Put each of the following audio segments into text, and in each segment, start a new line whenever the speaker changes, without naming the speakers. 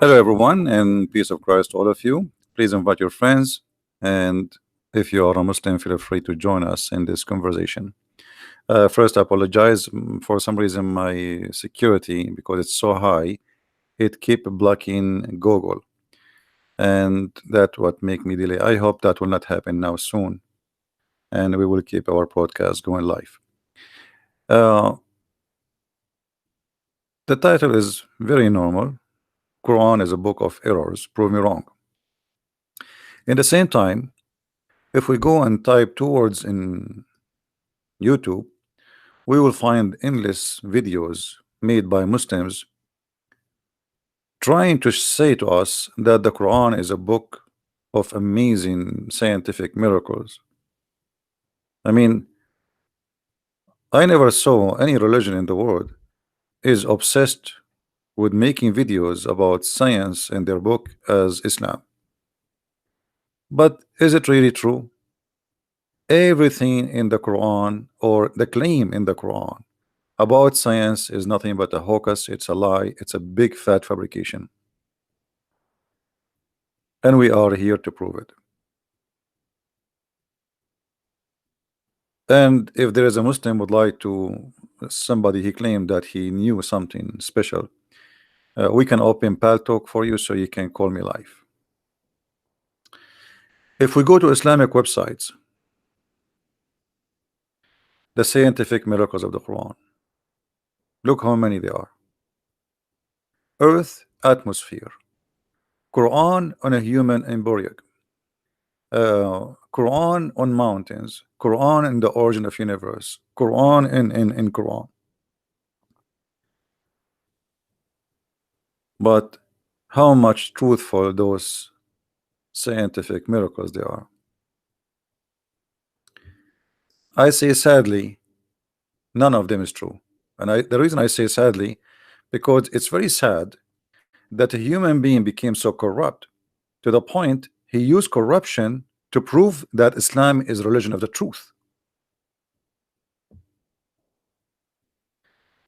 Hello, everyone, and peace of Christ to all of you. Please invite your friends, and if you are a Muslim, feel free to join us in this conversation. First, I apologize for some reason my security, because it's so high, it keep blocking Google, and that what make me delay. I hope that will not happen now soon, and we will keep our podcast going live. Uh, the title is very normal. Quran is a book of errors. Prove me wrong. In the same time, if we go and type two words in YouTube, we will find endless videos made by Muslims trying to say to us that the Quran is a book of amazing scientific miracles. I mean, I never saw any religion in the world is obsessed with making videos about science in their book as Islam. But is it really true? Everything in the Quran, or the claim in the Quran about science, is nothing but a hocus, it's a lie, it's a big fat fabrication. And we are here to prove it. And if there is a Muslim would like to, somebody he claimed that he knew something special, we can open Paltalk for you, so you can call me live. If we go to Islamic websites, the scientific miracles of the Quran, look how many there are. Earth, atmosphere, Quran on a human embryo, Quran on mountains, Quran in the origin of universe, Quran in Quran. But how much truthful those scientific miracles they are? I say sadly, none of them is true. And the reason I say sadly, because it's very sad that a human being became so corrupt to the point he used corruption to prove that Islam is religion of the truth.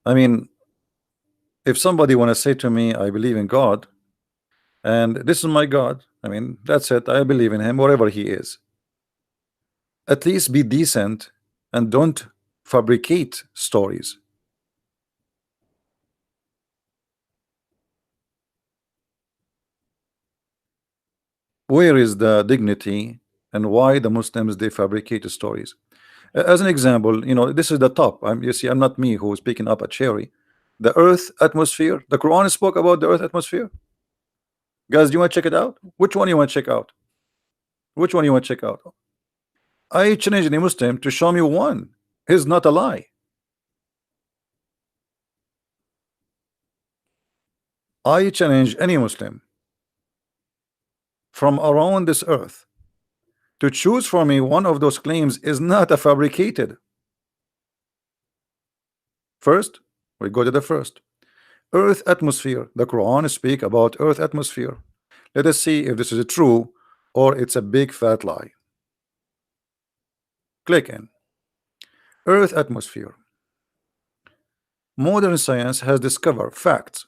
I mean, if somebody want to say to me, I believe in God, and this is my God, I mean, that's it, I believe in him, whatever he is. At least be decent and don't fabricate stories. Where is the dignity, and why the Muslims they fabricate stories? As an example, this is the top. You see, I'm not me who's picking up a cherry. The Earth atmosphere. The Quran spoke about the Earth atmosphere. Guys, do you want to check it out? Which one you want to check out? Which one you want to check out? I challenge any Muslim to show me one. It's not a lie. I challenge any Muslim from around this earth to choose for me one of those claims is not a fabricated. First, we go to the first. Earth atmosphere. The Quran speak about Earth atmosphere. Let us see if this is true or it's a big fat lie. Click in. Earth atmosphere. Modern science has discovered facts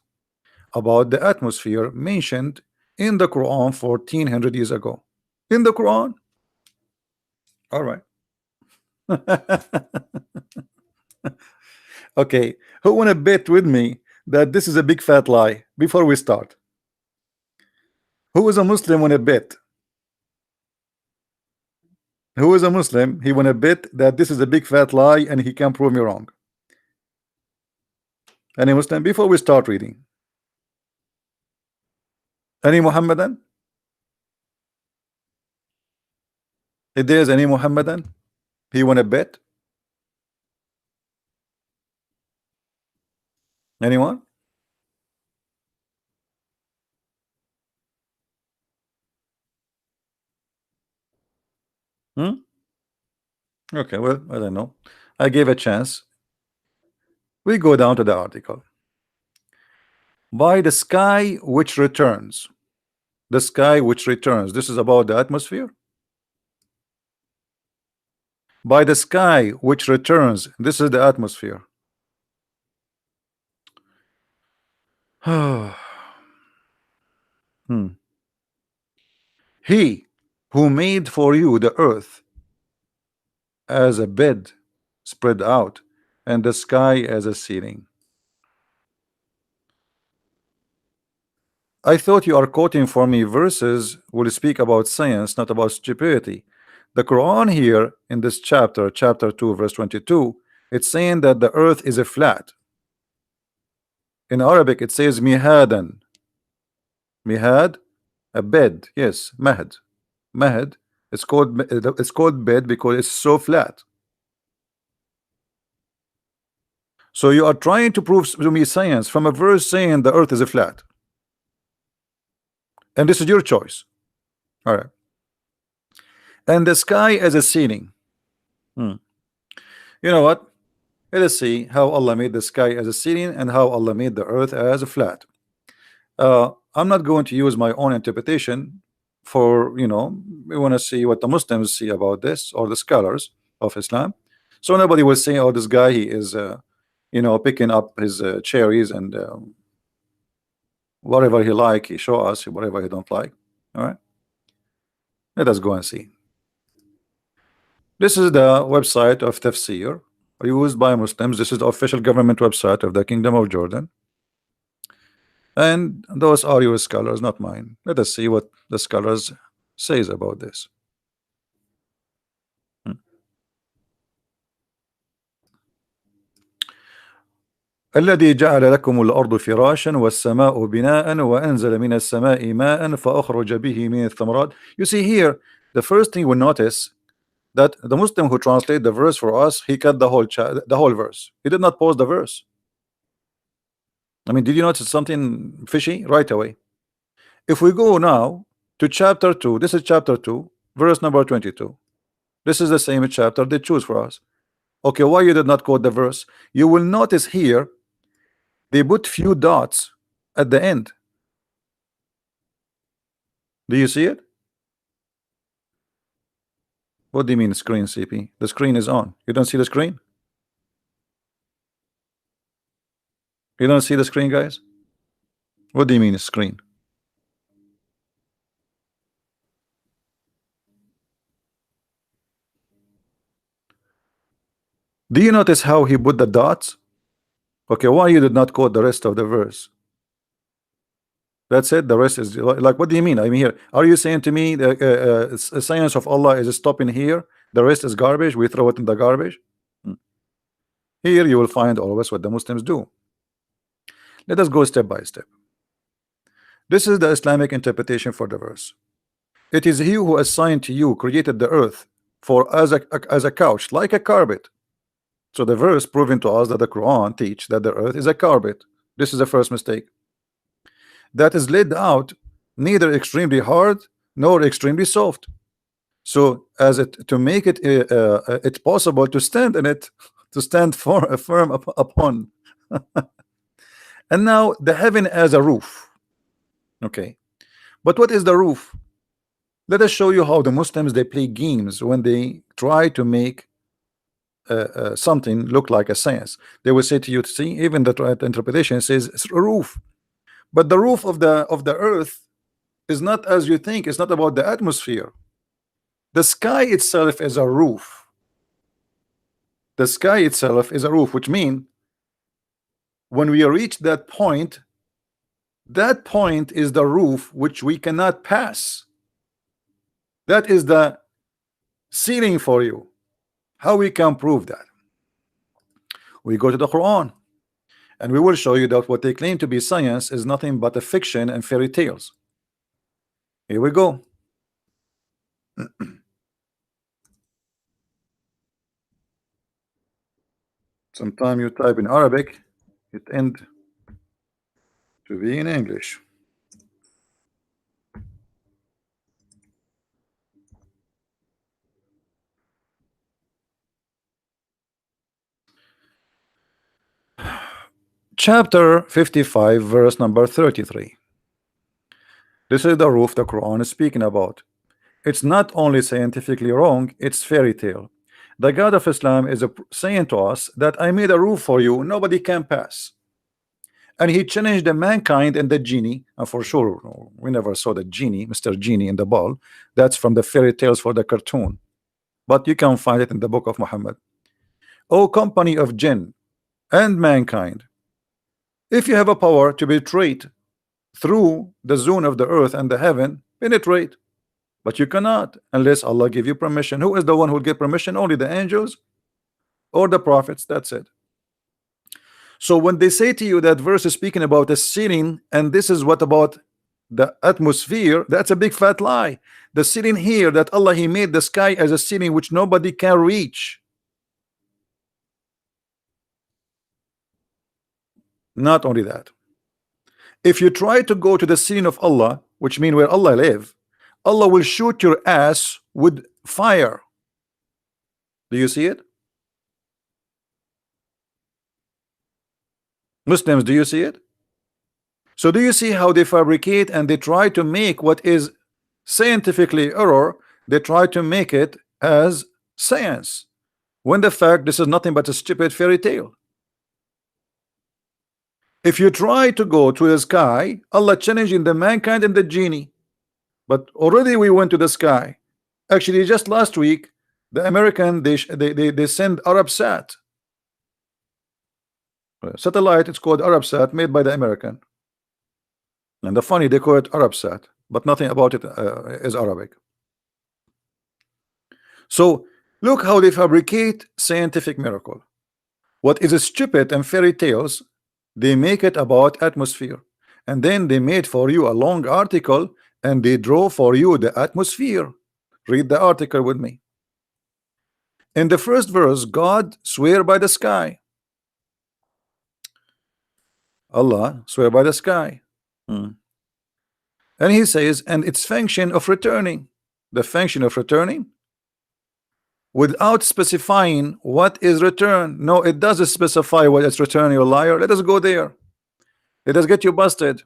about the atmosphere mentioned in the Quran 1400 years ago. In the Quran. All right. Okay, who want to bet with me that this is a big fat lie before we start? Who is a Muslim want to bet? Who is a Muslim? He want to bet that this is a big fat lie and he can prove me wrong. Any Muslim? Before we start reading. Any Muhammadan? If there's any Muhammadan, he want to bet? Anyone? Hmm? Okay, well, I don't know. I gave a chance. We go down to the article. By the sky which returns. The sky which returns. This is about the atmosphere. By the sky which returns. This is the atmosphere. Hmm. He who made for you the earth as a bed spread out, and the sky as a ceiling. I thought you are quoting for me verses will speak about science, not about stupidity. The Quran here in this chapter, chapter 2, verse 22, it's saying that the earth is a flat. In Arabic, it says mihadan. Mihad, a bed. Yes, mahad. Mahad. It's called bed because it's so flat. So you are trying to prove to me science from a verse saying the earth is a flat. And this is your choice. All right. And the sky as a ceiling. You know what? Let us see how Allah made the sky as a ceiling and how Allah made the earth as a flat. I'm not going to use my own interpretation for, we want to see what the Muslims see about this, or the scholars of Islam. So nobody will say, oh, this guy, he is, picking up his cherries and whatever he like, he show us, whatever he don't like. All right. Let us go and see. This is the website of Tafsir used by Muslims. This is the official government website of the Kingdom of Jordan. And those are your scholars, not mine. Let us see what the scholars says about this. الذي جعل لكم الأرض فراشا والسماء بناء وأنزل من السماء ماء فأخرج به من الثمرات. You see here, the first thing we notice that the Muslim who translate the verse for us, he cut the whole verse. He did not pause the verse. I mean, did you notice something fishy right away? If we go now to chapter 2, this is chapter 2, verse number 22. This is the same chapter they choose for us. Okay, why you did not quote the verse? You will notice here they put few dots at the end. Do you see it? What do you mean screen, CP? The screen is on. You don't see the screen? You don't see the screen, guys? What do you mean screen? Do you notice how he put the dots? Okay, why you did not quote the rest of the verse? That's it. The rest is like, what do you mean? I mean, here, are you saying to me the science of Allah is stopping here? The rest is garbage. We throw it in the garbage. Here you will find always what the Muslims do. Let us go step by step. This is the Islamic interpretation for the verse. It is He who assigned to you, created the earth for as a couch, like a carpet. So the verse proving to us that the Quran teach that the earth is a carpet. This is the first mistake. That is laid out neither extremely hard nor extremely soft. So as it to make it it's possible to stand in it, to stand firm upon. And now the heaven as a roof. Okay, but what is the roof? Let us show you how the Muslims they play games when they try to make something look like a science. They will say to you, see, even the interpretation says it's a roof, but the roof of the earth is not as you think. It's not about the atmosphere. The sky itself is a roof. The sky itself is a roof, which means when we reach that point is the roof which we cannot pass. That is the ceiling for you. How we can prove that? We go to the Quran and we will show you that what they claim to be science is nothing but a fiction and fairy tales. Here we go. Sometimes you type in Arabic, it ends to be in English. Chapter 55, verse number 33. This is the roof the Quran is speaking about. It's not only scientifically wrong, it's fairy tale. The God of Islam is saying to us that I made a roof for you, nobody can pass. and he challenged the mankind and the genie. And for sure, we never saw the genie, Mr. Genie in the ball. That's from the fairy tales for the cartoon, but you can find it in the book of Muhammad. O company of jinn and mankind, if you have a power to penetrate through the zone of the earth and the heaven, penetrate, but you cannot unless Allah give you permission. Who is the one who will give permission? Only the angels or the prophets. That's it. So when they say to you that verse is speaking about the ceiling, and this is what about the atmosphere, that's a big fat lie. The ceiling here, that Allah, he made the sky as a ceiling which nobody can reach. Not only that, if you try to go to the ceiling of Allah, which means where Allah live, Allah will shoot your ass with fire. Do you see it? Muslims, do you see it? So do you see how they fabricate and they try to make what is scientifically error, they try to make it as science, when the fact this is nothing but a stupid fairy tale. If you try to go to the sky, Allah challenging the mankind and the genie, but already we went to the sky. Actually, just last week, the American they send Arabsat satellite. It's called Arabsat, made by the American. And the funny, they call it Arabsat, but nothing about it is Arabic. So look how they fabricate scientific miracle. What is stupid and fairy tales, they make it about atmosphere, and then they made for you a long article and they draw for you the atmosphere. Read the article with me. In the first verse, God swear by the sky. Allah swear by the sky. And he says, and its function of returning, the function of returning, without specifying what is return. No, it doesn't specify what is return, you liar. Let us go there. Let us get you busted.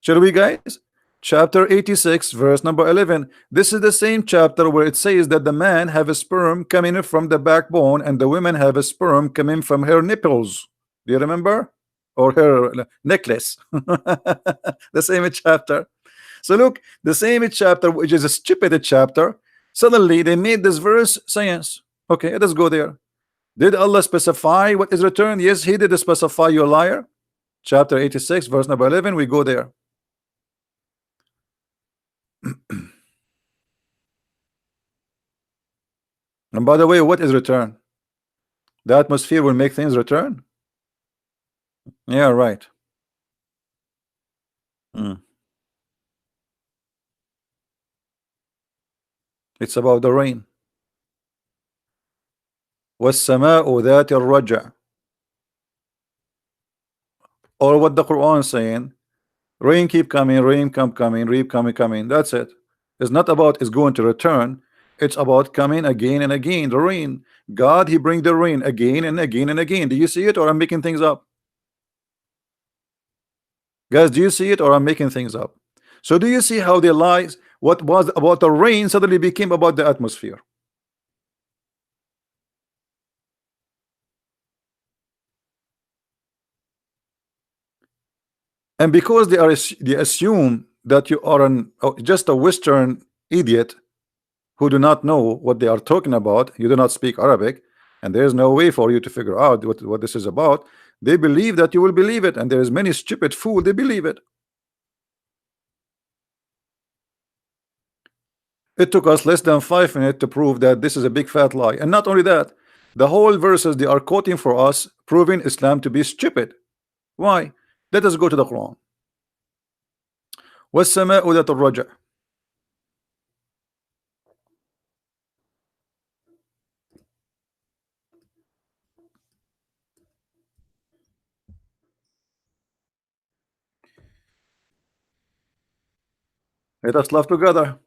Shall we, guys? Chapter 86, verse number 11. This is the same chapter where it says that the man have a sperm coming from the backbone and the women have a sperm coming from her nipples. Do you remember? Or her necklace. The same chapter. So look, the same chapter, which is a stupid chapter, suddenly they made this verse science. Okay, let us go there. Did Allah specify what is returned? Yes, he did specify, you liar. Chapter 86, verse number 11, we go there. And by the way, what is return? The atmosphere will make things return? Yeah, right. It's about the rain. وَالسَّمَاءُ ذَاتِ الرَّجْعِ. Or what the Quran is saying, rain keep coming, rain come coming, rain coming. That's it. It's not about it's going to return. It's about coming again and again. The rain, God, he bring the rain again and again and again. Do you see it, or I'm making things up? Guys, do you see it, or I'm making things up? So do you see how the lies, what was about the rain suddenly became about the atmosphere? And because they assume that you are just a Western idiot who do not know what they are talking about, you do not speak Arabic, and there is no way for you to figure out what this is about. They believe that you will believe it, and there is many stupid fool, they believe it. It took us less than 5 minutes to prove that this is a big fat lie. And not only that, the whole verses they are quoting for us, proving Islam to be stupid. Why? Let us go to the Quran. وَالسَّمَاءُ ذَاتِ الرَّجْعِ. Let us laugh together.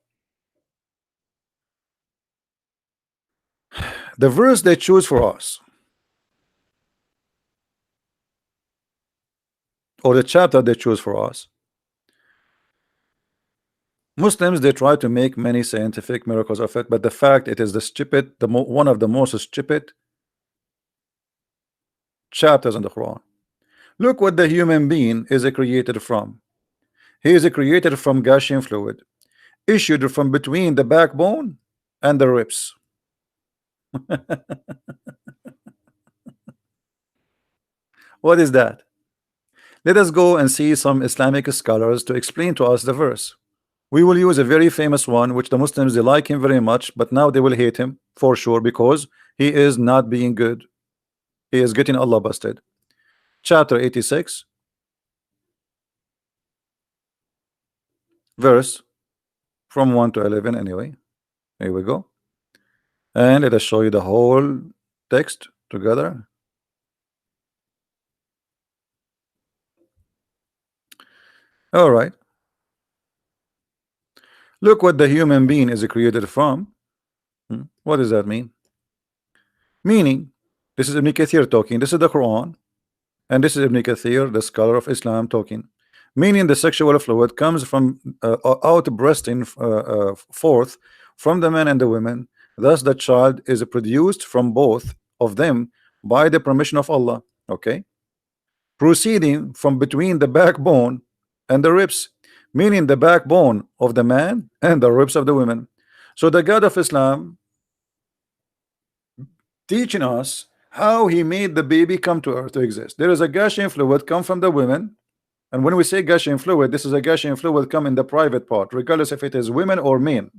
The verse they choose for us, or the chapter they choose for us, Muslims, they try to make many scientific miracles of it, but the fact it is the stupid, one of the most stupid chapters in the Quran. Look what the human being is created from. He is created from gushing fluid, issued from between the backbone and the ribs. What is that? Let us go and see some Islamic scholars to explain to us the verse. We will use a very famous one, which the Muslims they like him very much, but now they will hate him for sure because he is not being good. He is getting Allah busted. Chapter 86, verse from 1 to 11. Anyway, here we go. And let us show you the whole text together. All right. Look what the human being is created from. What does that mean? Meaning, this is Ibn Kathir talking. This is the Quran. And this is Ibn Kathir, the scholar of Islam, talking. Meaning the sexual fluid comes from out breasting forth from the men and the women. Thus the child is produced from both of them by the permission of Allah. Okay. Proceeding from between the backbone and the ribs, meaning the backbone of the man and the ribs of the women. So the God of Islam teaching us how he made the baby come to earth to exist. There is a gushing fluid come from the women, and when we say gushing fluid, this is a gushing fluid come in the private part, regardless if it is women or man.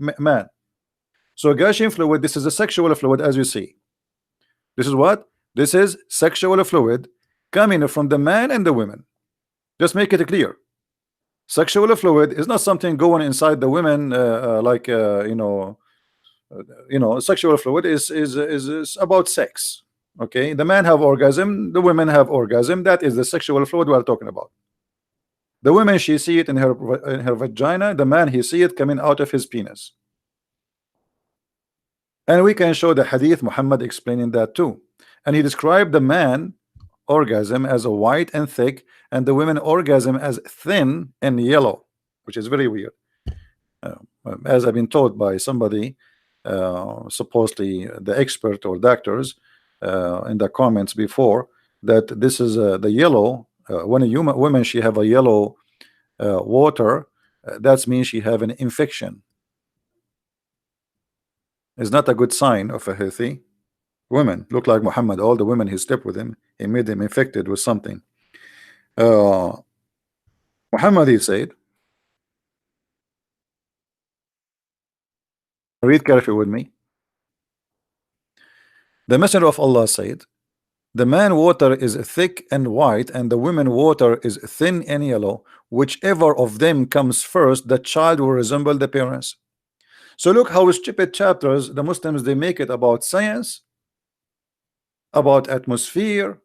So gushing fluid, this is a sexual fluid, as you see. This is what? This is sexual fluid coming from the man and the women. Just make it clear. Sexual fluid is not something going inside the women, like sexual fluid is about sex. Okay, the man have orgasm, the women have orgasm. That is the sexual fluid we are talking about. The woman, she see it in her vagina. The man, he see it coming out of his penis. And we can show the hadith Muhammad explaining that too. And he described the man orgasm as a white and thick, and the women orgasm as thin and yellow, which is very weird. As I've been told by somebody, supposedly the expert or doctors, in the comments before, that this is the yellow. When a woman she have a yellow water, that means she have an infection. It's not a good sign of a healthy woman. Look like Muhammad. All the women he slept with him, he made them infected with something. Muhammad, he said, read carefully with me. The Messenger of Allah said, the man water is thick and white, and the women water is thin and yellow. Whichever of them comes first, the child will resemble the parents. So look how stupid chapters the Muslims they make it about science, about atmosphere.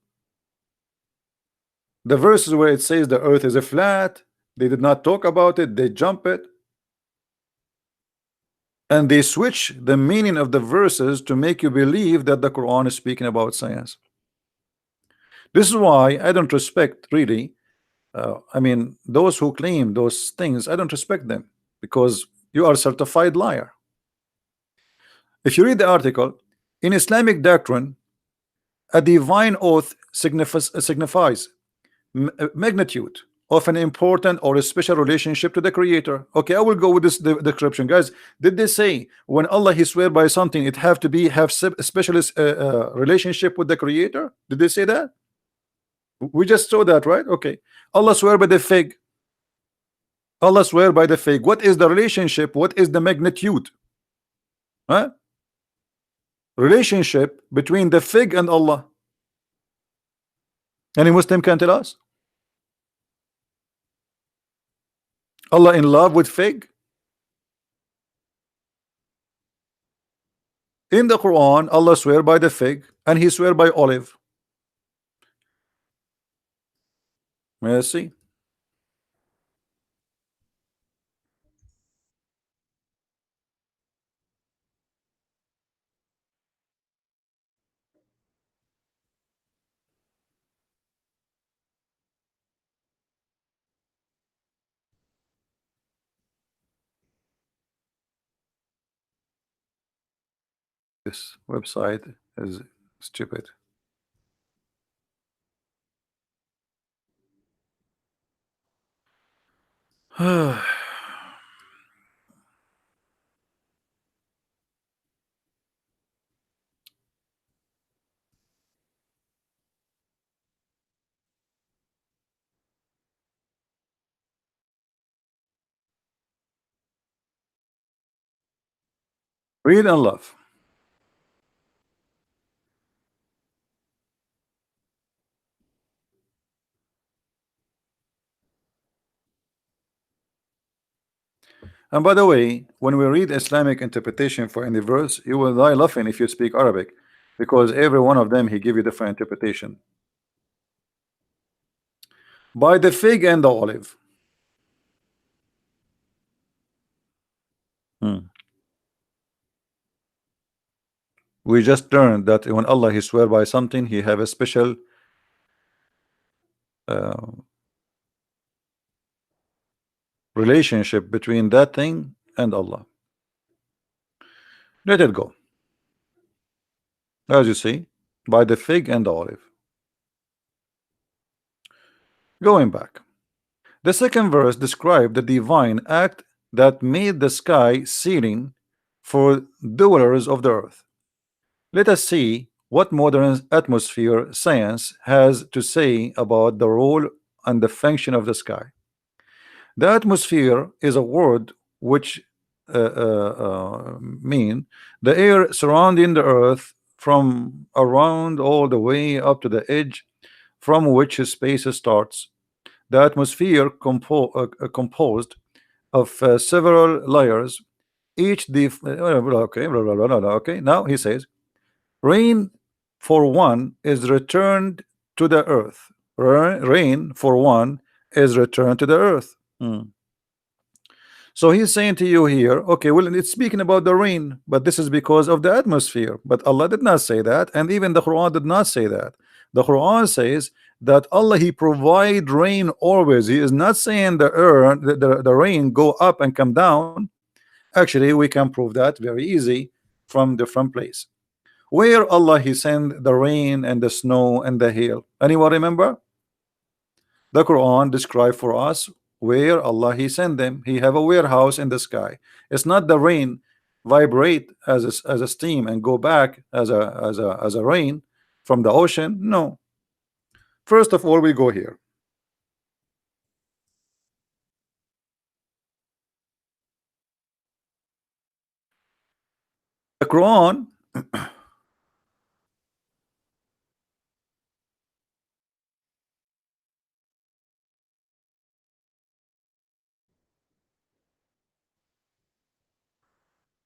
The verses where it says the earth is a flat, they did not talk about it, they jump it. And they switch the meaning of the verses to make you believe that the Quran is speaking about science. This is why I don't respect really. I mean, those who claim those things, I don't respect them because you are a certified liar. If you read the article, in Islamic doctrine, a divine oath signifies magnitude of an important or a special relationship to the Creator. Okay, I will go with this description, guys. Did they say when Allah he swear by something, it have to be have specialist relationship with the Creator? Did they say that? We just saw that, right? Okay. Allah swear by the fig. Allah swear by the fig. What is the relationship? What is the magnitude? Huh? Relationship between the fig and Allah. Any Muslim can tell us? Allah in love with fig? In the Quran, Allah swear by the fig and he swear by olive. May I see? This website is stupid. Read and love. And by the way, when we read Islamic interpretation for any verse, you will die laughing if you speak Arabic, because every one of them he give you different interpretation. By the fig and the olive. Hmm. We just learned that when Allah he swear by something, he have a special uh, relationship between that thing and Allah. Let it go. As you see, by the fig and the olive. Going back. The second verse described the divine act that made the sky ceiling for dwellers of the earth. Let us see what modern atmosphere science has to say about the role and the function of the sky. The atmosphere is a word which mean the air surrounding the earth from around all the way up to the edge from which space starts. The atmosphere composed of several layers, each okay, okay. Now he says, rain for one is returned to the earth. Rain for one is returned to the earth. Hmm. So he's saying to you here, okay, well, it's speaking about the rain, but this is because of the atmosphere. But Allah did not say that, and even the Quran did not say that. The Quran says that Allah he provide rain always. He is not saying the earth, the rain go up and come down. Actually, we can prove that very easy from different place. Where Allah he send the rain and the snow and the hail. Anyone remember? The Quran describe for us where Allah he sent them. He have a warehouse in the sky. It's not the rain vibrate as a steam and go back as a rain from the ocean. No. First of all, we go here. The Quran.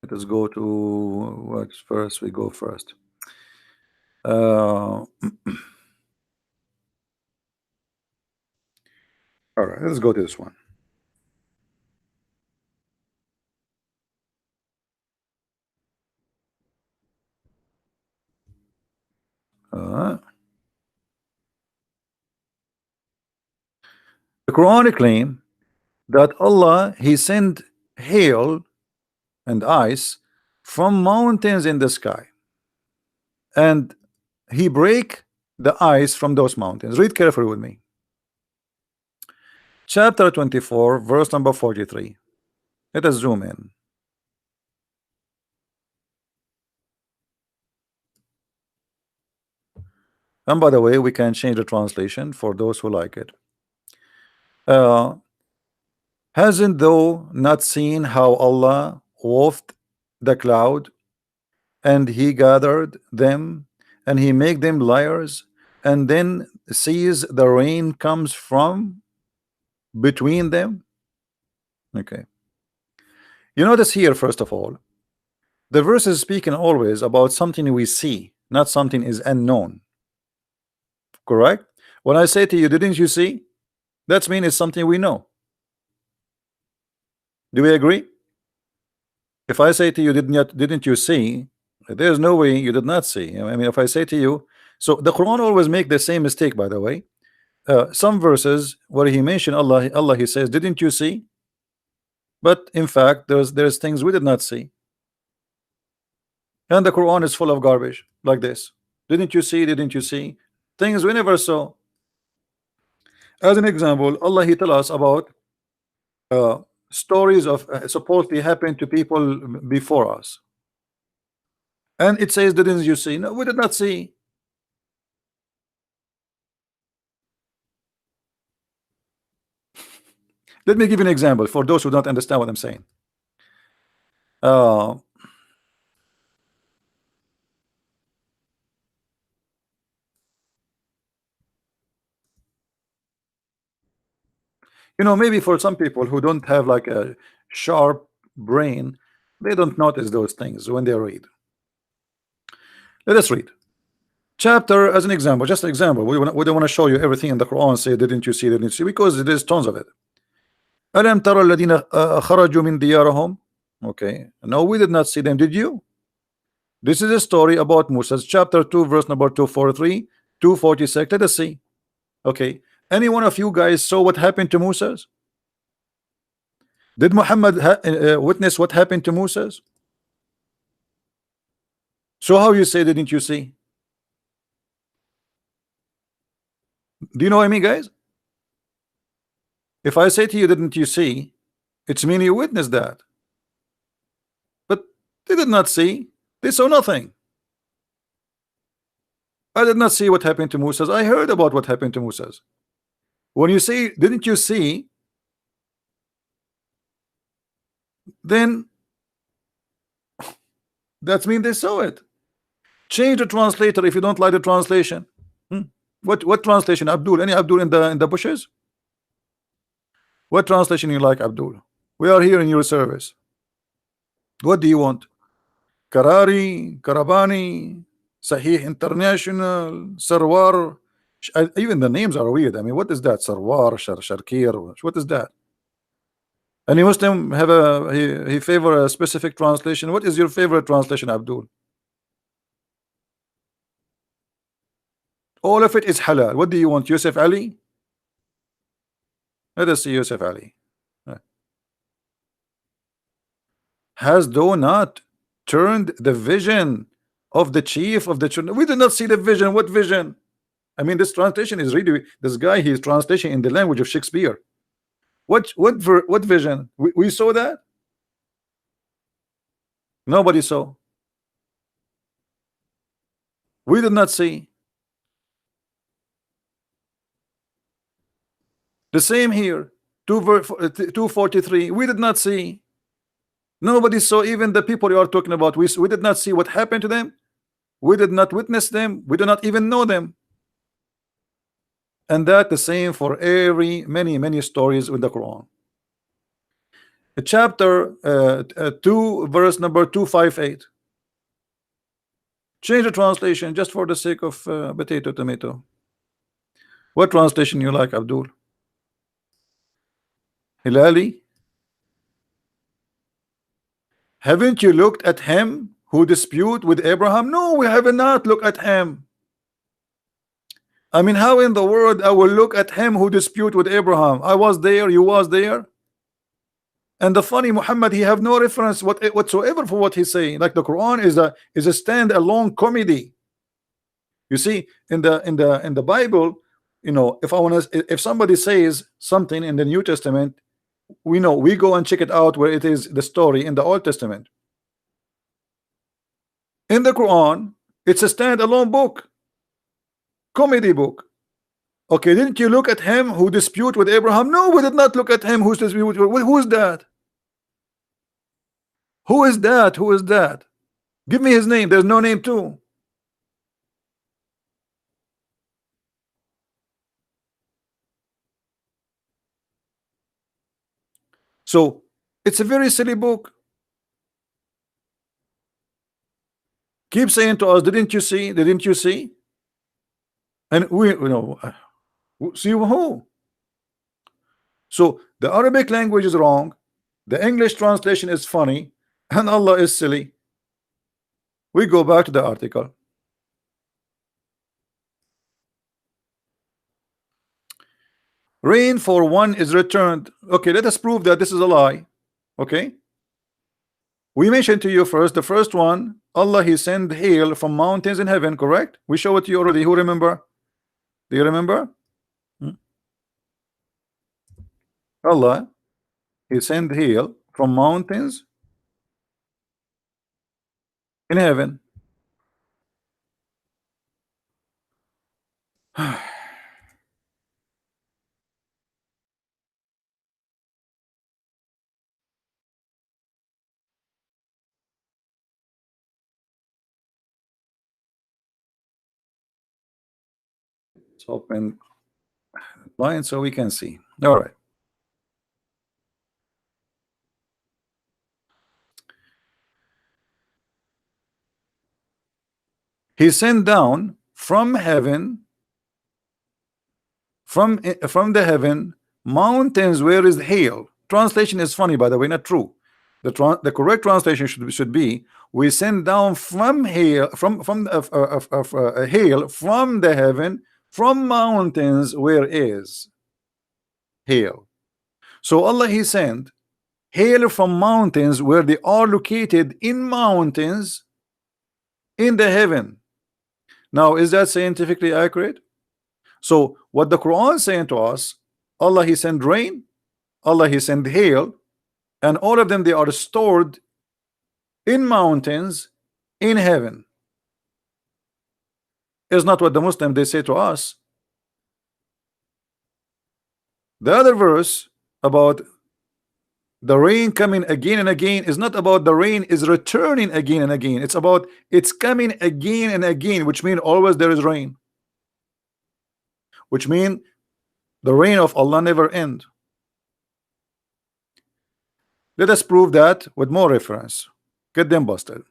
Let us go to what's first. We go first. All right, let's go to this one. Uh, the Quran claim that Allah he sent hail and ice from mountains in the sky, and he break the ice from those mountains. Read carefully with me. Chapter 24, verse number 43. Let us zoom in. And by the way, we can change the translation for those who like it. Uh, hasn't thou not seen how Allah wafted the cloud, and he gathered them, and he make them liars, and then sees the rain comes from between them? Okay. You notice here, first of all, the verse is speaking always about something we see, not something is unknown. Correct? When I say to you, didn't you see? That's mean it's something we know. Do we agree? If I say to you, didn't you see? There's no way you did not see. I mean, if I say to you, so the Quran always make the same mistake, by the way. Some verses where he mentioned Allah he says, didn't you see? But in fact, there's things we did not see. And the Quran is full of garbage like this. Didn't you see? Didn't you see? Things we never saw. As an example, Allah he tell us about stories of supposedly happened to people before us, and it says, didn't you see? No, we did not see. Let me give you an example for those who don't understand what I'm saying. Uh, maybe for some people who don't have like a sharp brain, they don't notice those things when they read. Let us read chapter as an example, just an example. We don't want to show you everything in the Quran. Say, didn't you see? Didn't you see? Because there's tons of it. ألم ترى الذين خرجوا من ديارهم. Okay, no, we did not see them. Did you? This is a story about Moses, chapter 2, verse number 243, 246. Let us see. Okay, any one of you guys saw what happened to Moses? Did Muhammad witness what happened to Moses? So how you say, didn't you see? Do you know what I mean, guys? If I say to you, didn't you see? It's mean you witnessed that. But they did not see. They saw nothing. I did not see what happened to Moses. I heard about what happened to Moses. When you say, didn't you see? Then that means they saw it. Change the translator if you don't like the translation. What translation, Abdul? Any Abdul in the bushes? What translation you like, Abdul? We are here in your service. What do you want? Karari, Karabani, Sahih International, Sarwar. Even the names are weird. I mean, what is that? Sarwar, Sharkir. What is that? Any Muslim have he favor a specific translation? What is your favorite translation, Abdul? All of it is halal. What do you want, Yusuf Ali? Let us see Yusuf Ali. Has though not turned the vision of the chief of the children? We did not see the vision. What vision? I mean, this translation is really, this guy, he's translation in the language of Shakespeare. What vision? We saw that? Nobody saw. We did not see. The same here. 243. We did not see. Nobody saw. Even the people you are talking about, we did not see what happened to them. We did not witness them. We do not even know them. And that the same for many stories with the Quran. Chapter 2, verse number 258. Change the translation just for the sake of potato tomato. What translation you like, Abdul? Hilali? Haven't you looked at him who dispute with Abraham? No, we have not looked at him. I mean, how in the world I will look at him who dispute with Abraham? I was there, you was there. And the funny, Muhammad, he have no reference whatsoever for what he's saying. Like the Quran is a stand-alone comedy. You see, in the Bible, if somebody says something in the New Testament, we go and check it out where it is the story in the Old Testament. In the Quran, it's a stand-alone book, comedy book. Okay, didn't you look at him who dispute with Abraham? No, we did not look at him who's dispute. Who's that? Who is that? Who is that? Give me his name. There's no name too. So it's a very silly book. Keep saying to us, didn't you see? Didn't you see? And we see who? So the Arabic language is wrong, the English translation is funny, and Allah is silly. We go back to the article. Rain for one is returned. Okay, let us prove that this is a lie. Okay, we mentioned to you first, the first one, Allah, he sent hail from mountains in heaven, correct? We show it to you already. Who remember? Do you remember? Allah. He sent hail from mountains in heaven. Let's open line so we can see. All right. He sent down from heaven, from the heaven, mountains where is hail. Translation is funny, by the way, not true. The correct translation should be, we send down from hail, hail from the heaven, from mountains where is hail. So Allah, He sent hail from mountains where they are located in mountains in the heaven. Now, is that scientifically accurate? So what the Quran is saying to us, Allah, He sent rain, Allah, He sent hail, and all of them, they are stored in mountains in heaven. Is not what the Muslim they say to us. The other verse about the rain coming again and again is not about the rain is returning again and again. It's about it's coming again and again, which means always there is rain, which means the rain of Allah never end. Let us prove that with more reference. Get them busted.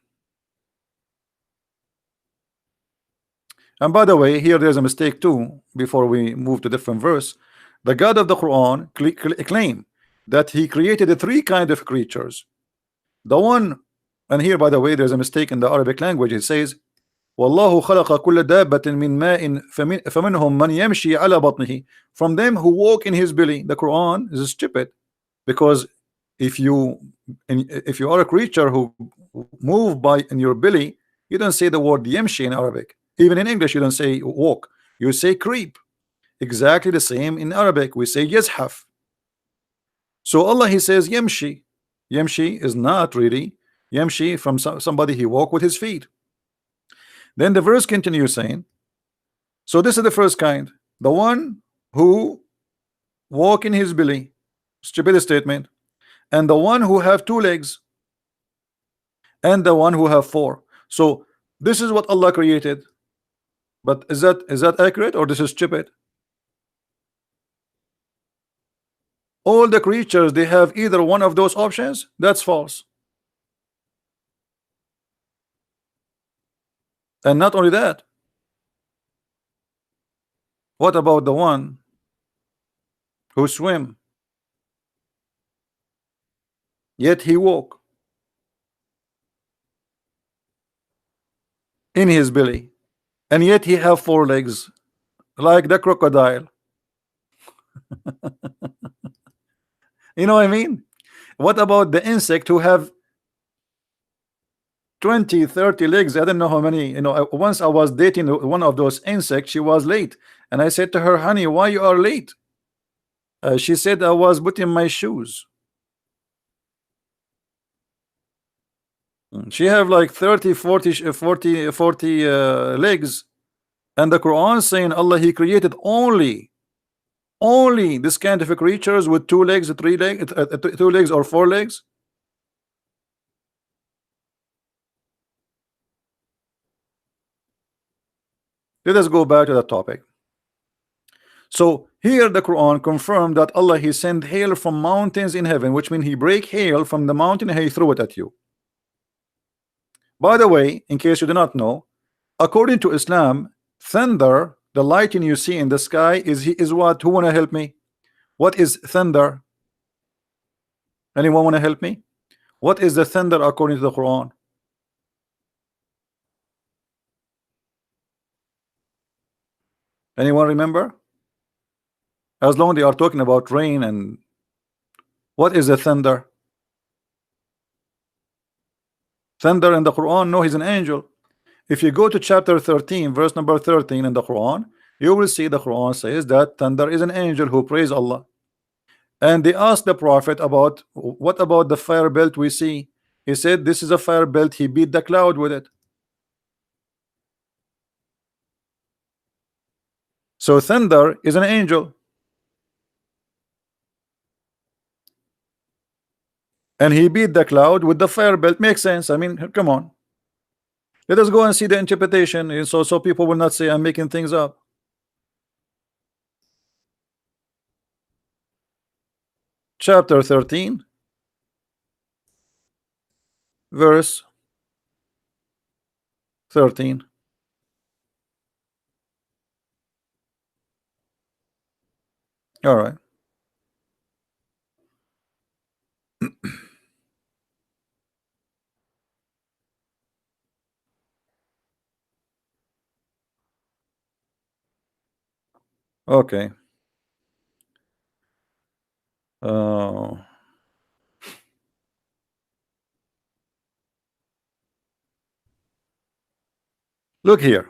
And by the way, here there's a mistake too. Before we move to different verse, the God of the Quran claim that He created three kind of creatures. The one, and here by the way, there's a mistake in the Arabic language. It says, "Wallahu khalaqa kulla dabbatin min ma'in faminhum man yamshi ala batnihi." From them who walk in his belly. The Quran is stupid, because if you are a creature who move by in your belly, you don't say the word yamshi in Arabic. Even in English, you don't say walk, you say creep. Exactly the same in Arabic, we say yazhaf. So Allah, He says yamshi. Yamshi is not really yamshi from somebody he walk with his feet. Then the verse continues saying, so this is the first kind, the one who walk in his belly, stupid statement, and the one who have two legs, and the one who have four. So this is what Allah created. But is that accurate, or this is stupid? All the creatures, they have either one of those options. That's false. And not only that, what about the one who swim, yet he walk in his belly, and yet he have four legs, like the crocodile? You know what I mean? What about the insect who have 20, 30 legs? I don't know how many. You know, once I was dating one of those insects. She was late, and I said to her, honey, why you are late? She said, I was putting my shoes. She have like 30, 40 legs, and the Quran saying Allah, He created only this kind of creatures with two legs, three legs, two legs or four legs. Let us go back to the topic. So here the Quran confirmed that Allah, He sent hail from mountains in heaven, which means He break hail from the mountain and He threw it at you. By the way, in case you do not know, according to Islam, thunder, the lightning you see in the sky, is what? Who wanna help me? What is thunder? Anyone wanna help me? What is the thunder according to the Quran? Anyone remember? As long as they are talking about rain, and what is the thunder? Thunder in the Quran, no, he's an angel. If you go to chapter 13, verse number 13 in the Quran, you will see the Quran says that thunder is an angel who praise Allah. And they asked the prophet about what about the fire belt we see. He said this is a fire belt. He beat the cloud with it. So thunder is an angel, and he beat the cloud with the fire belt. Makes sense. I mean, come on. Let us go and see the interpretation, so people will not say I'm making things up. Chapter 13, verse 13. All right. Okay. Uh, Look here.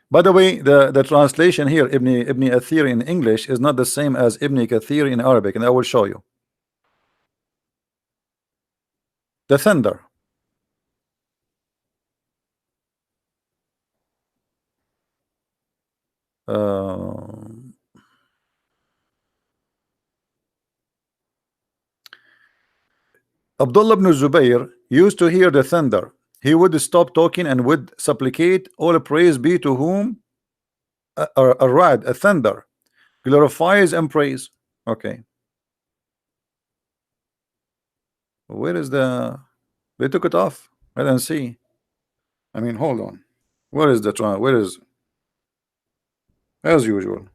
By the way, the translation here, Ibn Athir in English, is not the same as Ibn Kathir in Arabic, and I will show you. The thunder. Uh, Abdullah ibn Zubayr used to hear the thunder. He would stop talking and would supplicate, all praise be to whom a rad, a thunder, glorifies and praise. Okay. Where is the... They took it off. I don't see. I mean, hold on. Where is the... Where is... As usual.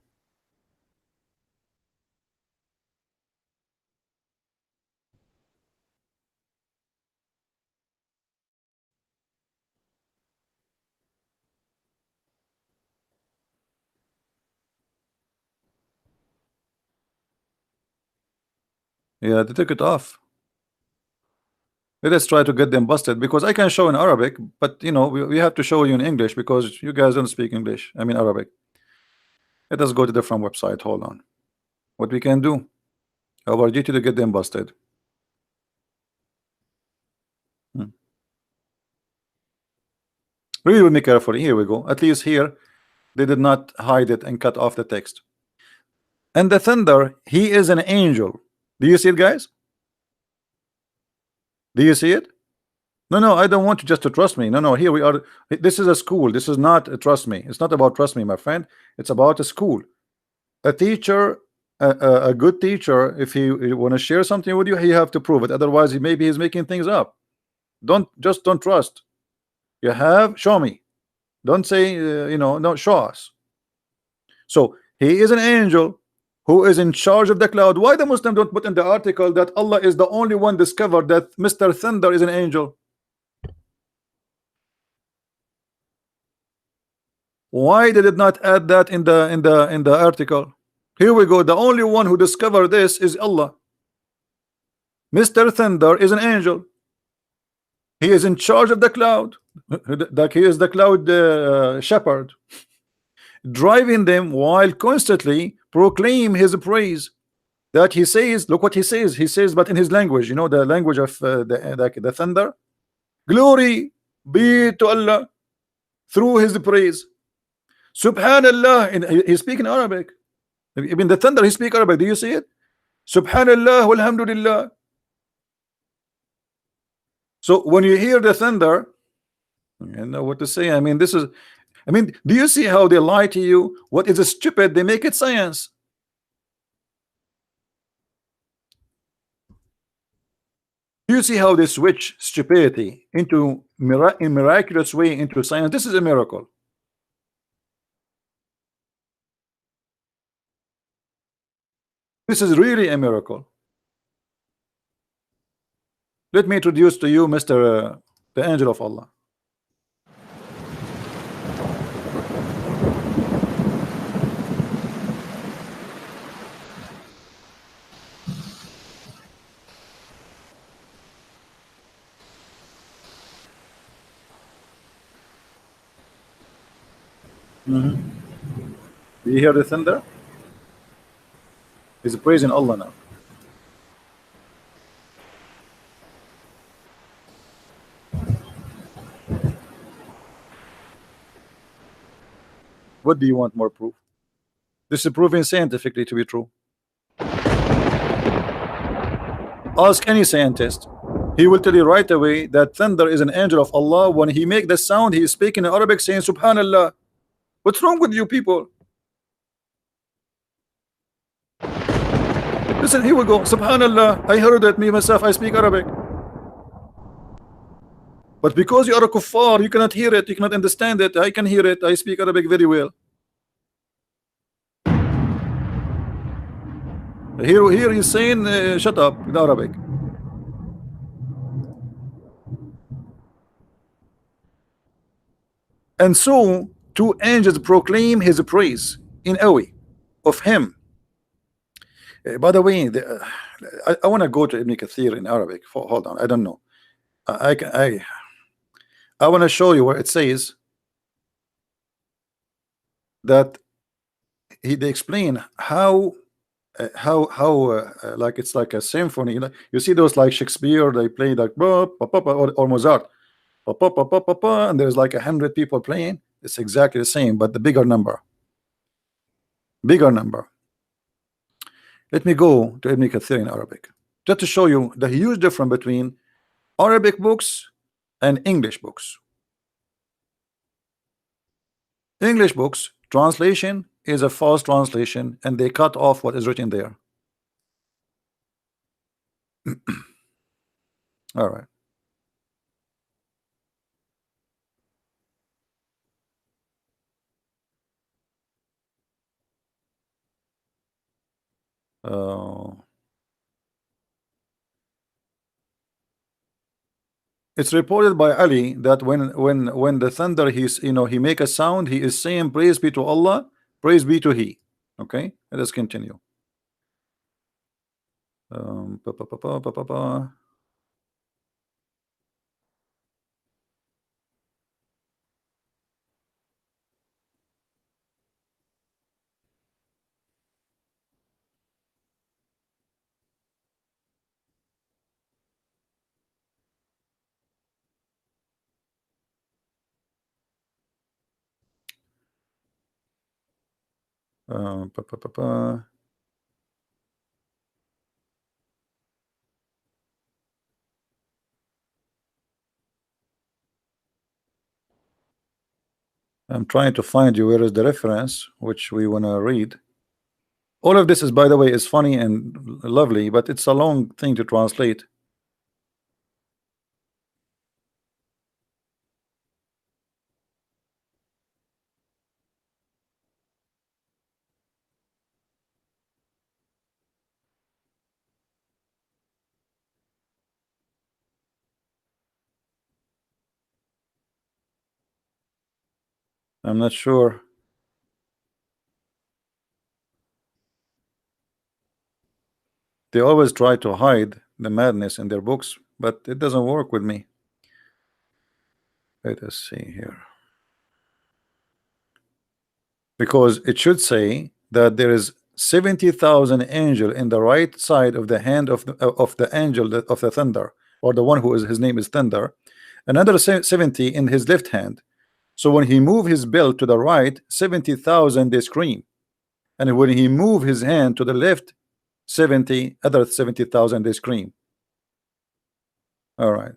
Yeah, they took it off. Let us try to get them busted, because I can show in Arabic, but you know, we have to show you in English because you guys don't speak English. I mean Arabic. Let us go to different website. Hold on. What we can do? Our duty to get them busted. Read with me carefully. Here we go. At least here they did not hide it and cut off the text. And the thunder, he is an angel. Do you see it, guys? Do you see it? No, I don't want you just to trust me. No, here we are. This is a school. This is not a trust me. It's not about trust me, my friend. It's about a school. A teacher, a good teacher, if he want to share something with you, he have to prove it. Otherwise, maybe he's making things up. Don't trust. You have, show me. Don't say you know, no, show us. So he is an angel who is in charge of the cloud. Why the Muslim don't put in the article that Allah is the only one discovered that Mr. Thunder is an angel? Why did it not add that in the article? Here we go. The only one who discovered this is Allah. Mr. Thunder is an angel. He is in charge of the cloud. That he is the cloud shepherd, driving them while constantly proclaim his praise. That he says, look what he says. He says, but in his language, you know, the language of the thunder. Glory be to Allah through his praise. Subhanallah. And he speak in Arabic. Even the thunder, he speak Arabic. Do you see it? Subhanallah walhamdulillah. So when you hear the thunder, you know what to say. I mean, this is, I mean, do you see how they lie to you? What is stupid, they make it science. Do you see how they switch stupidity into in miraculous way into science? This is a miracle. This is really a miracle. Let me introduce to you Mr. The angel of Allah. Do you hear the thunder? He's praising Allah now. What do you want more proof? This is proven scientifically to be true. Ask any scientist. He will tell you right away that thunder is an angel of Allah. When he make the sound, he is speaking in Arabic saying Subhanallah. What's wrong with you people? Listen, here we go. Subhanallah. I heard that me myself. I speak Arabic. But because you are a kuffar, you cannot hear it. You cannot understand it. I can hear it. I speak Arabic very well. Here he's saying, shut up in Arabic. And so two angels proclaim his praise in awe of him. By the way, I want to go to Ibn Kathir in Arabic. Hold on, I don't know. I want to show you where it says that they explain how like it's like a symphony. You see those like Shakespeare, they play like or Mozart, and there's like 100 people playing. It's exactly the same, but the bigger number. Let me go to Ibn Kathir in Arabic just to show you the huge difference between Arabic books and English books. English books translation is a false translation, and they cut off what is written there. All right. It's reported by Ali that when the thunder, he make a sound, he is saying praise be to Allah, praise be to He. Okay, let us continue. Pa, pa, pa, pa, pa, pa, pa. Pa, pa, pa, pa. I'm trying to find you where is the reference which we want to read. All of this is, by the way, is funny and lovely, but it's a long thing to translate. I'm not sure. They always try to hide the madness in their books, but it doesn't work with me. Let us see here. Because it should say that there is 70,000 angel in the right side of the hand of the angel of the thunder, or the one who is his name is thunder, another 70 in his left hand. So when he move his belt to the right, 70,000 they scream, and when he move his hand to the left, 70,000 they scream. All right.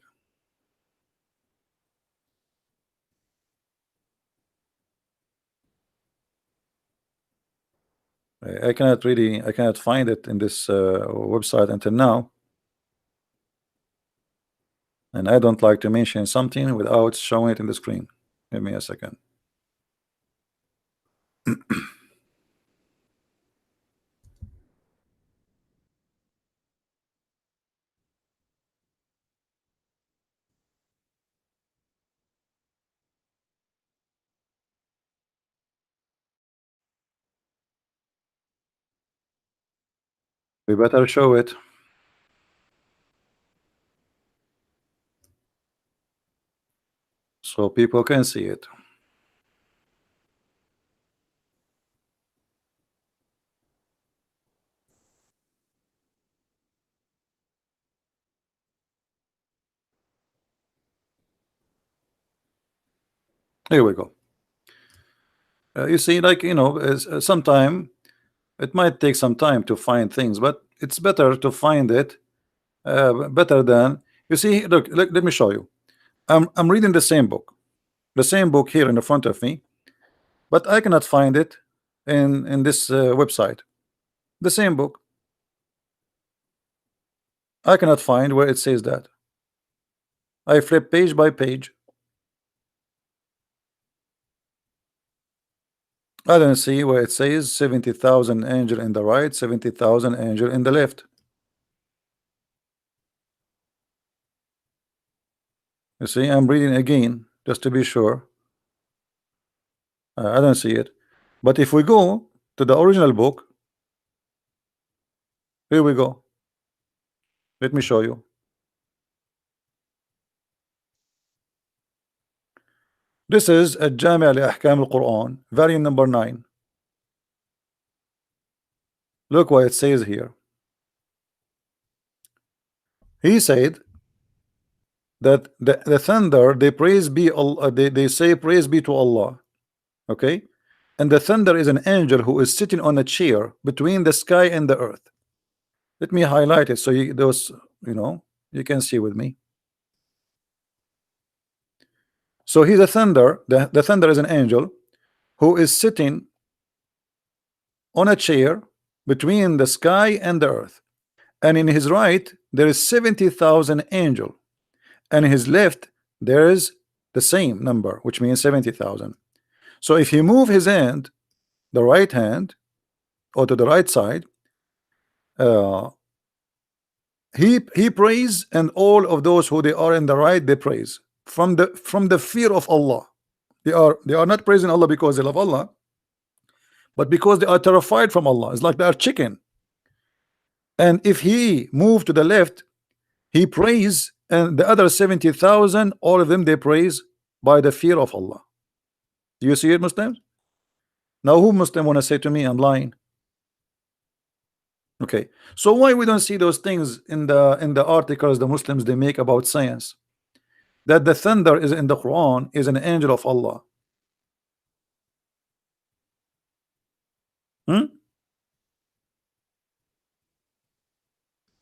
I cannot find it in this website until now, and I don't like to mention something without showing it in the screen. Give me a second. We better show it so people can see it. Here we go. You see, like, sometime it might take some time to find things, but it's better to find it better than you see. Look, let me show you. I'm reading the same book here in the front of me, but I cannot find it in this website. The same book, I cannot find where it says that. I flip page by page. I don't see where it says 70,000 angel in the right, 70,000 angel in the left. You see, I'm reading again just to be sure. I don't see it. But if we go to the original book, here we go. Let me show you. This is a Jami' li-Ahkam al-Quran, volume number 9. Look what it says here. He said that the thunder, they praise be Allah, they say praise be to Allah. Okay, and the thunder is an angel who is sitting on a chair between the sky and the earth. Let me highlight it so you can see with me. So he's a thunder. The thunder is an angel who is sitting on a chair between the sky and the earth, and in his right there is 70,000 angel, and in his left there is the same number, which means 70,000. So if he move his hand, the right hand, or to the right side, he prays, and all of those who they are in the right, they praise from the fear of Allah. They are not praising Allah because they love Allah, but because they are terrified from Allah. It's like they are chicken. And if he move to the left, he prays, and the other 70,000, all of them, they praise by the fear of Allah. Do you see it, Muslims? Now who Muslim want to say to me I'm lying? Okay, so why we don't see those things in the articles the Muslims they make about science, that the thunder is in the Quran is an angel of Allah?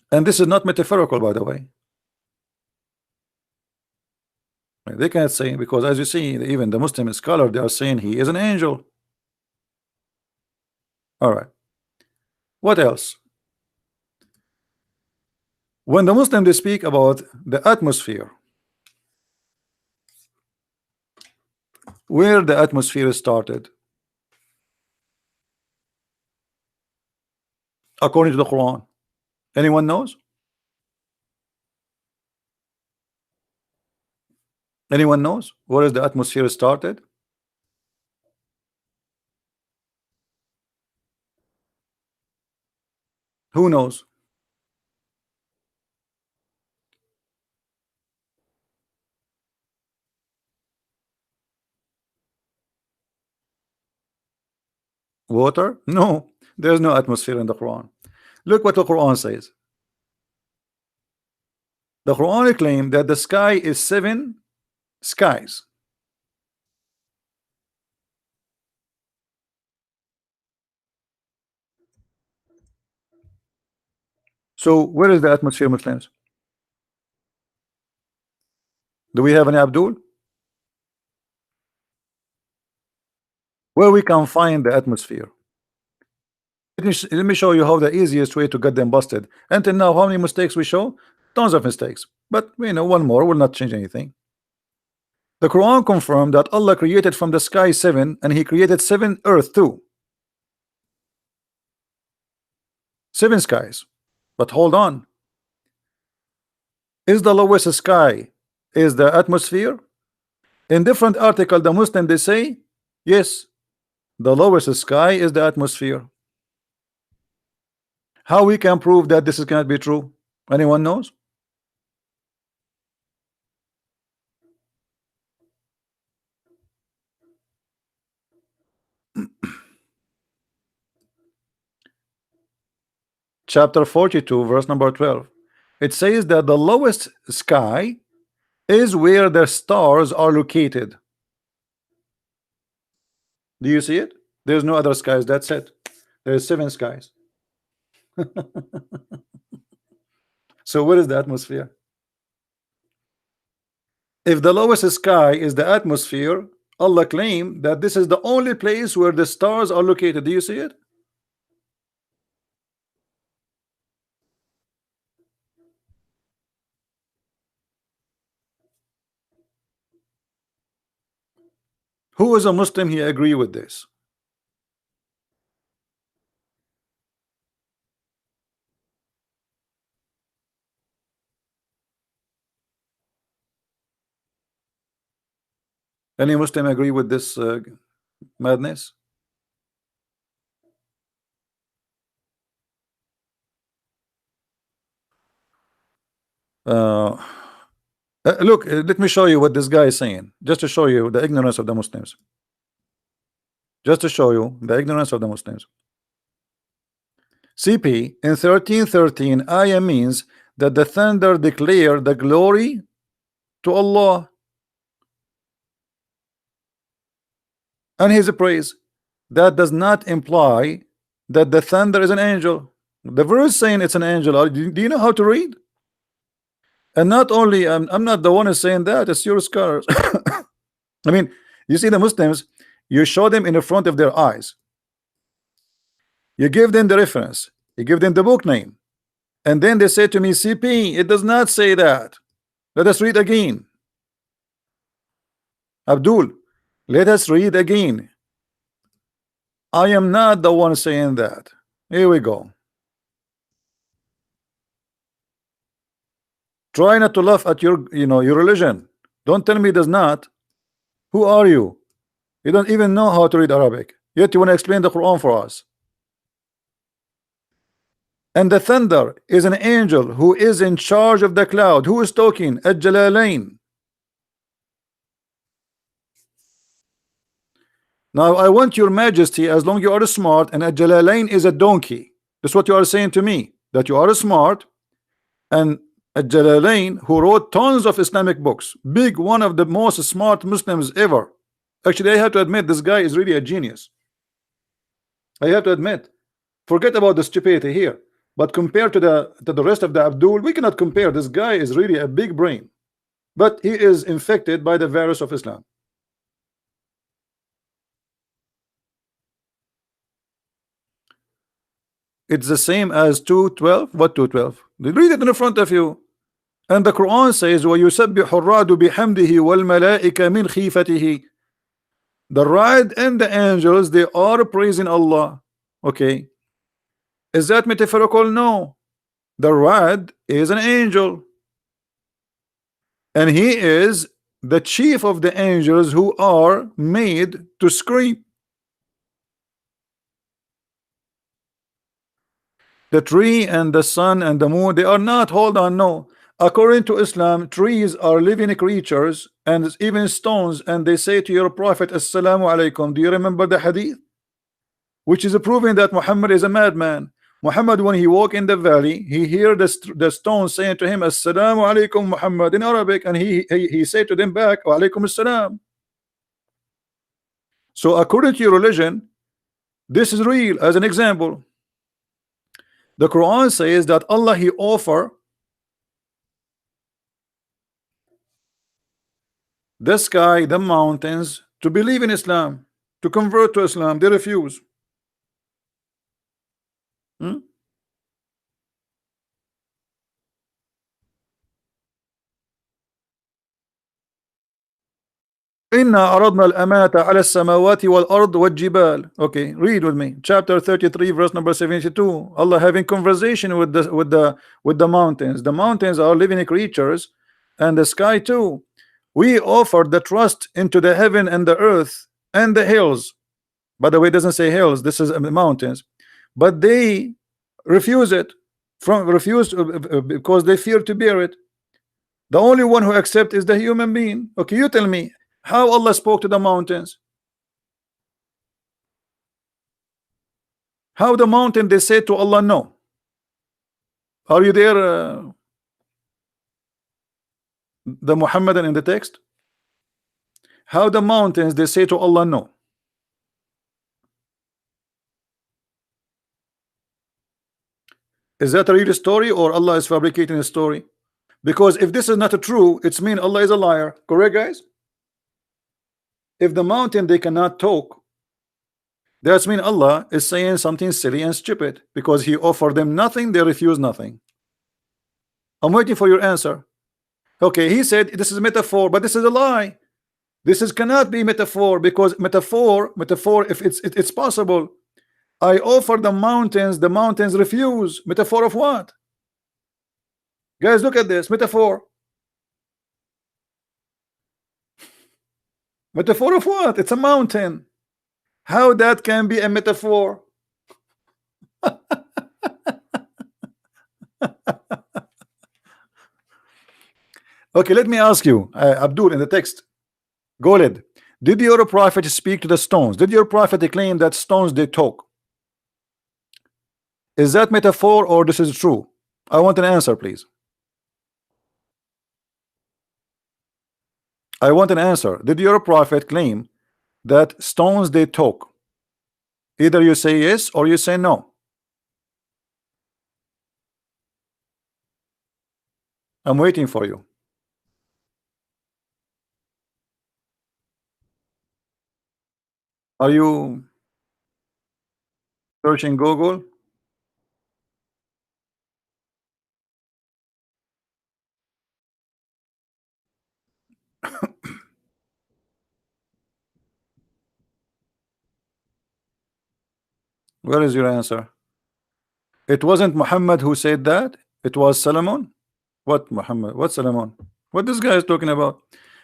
And this is not metaphorical, by the way. They can't say, because as you see, even the Muslim scholar, they are saying he is an angel. All right, what else? When the Muslim they speak about the atmosphere, where the atmosphere started according to the Quran, anyone knows? Anyone knows where is the atmosphere started? Who knows? Water? No, there's no atmosphere in the Quran. Look what the Quran says. The Quran claims that the sky is 7 skies. So where is the atmosphere, Muslims? Do we have any Abdul? Where we can find the atmosphere? Let me show you how the easiest way to get them busted. Until now, how many mistakes we show? Tons of mistakes. But one more will not change anything. The Quran confirmed that Allah created from the sky 7, and He created 7 earth too. 7 skies. But hold on. Is the lowest sky is the atmosphere? In different article, the Muslim they say yes, the lowest sky is the atmosphere. How we can prove that this cannot be true? Anyone knows? Chapter 42, verse number 12. It says that the lowest sky is where the stars are located. Do you see it? There's no other skies. That's it. There's 7 skies. So what is the atmosphere? If the lowest sky is the atmosphere, Allah claimed that this is the only place where the stars are located. Do you see it? Who is a Muslim? He agree with this. Any Muslim agree with this madness? Uh, look, let me show you what this guy is saying, just to show you the ignorance of the Muslims. Just to show you the ignorance of the Muslims. CP in 13:13 ayah means that the thunder declare the glory to Allah and His praise. That does not imply that the thunder is an angel. The verse saying it's an angel. Do you know how to read? And not only I'm not the one who's saying that, it's your scholars. I mean, you see the Muslims, you show them in the front of their eyes, you give them the reference, you give them the book name, and then they say to me, CP, it does not say that. Let us read again. Abdul, let us read again. I am not the one saying that. Here we go. Try not to laugh at your your religion. Don't tell me it does not. Who are you? You don't even know how to read Arabic, yet you want to explain the Quran for us. And the thunder is an angel who is in charge of the cloud. Who is talking? Al-Jalalain. Now I want your majesty, as long you are smart, and Al-Jalalain is a donkey. That's what you are saying to me, that you are smart, and Al-Jalalain, who wrote tons of Islamic books, big, one of the most smart Muslims ever. Actually, I have to admit, this guy is really a genius. I have to admit. Forget about the stupidity here, but compared to the rest of the Abdul, we cannot compare. This guy is really a big brain, but he is infected by the virus of Islam. It's the same as 2:12. What 2:12? Read it in front of you. And the Quran says, وَيُسَبِّحُ الرَّعْدُ بِحَمْدِهِ وَالْمَلَائِكَ مِنْ خِيفَتِهِ. The ra'd and the angels, they are praising Allah. Okay. Is that metaphorical? No. The ra'd is an angel, and he is the chief of the angels who are made to scream. The tree and the sun and the moon, they are not. Hold on, no. According to Islam, trees are living creatures and even stones, and they say to your prophet, Assalamu alaikum. Do you remember the hadith? Which is proving that Muhammad is a madman. Muhammad, when he walked in the valley, he heard the stone saying to him, Assalamu alaikum Muhammad, in Arabic, and he said to them back, Wa alaikum assalam. So according to your religion, this is real. As an example, the Quran says that Allah, he offer the sky, the mountains, to believe in Islam, to convert to Islam. They refuse. Inna aradna al-amanata ala samawati wal ard wal jibal. Okay, read with me. Chapter 33, verse number 72. Allah having conversation with the mountains. The mountains are living creatures, and the sky too. We offered the trust into the heaven and the earth and the hills. By the way, it doesn't say hills, this is mountains. But they refuse it. Because they fear to bear it. The only one who accepts is the human being. Okay, you tell me how Allah spoke to the mountains. How the mountain they say to Allah no. Are you there, the Muhammadan in the text? How the mountains they say to Allah no. Is that a real story or Allah is fabricating a story? Because if this is not true, it's mean Allah is a liar. Correct, guys? If the mountain they cannot talk, that's mean Allah is saying something silly and stupid, because He offered them nothing, they refuse nothing. I'm waiting for your answer. Okay, He said this is a metaphor, but this is a lie. This is cannot be metaphor, because metaphor, if it's possible. I offer the mountains refuse. Metaphor of what? Guys, look at this metaphor. Metaphor of what? It's a mountain. How that can be a metaphor? Okay, let me ask you, Abdul, in the text, Goled, did your prophet speak to the stones? Did your prophet claim that stones they talk? Is that metaphor or this is true? I want an answer, please. I want an answer. Did your prophet claim that stones they talk? Either you say yes or you say no. I'm waiting for you. Are you searching Google? Where is your answer? It wasn't Muhammad who said that. It was Solomon. What Muhammad? What Solomon? What this guy is talking about?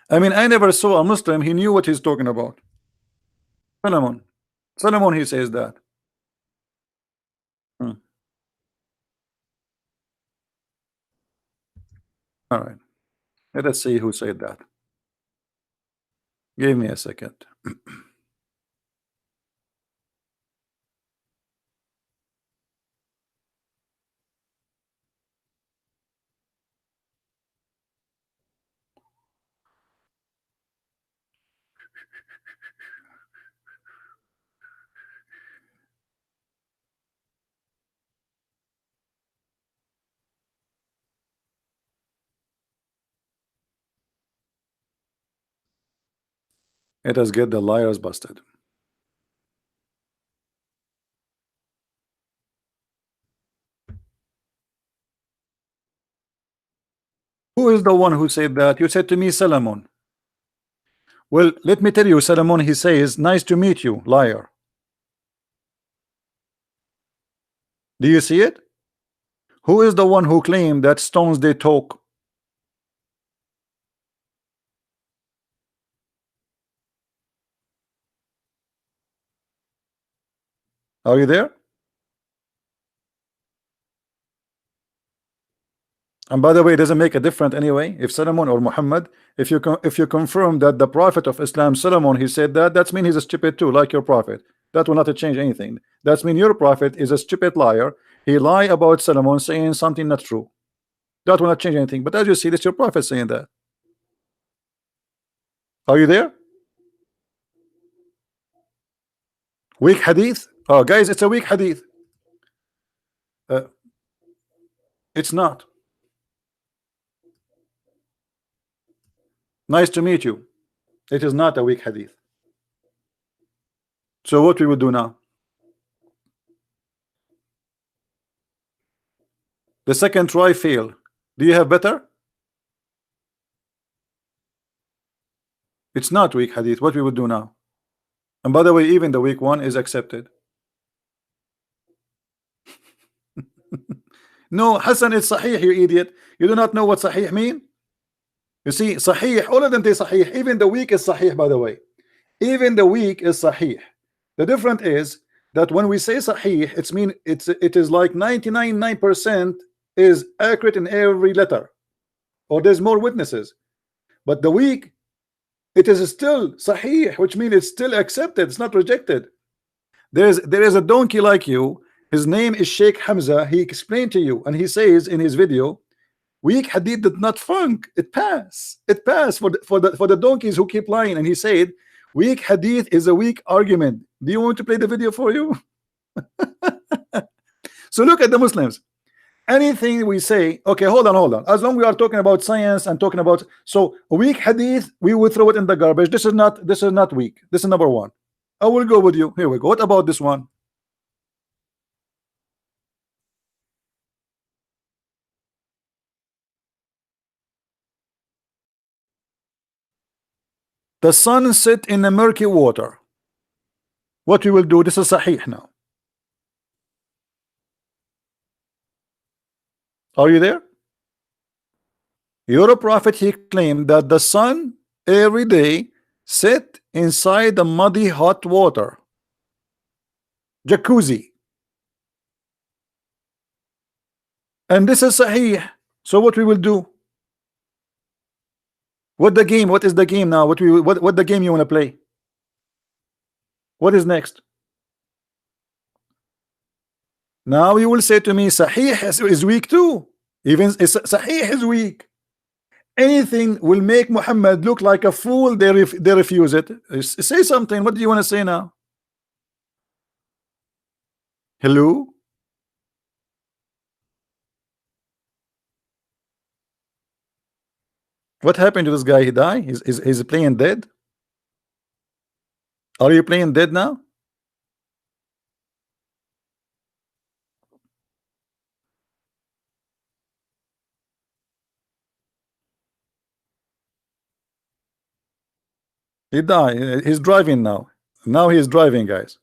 I mean, I never saw a Muslim. He knew what he's talking about. Solomon. Solomon, he says that. Hmm. All right. Let us see who said that. Give me a second. Let us get the liars busted. Who is the one who said that? You said to me, Solomon. Well, let me tell you, Solomon, he says, nice to meet you, liar. Do you see it? Who is the one who claimed that stones they talk? Are you there? And by the way, it doesn't make a difference anyway if Solomon or Muhammad, if you confirm that the prophet of Islam, Solomon, he said that, that's mean he's a stupid too, like your prophet. That will not change anything. That's mean your prophet is a stupid liar. He lied about Solomon saying something not true. That will not change anything. But as you see, that's your prophet saying that. Are you there? Weak hadith? Oh, guys, it's a weak hadith. It's not. Nice to meet you. It is not a weak hadith. So what we would do now? The second try failed. Do you have better? It's not weak hadith. What we would do now? And by the way, even the weak one is accepted. No, Hassan is Sahih, you idiot. You do not know what Sahih mean? You see, Sahih, all of them say Sahih. Even the weak is Sahih, by the way. Even the weak is Sahih. The difference is that when we say Sahih, it is like 99.9% is accurate in every letter, or there's more witnesses. But the weak, it is still Sahih, which means it's still accepted. It's not rejected. There is a donkey like you. His name is Sheikh Hamza. He explained to you, and he says in his video, weak hadith did not funk. It passed. It passed for the donkeys who keep lying. And he said, weak hadith is a weak argument. Do you want to play the video for you? So look at the Muslims. anything we say, okay, hold on. As long we are talking about science and talking about so weak hadith, we will throw it in the garbage. This is not weak. This is number one. I will go with you. Here we go. What about this one? The sun set in a murky water. What we will do? This is sahih now. Are you there? Your prophet, he claimed that the sun every day set inside the muddy hot water, jacuzzi, and this is sahih. So what we will do? What the game? What is the game now? What the game you want to play? What is next? Now you will say to me, sahih is weak too. Even sahih is weak. Anything will make Muhammad look like a fool, they refuse it. Say something. What do you want to say now? Hello? What happened to this guy? He died? He's playing dead? Are you playing dead now? He died. He's driving now. Now he's driving, guys.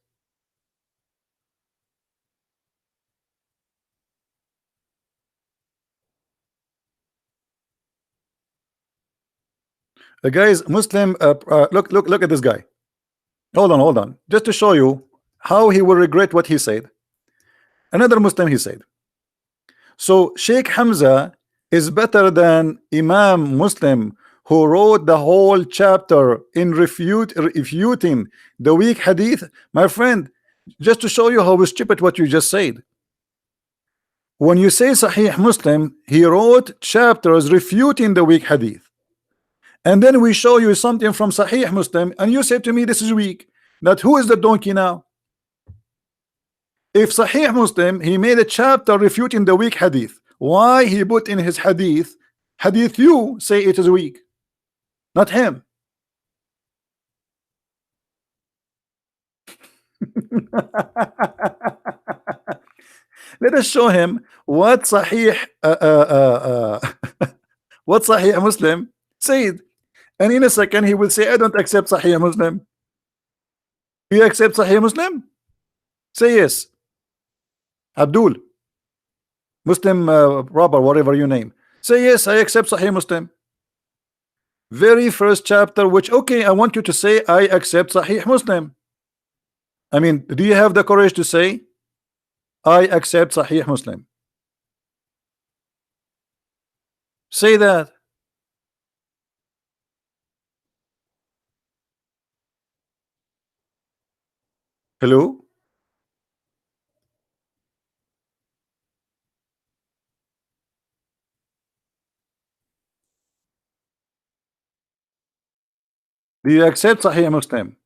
The guy is Muslim. Look at this guy. Hold on. Just to show you how he will regret what he said. Another Muslim, he said. So Sheikh Hamza is better than Imam Muslim, who wrote the whole chapter in refuting the weak hadith. My friend, just to show you how stupid what you just said. When you say Sahih Muslim, he wrote chapters refuting the weak hadith. And then we show you something from Sahih Muslim, and you say to me this is weak. That who is the donkey now? If Sahih Muslim, he made a chapter refuting the weak hadith, why he put in his hadith you say it is weak, not him? Let us show him what Sahih what Sahih Muslim said, and in a second he will say, I don't accept Sahih Muslim. Do you accept Sahih Muslim? Say yes. Abdul, Muslim Robber, whatever you name, say yes, I accept Sahih Muslim. Very first chapter, which okay, I want you to say I accept Sahih Muslim. I mean, do you have the courage to say I accept Sahih Muslim? Say that. Hello? Do you accept Sahih Muslim?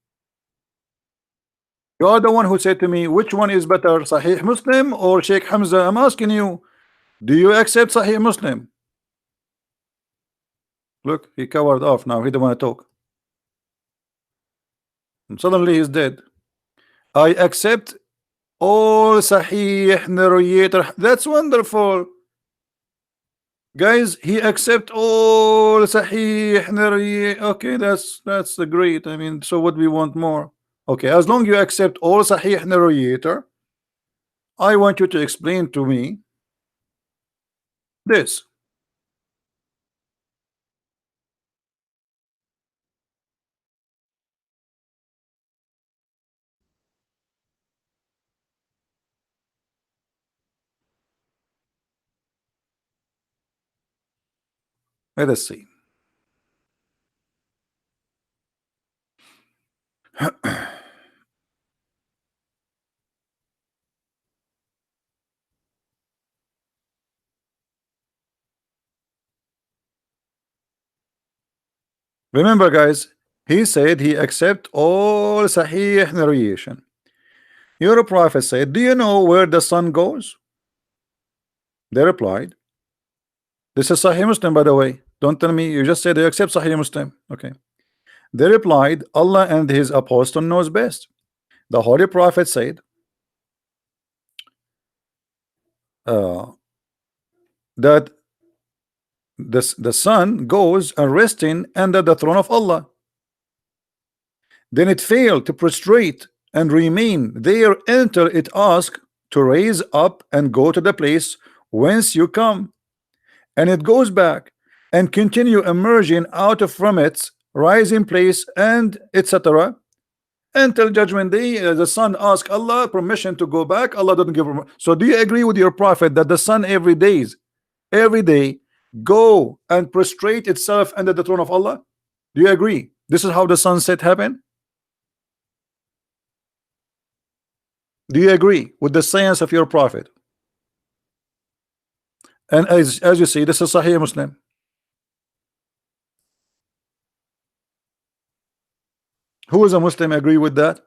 You are the one who said to me, which one is better, Sahih Muslim or Sheikh Hamza? I'm asking you, do you accept Sahih Muslim? Look, he covered off now. He don't want to talk. And suddenly he's dead. I accept all Sahih narrator. That's wonderful. Guys, he accept all Sahih narrator. Okay, that's great. I mean, so what we want more? Okay, as long you accept all Sahih narrator, I want you to explain to me this. Let us see. Remember, guys, he said he accept all Sahih narration. Your prophet said, do you know where the sun goes? They replied, this is Sahih Muslim, by the way. Don't tell me you just said they accept Sahih Muslim. Okay. They replied, Allah and his apostle knows best. The Holy Prophet said that the sun goes and resting under the throne of Allah. Then it failed to prostrate and remain there until it asked to raise up and go to the place whence you come, and it goes back and continue emerging out of from its rising place, and etc. until judgment day. The sun asks Allah permission to go back. Allah doesn't give permission. So do you agree with your prophet that the sun every day go and prostrate itself under the throne of Allah? Do you agree this is how the sunset happened? Do you agree with the science of your prophet? And as you see, this is Sahih Muslim. Who is a Muslim agree with that?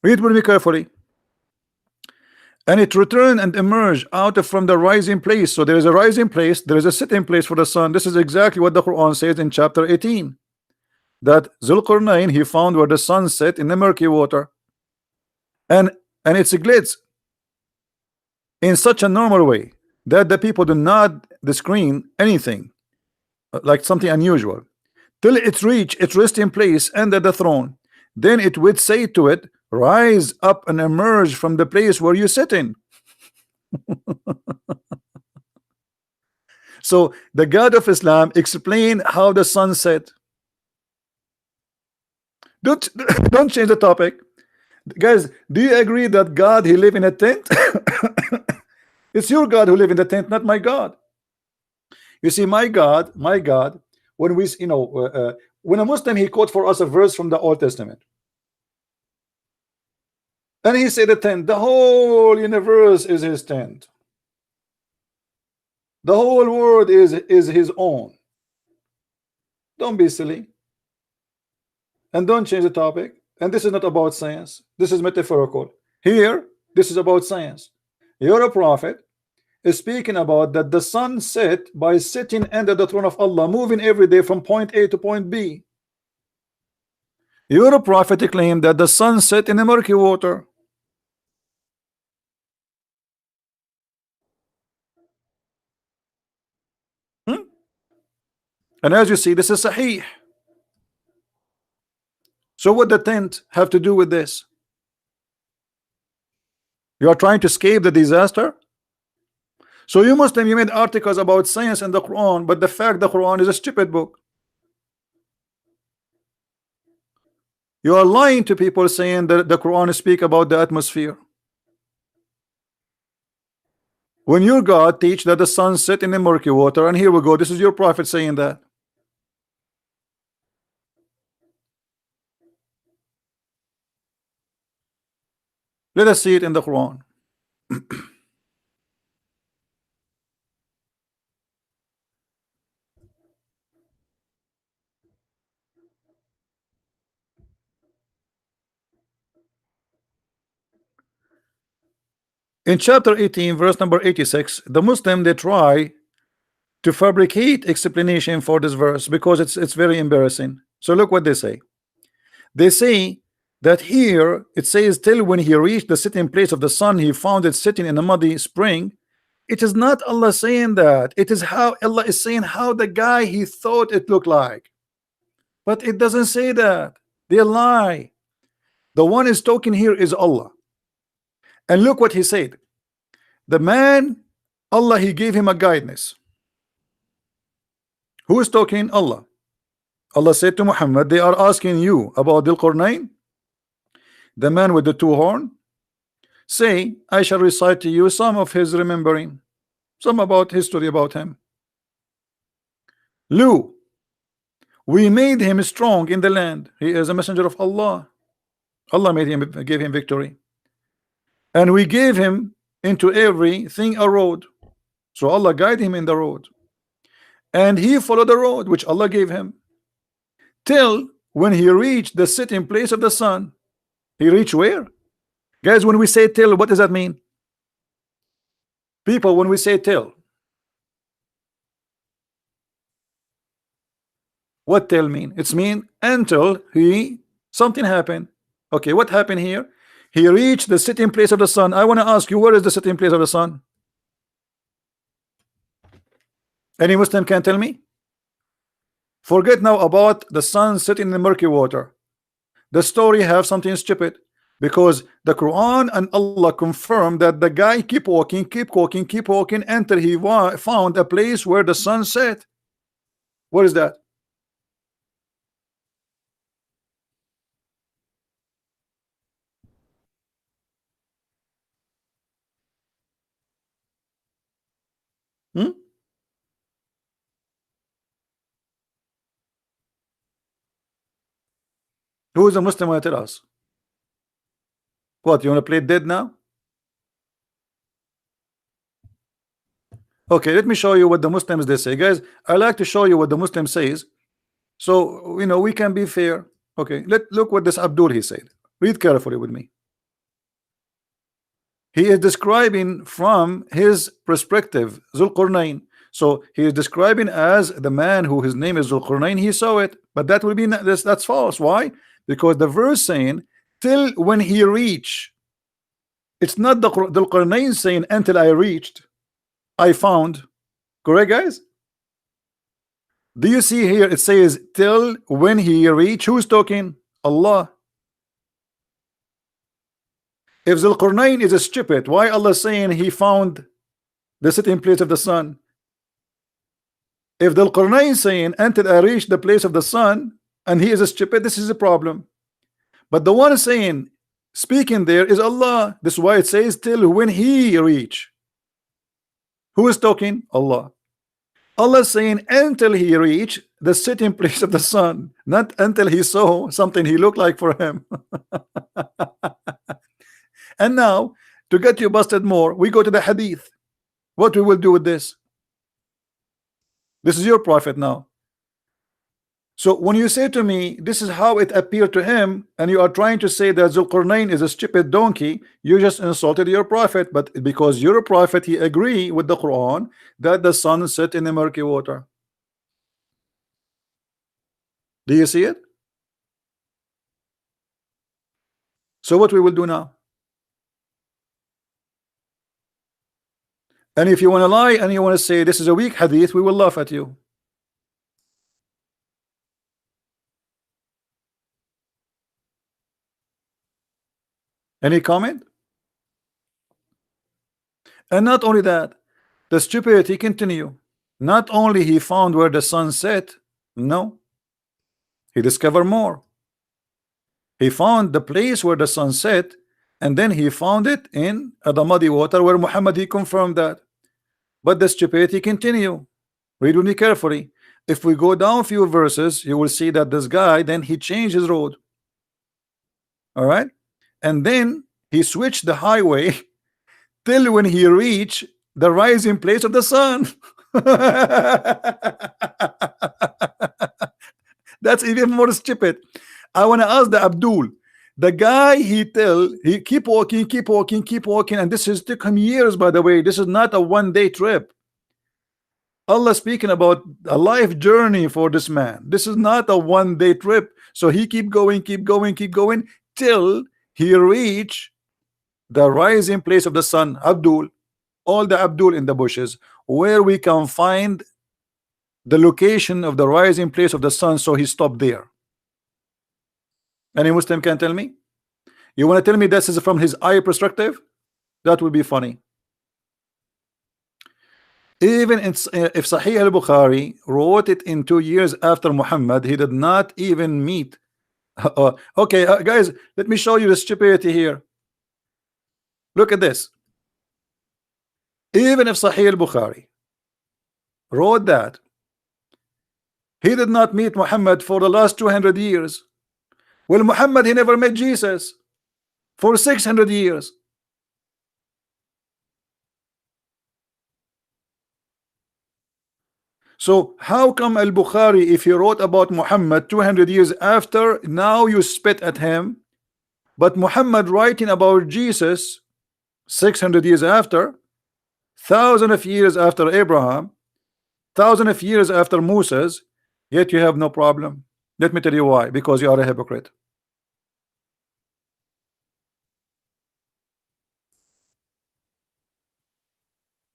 Read with me carefully. And it returned and emerged out of from the rising place. So there is a rising place, there is a sitting place for the sun. This is exactly what the Quran says in chapter 18, that Zulqarnain, he found where the sun set in the murky water, and it's a glitz in such a normal way that the people do not screen anything like something unusual till it reach its resting place under the throne. Then it would say to it, rise up and emerge from the place where you sit in. So the God of Islam explained how the sun set. Don't change the topic, guys. Do you agree that God, he live in a tent? It's your God who live in the tent, not my God. You see, my God, when we, when a Muslim, he quote for us a verse from the Old Testament, and he said the tent, the whole universe is his tent, the whole world is his own. Don't be silly, and don't change the topic. And this is not about science, this is metaphorical. Here, this is about science. You're a prophet is speaking about that the sun set by sitting under the throne of Allah, moving every day from point A to point B. You're a prophet claim that the sun set in the murky water. And as you see, this is Sahih. So what the tent have to do with this? You are trying to escape the disaster. So you Muslim, you made articles about science in the Quran, but the fact the Quran is a stupid book. You are lying to people saying that the Quran speak about the atmosphere, when your God teach that the sun set in the murky water. And here we go, this is your prophet saying that. Let us see it in the Quran. In chapter 18, verse number 86, the Muslim, they try to fabricate explanation for this verse because it's very embarrassing. So look what they say. They say that here it says, till when he reached the sitting place of the sun, he found it sitting in a muddy spring. It is not Allah saying that. It is how Allah is saying how the guy he thought it looked like. But it doesn't say that. They lie. The one is talking here is Allah. And look what he said. The man, Allah, he gave him a guidance. Who is talking? Allah. Allah said to Muhammad, they are asking you about Dhul Qarnayn, the man with the two horns. Say, I shall recite to you some of his remembering, some about history about him. Lu, we made him strong in the land. He is a messenger of Allah. Allah made him, gave him victory. And we gave him into everything a road. So Allah guided him in the road. And he followed the road which Allah gave him, till when he reached the sitting place of the sun. He reached where? Guys, when we say till, what does that mean? People, when we say till, what till mean? It's mean until something happened. Okay, what happened here? He reached the sitting place of the sun. I want to ask you, where is the sitting place of the sun? Any Muslim can tell me? Forget now about the sun sitting in the murky water. The story have something stupid, because the Quran and Allah confirm that the guy keep walking until he found a place where the sun set. What is that? Hmm? Who is a Muslim? Want to tell us? What, you want to play dead now? Okay, let me show you what the Muslims they say, guys. I like to show you what the Muslim says, so you know we can be fair. Okay, look what this Abdul he said. Read carefully with me. He is describing from his perspective Zulqarnain. So he is describing as the man who his name is Zulqarnain. He saw it, but that will be that's false. Why? Because the verse saying till when he reach. It's not the Zulqarnain saying until I reached, I found. Correct, guys? Do you see here? It says till when he reached. Who's talking? Allah. If Zulqarnain is a stupid, why Allah saying he found the sitting place of the sun? If Zulqarnain saying until I reach the place of the sun, and he is a stupid, this is a problem. But the one saying, speaking there is Allah. This is why it says till when he reach. Who is talking? Allah. Allah saying until he reach the sitting place of the sun, not until he saw something he looked like for him. And now, to get you busted more, we go to the hadith. What we will do with this? This is your prophet now. So when you say to me, this is how it appeared to him, and you are trying to say that Zulqarnain is a stupid donkey, you just insulted your prophet. But because you're a prophet, he agree with the Quran that the sun set in the murky water. Do you see it? So what we will do now? And if you want to lie and you want to say this is a weak hadith, we will laugh at you. Any comment? And not only that, the stupidity continue. Not only he found where the sun set, no, he discovered more. He found the place where the sun set, and then he found it in the muddy water where Muhammad he confirmed that. But the stupidity continue. Read with me carefully. If we go down a few verses, you will see that this guy then he changed his road. All right, and then he switched the highway till when he reached the rising place of the sun. That's even more stupid. I want to ask the Abdul, the guy he keep walking, and this has took him years, by the way. This is not a one-day trip. Allah speaking about a life journey for this man. This is not a one-day trip. So he keep going till he reach the rising place of the sun. Abdul, all the Abdul in the bushes, where we can find the location of the rising place of the sun, so he stopped there. Any Muslim can tell me? You want to tell me this is from his eye perspective? That would be funny. Even if Sahih al-Bukhari wrote it in 2 years after Muhammad, he did not even meet. Okay, guys, let me show you the stupidity here. Look at this. Even if Sahih al-Bukhari wrote that, he did not meet Muhammad for the last 200 years. Well, Muhammad, he never met Jesus for 600 years. So how come al-Bukhari, if he wrote about Muhammad 200 years after, now you spit at him, but Muhammad writing about Jesus 600 years after, thousands of years after Abraham, thousands of years after Moses, yet you have no problem? Let me tell you why. Because you are a hypocrite.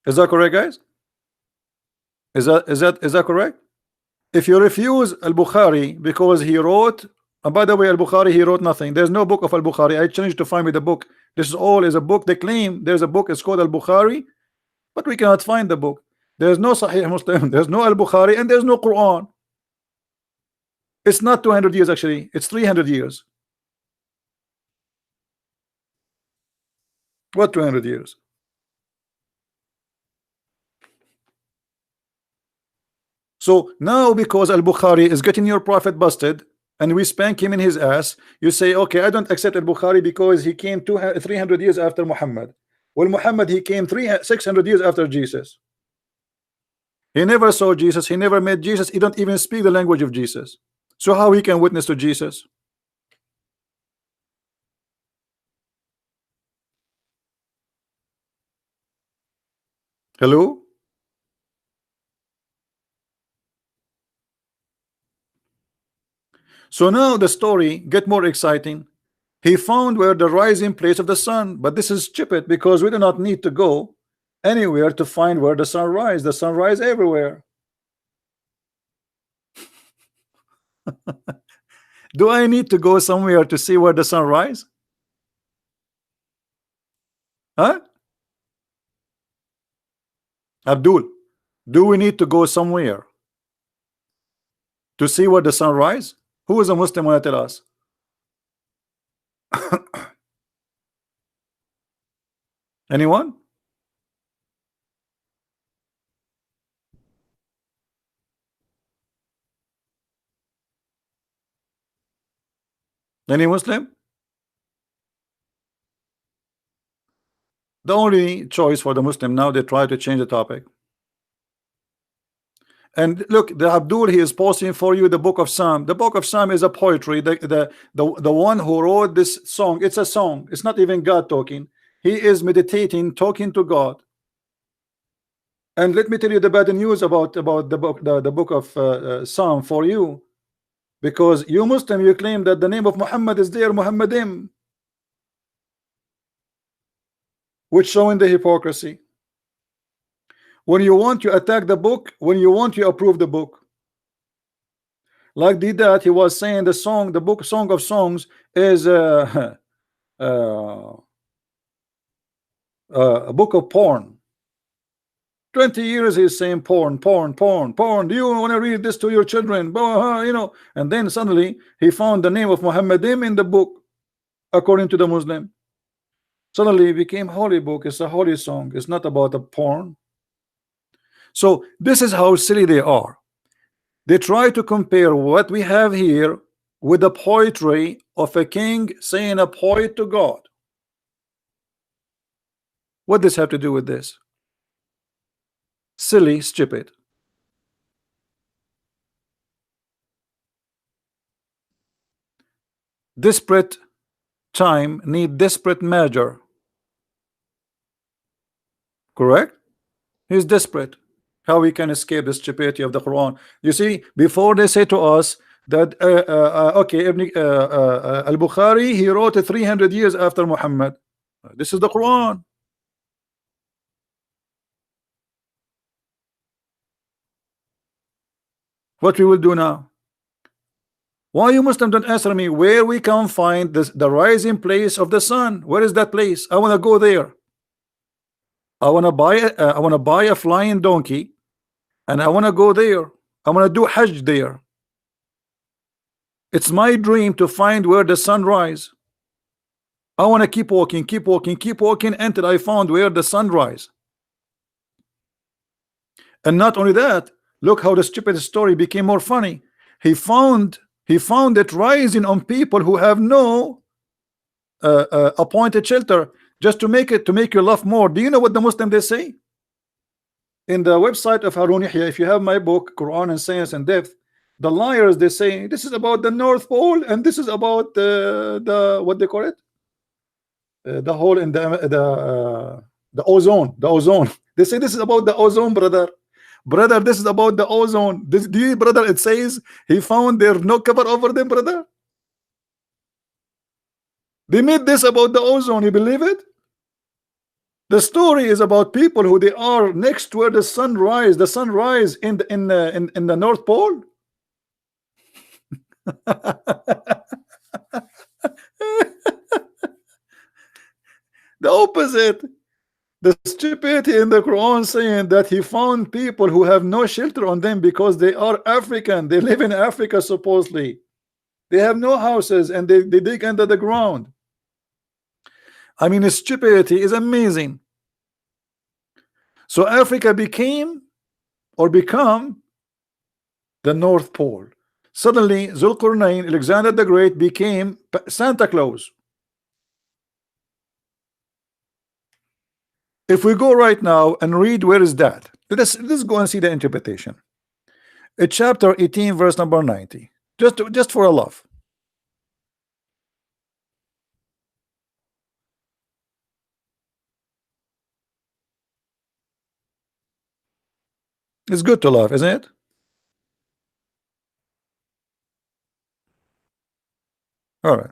Is that correct, guys? Is that correct? If you refuse al-Bukhari because he wrote, and by the way, al-Bukhari, he wrote nothing. There's no book of al-Bukhari. I challenge to find me the book. This is all is a book. They claim there's a book. It's called al-Bukhari, but we cannot find the book. There's no Sahih Muslim. There's no al-Bukhari, and there's no Quran. It's not 200 years actually. It's 300 years. What 200 years? So now because al-Bukhari is getting your prophet busted and we spank him in his ass, you say, okay, I don't accept al-Bukhari because he came 300 years after Muhammad. Well, Muhammad, he came 600 years after Jesus. He never saw Jesus. He never met Jesus. He don't even speak the language of Jesus. So how he can witness to Jesus? Hello? So now the story get more exciting. He found where the rising place of the sun, but this is stupid because we do not need to go anywhere to find where the sun rise. The sun rise everywhere. Do I need to go somewhere to see where the sun rise? Huh? Abdul, do we need to go somewhere to see where the sun rise? Who is a Muslim want to tell us? Anyone? Any Muslim? The only choice for the Muslim now, they try to change the topic. And look, the Abdul, he is posting for you the book of Psalm. The book of Psalm is a poetry. The one who wrote this song, it's a song. It's not even God talking. He is meditating, talking to God. And let me tell you the bad news about the book of Psalm for you, because you Muslim, you claim that the name of Muhammad is there, Muhammadim, which showing the hypocrisy. When you want to attack the book, when you want to approve the book. Like that, he was saying the song, the book, Song of Songs is a book of porn. 20 years he's saying porn. Do you want to read this to your children? You know, and then suddenly he found the name of Muhammadim in the book, according to the Muslim. Suddenly it became holy book. It's a holy song. It's not about a porn. So this is how silly they are. They try to compare what we have here with the poetry of a king saying a poet to God. What does this have to do with this? Silly, stupid. Desperate time need desperate measure. Correct? He's desperate. How we can escape the stupidity of the Quran? You see, before they say to us that okay, al-Bukhari, he wrote it 300 years after Muhammad. This is the Quran. What we will do now? Why you Muslims don't answer me where we can find this, the rising place of the sun? Where is that place? I want to go there. I want to buy a flying donkey, and I want to go there. I want to do Hajj there. It's my dream to find where the sun rise. I want to keep walking until I found where the sun rise. And not only that, look how the stupid story became more funny. He found it rising on people who have no appointed shelter, just to make you laugh more. Do you know what the Muslim they say? In the website of Harun Yahya, if you have my book Quran and Science and Depth, the liars, they say this is about the North Pole and this is about the what they call it, the hole in the ozone, the ozone. They say this is about the ozone, brother, this is about the ozone. This, do you, brother, it says he found there no cover over them, brother. They made this about the ozone, you believe it? The story is about people who they are next to where the sunrise, in in the North Pole. The opposite. The stupidity in the Quran saying that he found people who have no shelter on them because they are African. They live in Africa supposedly. They have no houses and they dig under the ground. I mean, stupidity is amazing. So Africa became or become the North Pole. Suddenly, Zulqarnain, Alexander the Great, became Santa Claus. If we go right now and read, where is that? Let's go and see the interpretation. It's chapter 18, verse number 90. Just for a laugh. It's good to laugh, isn't it? All right.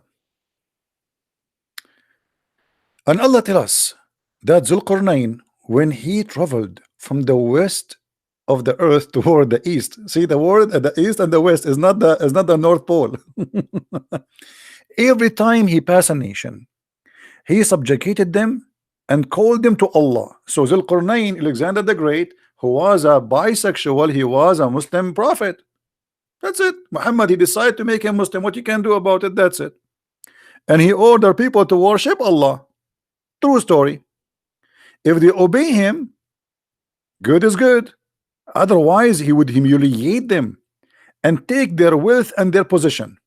And Allah tell us that Zulqarnain, when he traveled from the west of the earth toward the east, see the word at the east and the west is not the North Pole. Every time he passed a nation, he subjugated them and called them to Allah. So Zulqarnain, Alexander the Great, who was a bisexual, he was a Muslim prophet. That's it. Muhammad, he decided to make him Muslim. What you can do about it? That's it. And he ordered people to worship Allah. True story. If they obey him, good is good. Otherwise, he would humiliate them and take their wealth and their position.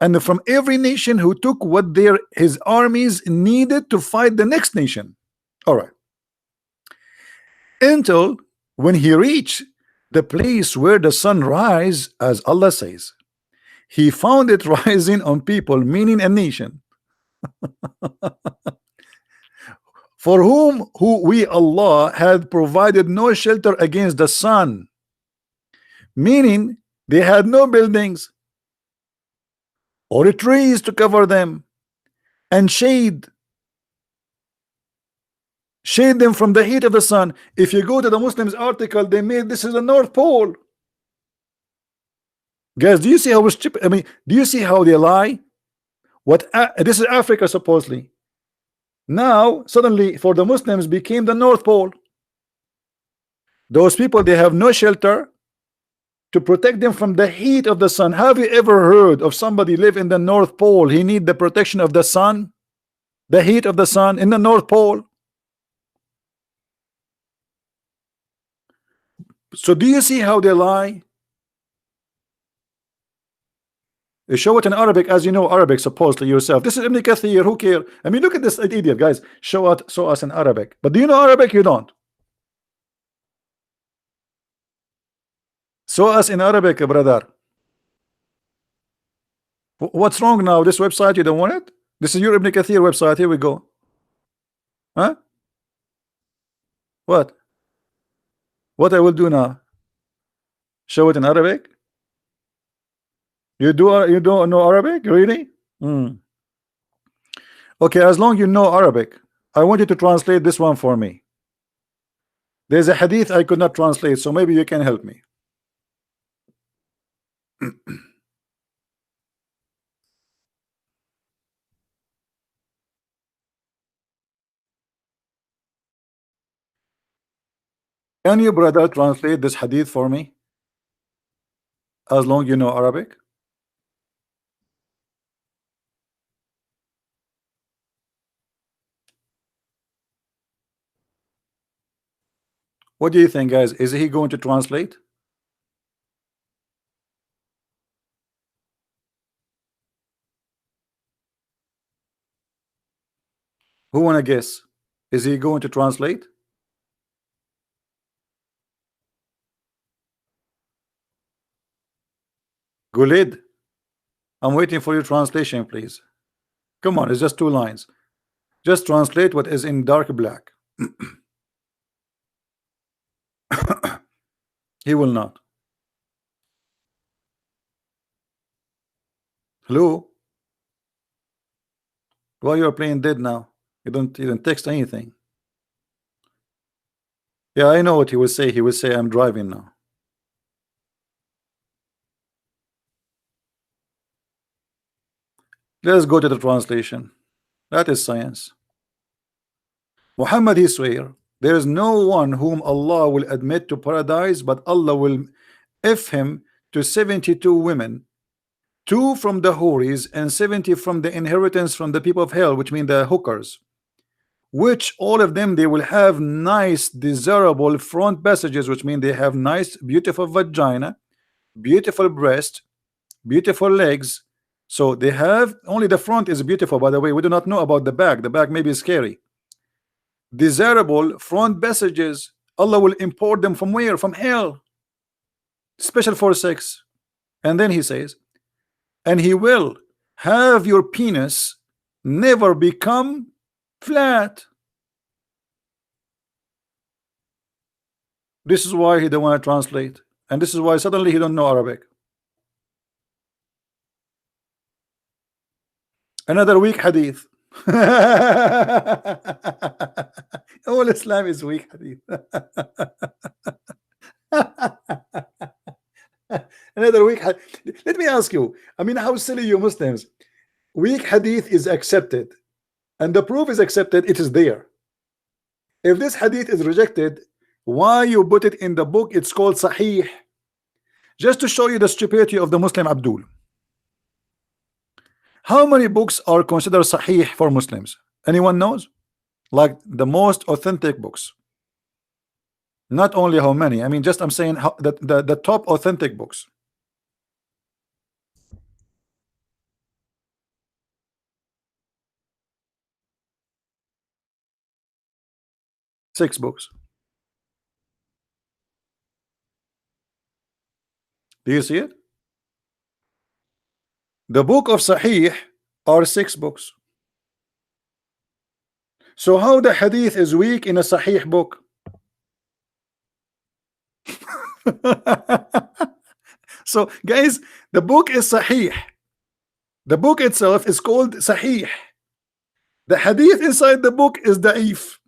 And from every nation who took what his armies needed to fight the next nation. All right. Until when he reached the place where the sun rise, as Allah says, he found it rising on people, meaning a nation. For whom we Allah had provided no shelter against the sun, meaning they had no buildings or trees to cover them and shade them from the heat of the sun. If you go to the Muslims article, they made this is the North Pole. Guys, do you see how stupid? I mean, do you see how they lie? This is Africa supposedly. Now suddenly for the Muslims became the North Pole. Those people, they have no shelter to protect them from the heat of the sun. Have you ever heard of somebody live in the North Pole? He need the protection of the sun, the heat of the sun in the North Pole. So do you see how they lie? You show it in Arabic, as you know Arabic supposedly yourself. This is Ibn Kathir. Who care? I mean, look at this idiot, guys. Show us in Arabic. But do you know Arabic? You don't. Show us in Arabic, brother. What's wrong now? This website, you don't want it? This is your Ibn Kathir website. Here we go. Huh? What? What I will do now? Show it in Arabic? You don't know Arabic? Really? Okay, as long you know Arabic, I want you to translate this one for me. There's a hadith I could not translate, so maybe you can help me. Can you, brother, translate this hadith for me? As long you know Arabic. What do you think, guys? Is he going to translate? Who wanna guess? Is he going to translate? Gulid, I'm waiting for your translation, please. Come on, it's just 2 lines. Just translate what is in dark black. He will not. Hello? Why you're playing dead now? You don't text anything. Yeah, I know what he will say. He will say, I'm driving now. Let's go to the translation. That is science. Muhammad, he swear, there is no one whom Allah will admit to paradise, but Allah will if him to 72 women, 2 from the houris and 70 from the inheritance from the people of hell, which mean the hookers, which all of them they will have nice desirable front passages, which mean they have nice beautiful vagina, beautiful breast, beautiful legs. So they have only the front is beautiful, by the way. We do not know about the back. The back may be scary. Desirable front passages, Allah will import them from where? From hell, special for sex. And then he says, and he will have your penis never become flat. This is why he don't want to translate, and this is why suddenly he don't know Arabic. Another weak hadith. All Islam is weak hadith. Another weak hadith. Let me ask you, I mean, how silly you Muslims. Weak hadith is accepted, and the proof is accepted, it is there. If this hadith is rejected, why you put it in the book? It's called Sahih. Just to show you the stupidity of the Muslim Abdul. How many books are considered Sahih for Muslims? Anyone knows? Like the most authentic books. Not only how many, I mean, just I'm saying how, the top authentic books. Six books. Do you see it? The book of Sahih are 6 books. So how the hadith is weak in a Sahih book? So guys, the book is Sahih. The book itself is called Sahih. The hadith inside the book is Da'if.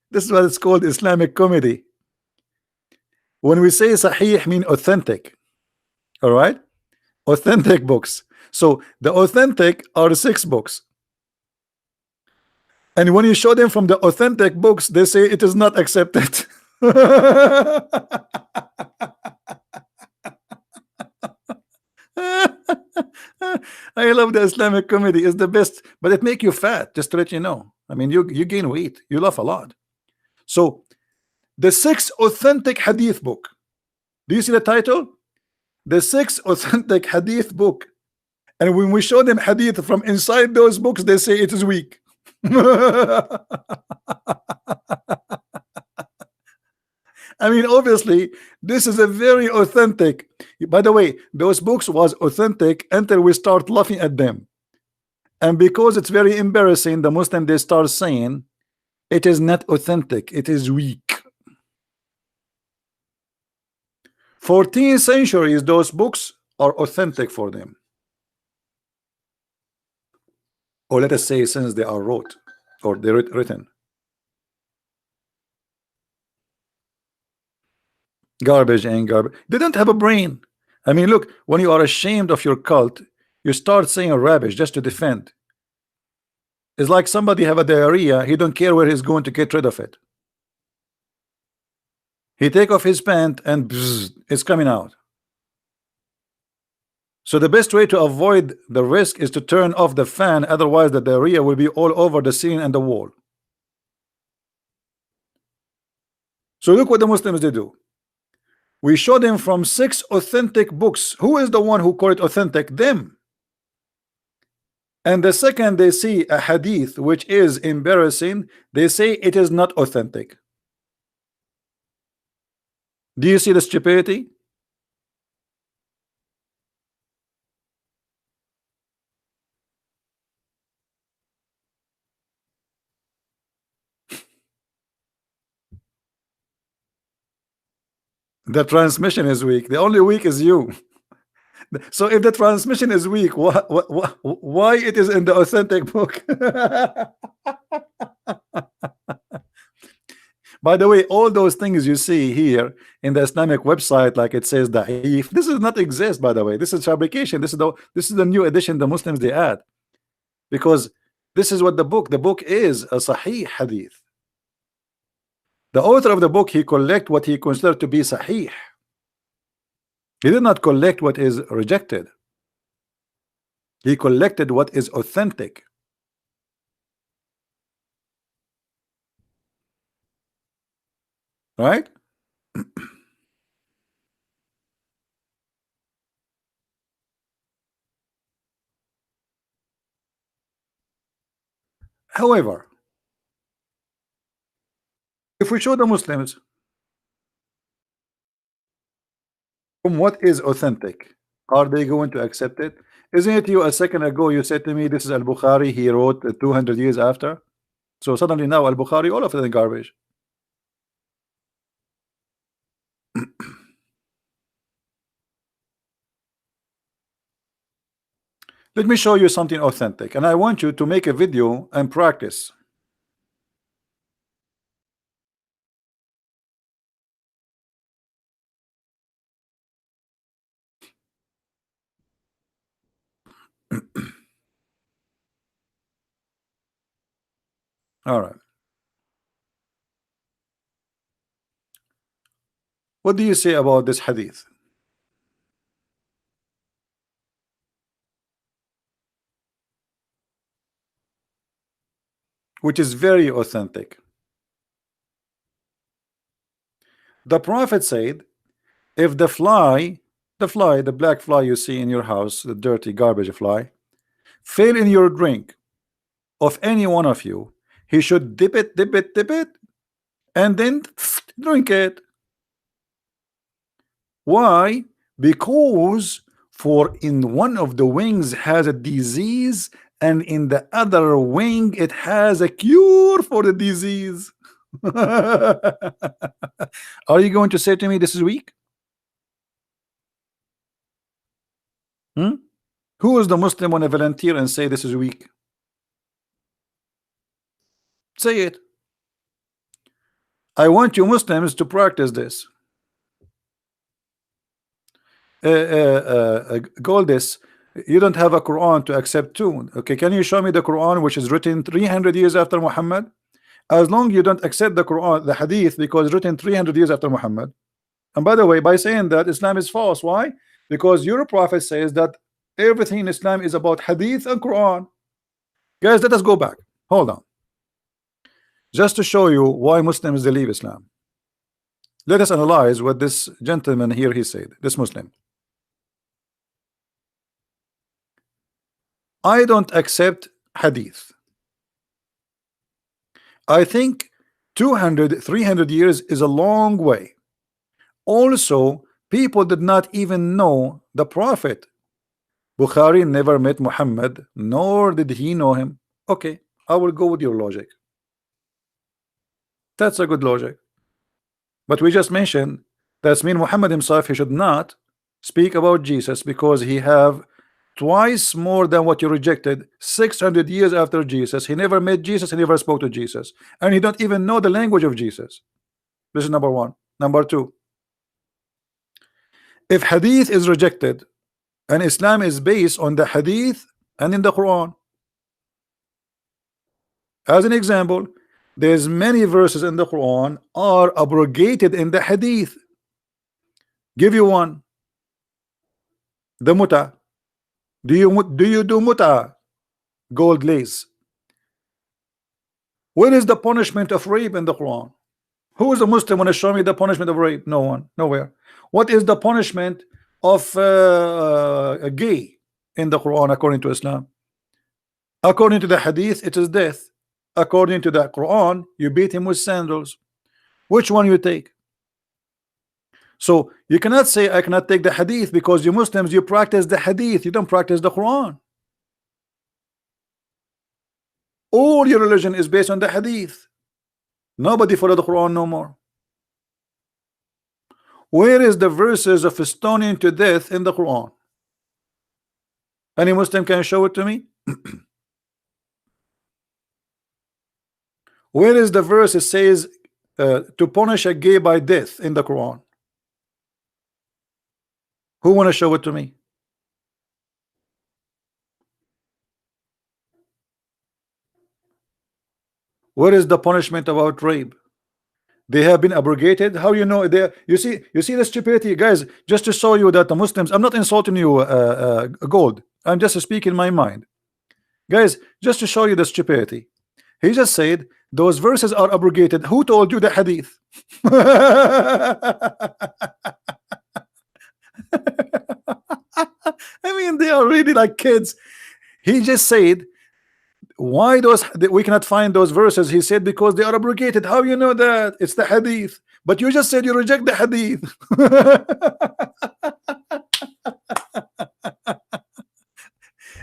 This is what it's called, Islamic comedy. When we say Sahih, mean authentic. All right, authentic books. So the authentic are 6 books, and when you show them from the authentic books, they say it is not accepted. I love the Islamic comedy. It's the best, but it make you fat, just to let you know. I mean, you gain weight, you laugh a lot. So the 6 authentic hadith book. Do you see the title? The 6 authentic hadith book. And when we show them hadith from inside those books, they say it is weak. I mean, obviously, this is a very authentic. By the way, those books was authentic until we start laughing at them. And because it's very embarrassing, the Muslim, they start saying it is not authentic, it is weak. 14 centuries, those books are authentic for them. Or let us say since they are wrote or they're written. Garbage and garbage. They don't have a brain. I mean, look, when you are ashamed of your cult, you start saying rubbish just to defend. It's like somebody have a diarrhea, he don't care where he's going to get rid of it. He take off his pant and bzz, it's coming out. So the best way to avoid the risk is to turn off the fan, otherwise the diarrhea will be all over the ceiling and the wall. So look what the Muslims they do. We show them from 6 authentic books. Who is the one who called it authentic? Them. And the second they see a hadith which is embarrassing, they say it is not authentic. Do you see the stupidity? The transmission is weak. The only weak is you. So if the transmission is weak, why it is in the authentic book? By the way, all those things you see here in the Islamic website, like it says da'if, this does not exist. By the way, this is fabrication. This is the new edition the Muslims they add, because this is what the book is a sahih hadith. The author of the book, he collect what he considered to be sahih. He did not collect what is rejected. He collected what is authentic. Right? However, if we show the Muslims from what is authentic, are they going to accept it? Isn't it you a second ago you said to me this is Al-Bukhari, he wrote 200 years after? So suddenly now Al-Bukhari, all of it is garbage. Let me show you something authentic, and I want you to make a video and practice. All right. What do you say about this hadith? Which is very authentic. The Prophet said, if the fly, the black fly you see in your house, the dirty garbage fly, fail in your drink of any one of you, he should dip it, and then drink it. Why? Because for in one of the wings has a disease, and in the other wing it has a cure for the disease. Are you going to say to me this is weak? Who is the Muslim want to volunteer and say this is weak? Say it. I want you Muslims to practice this. Goldis, you don't have a Quran to accept too. Okay, can you show me the Quran which is written 300 years after Muhammad? As long you don't accept the Quran, the Hadith, because written 300 years after Muhammad. And by the way, by saying that, Islam is false. Why? Because your prophet says that everything in Islam is about Hadith and Quran. Guys, let us go back. Hold on. Just to show you why Muslims they leave Islam. Let us analyze what this gentleman here he said, this Muslim. I don't accept Hadith. I think 200, 300 years is a long way. Also, people did not even know the Prophet. Bukhari never met Muhammad, nor did he know him. Okay, I will go with your logic. That's a good logic. But we just mentioned that's mean Muhammad himself, he should not speak about Jesus because he have twice more than what you rejected. 600 years after Jesus, he never met Jesus, he never spoke to Jesus, and he don't even know the language of Jesus. This is number one. Number two, if Hadith is rejected and Islam is based on the Hadith and in the Quran, as an example, there's many verses in the Quran are abrogated in the Hadith. Give you one. The muta. Do you do muta? Gold lace. Where is the punishment of rape in the Quran? Who is a Muslim want to show me the punishment of rape? No one, nowhere. What is the punishment of a gay in the Quran according to Islam? According to the hadith, it is death. According to the Quran, you beat him with sandals. Which one you take? So you cannot say I cannot take the hadith, because you Muslims, you practice the hadith, you don't practice the Quran. All your religion is based on the hadith. Nobody follow the Quran no more. Where is the verses of stoning to death in the Quran? Any Muslim can show it to me? Where is the verse that says to punish a gay by death in the Quran? Who want to show it to me? Where is the punishment about rape? They have been abrogated. How you know they? You see the stupidity, guys. Just to show you that the Muslims, I'm not insulting you, Gold. I'm just speaking my mind, guys. Just to show you the stupidity. He just said those verses are abrogated. Who told you the hadith? I mean, they are really like kids. He just said, why we cannot find those verses? He said because they are abrogated. How you know that? It's the hadith. But you just said you reject the hadith.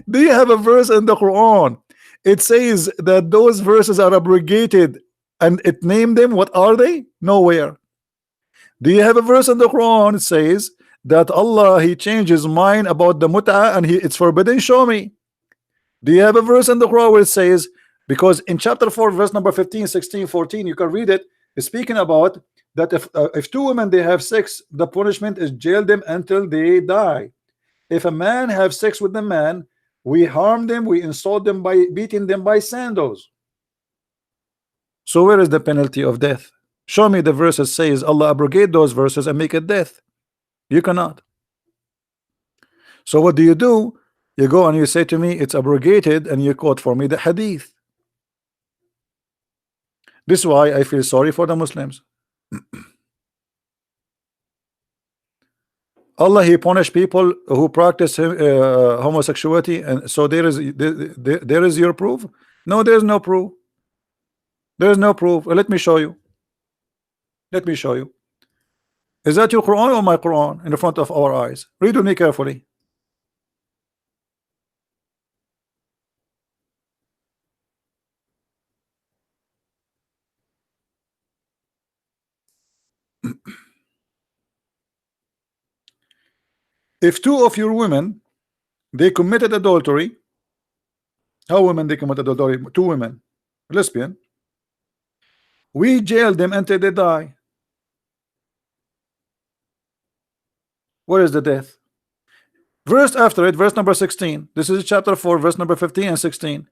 Do you have a verse in the Quran? It says that those verses are abrogated and it named them. What are they? Nowhere. Do you have a verse in the Quran? It says that Allah, he changed his mind about the mut'ah and it's forbidden. Show me. Do you have a verse in the Quran where it says, because in chapter 4 verse number 15, 16, 14, you can read it, it's speaking about that if two women they have sex, the punishment is jail them until they die. If a man have sex with a man, we harm them, we insult them by beating them by sandals. So where is the penalty of death? Show me the verses says Allah abrogate those verses and make it death. You cannot. So what do? You go and you say to me it's abrogated, and you quote for me the hadith. This is why I feel sorry for the Muslims. Allah, he punished people who practice homosexuality, and so there is your proof? No, there is no proof. There is no proof. Let me show you. Let me show you. Is that your Quran or my Quran in front of our eyes? Read with me carefully. If two of your women they committed adultery, how women they committed adultery? Two women, lesbian. We jail them until they die. Where is the death? Verse after it, verse number 16. This is chapter 4, verse number 15 and 16.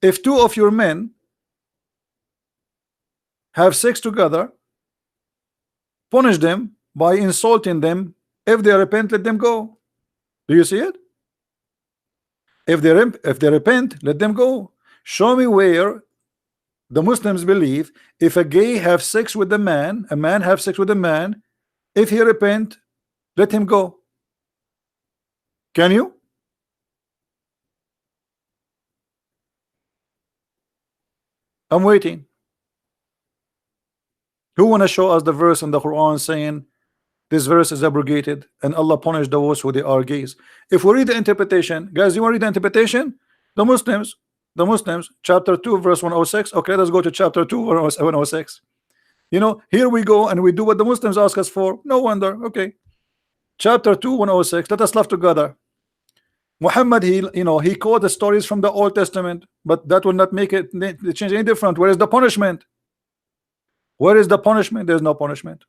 If two of your men have sex together, punish them by insulting them. If they repent, let them go. Do you see it? If they repent, let them go. Show me where the Muslims believe if a gay have sex with a man have sex with a man, if he repent, let him go. Can you? I'm waiting. Who want to show us the verse in the Quran saying this verse is abrogated and Allah punished those who they are gays? If we read the interpretation, guys, you want to read the interpretation? The Muslims, chapter 2, verse 106. Okay, let's go to chapter 2, verse 106. You know, here we go and we do what the Muslims ask us for. No wonder. Okay, chapter 2, 106. Let us laugh together. Muhammad, he quoted the stories from the Old Testament, but that will not make it change any different. Where is the punishment? Where is the punishment? There's no punishment.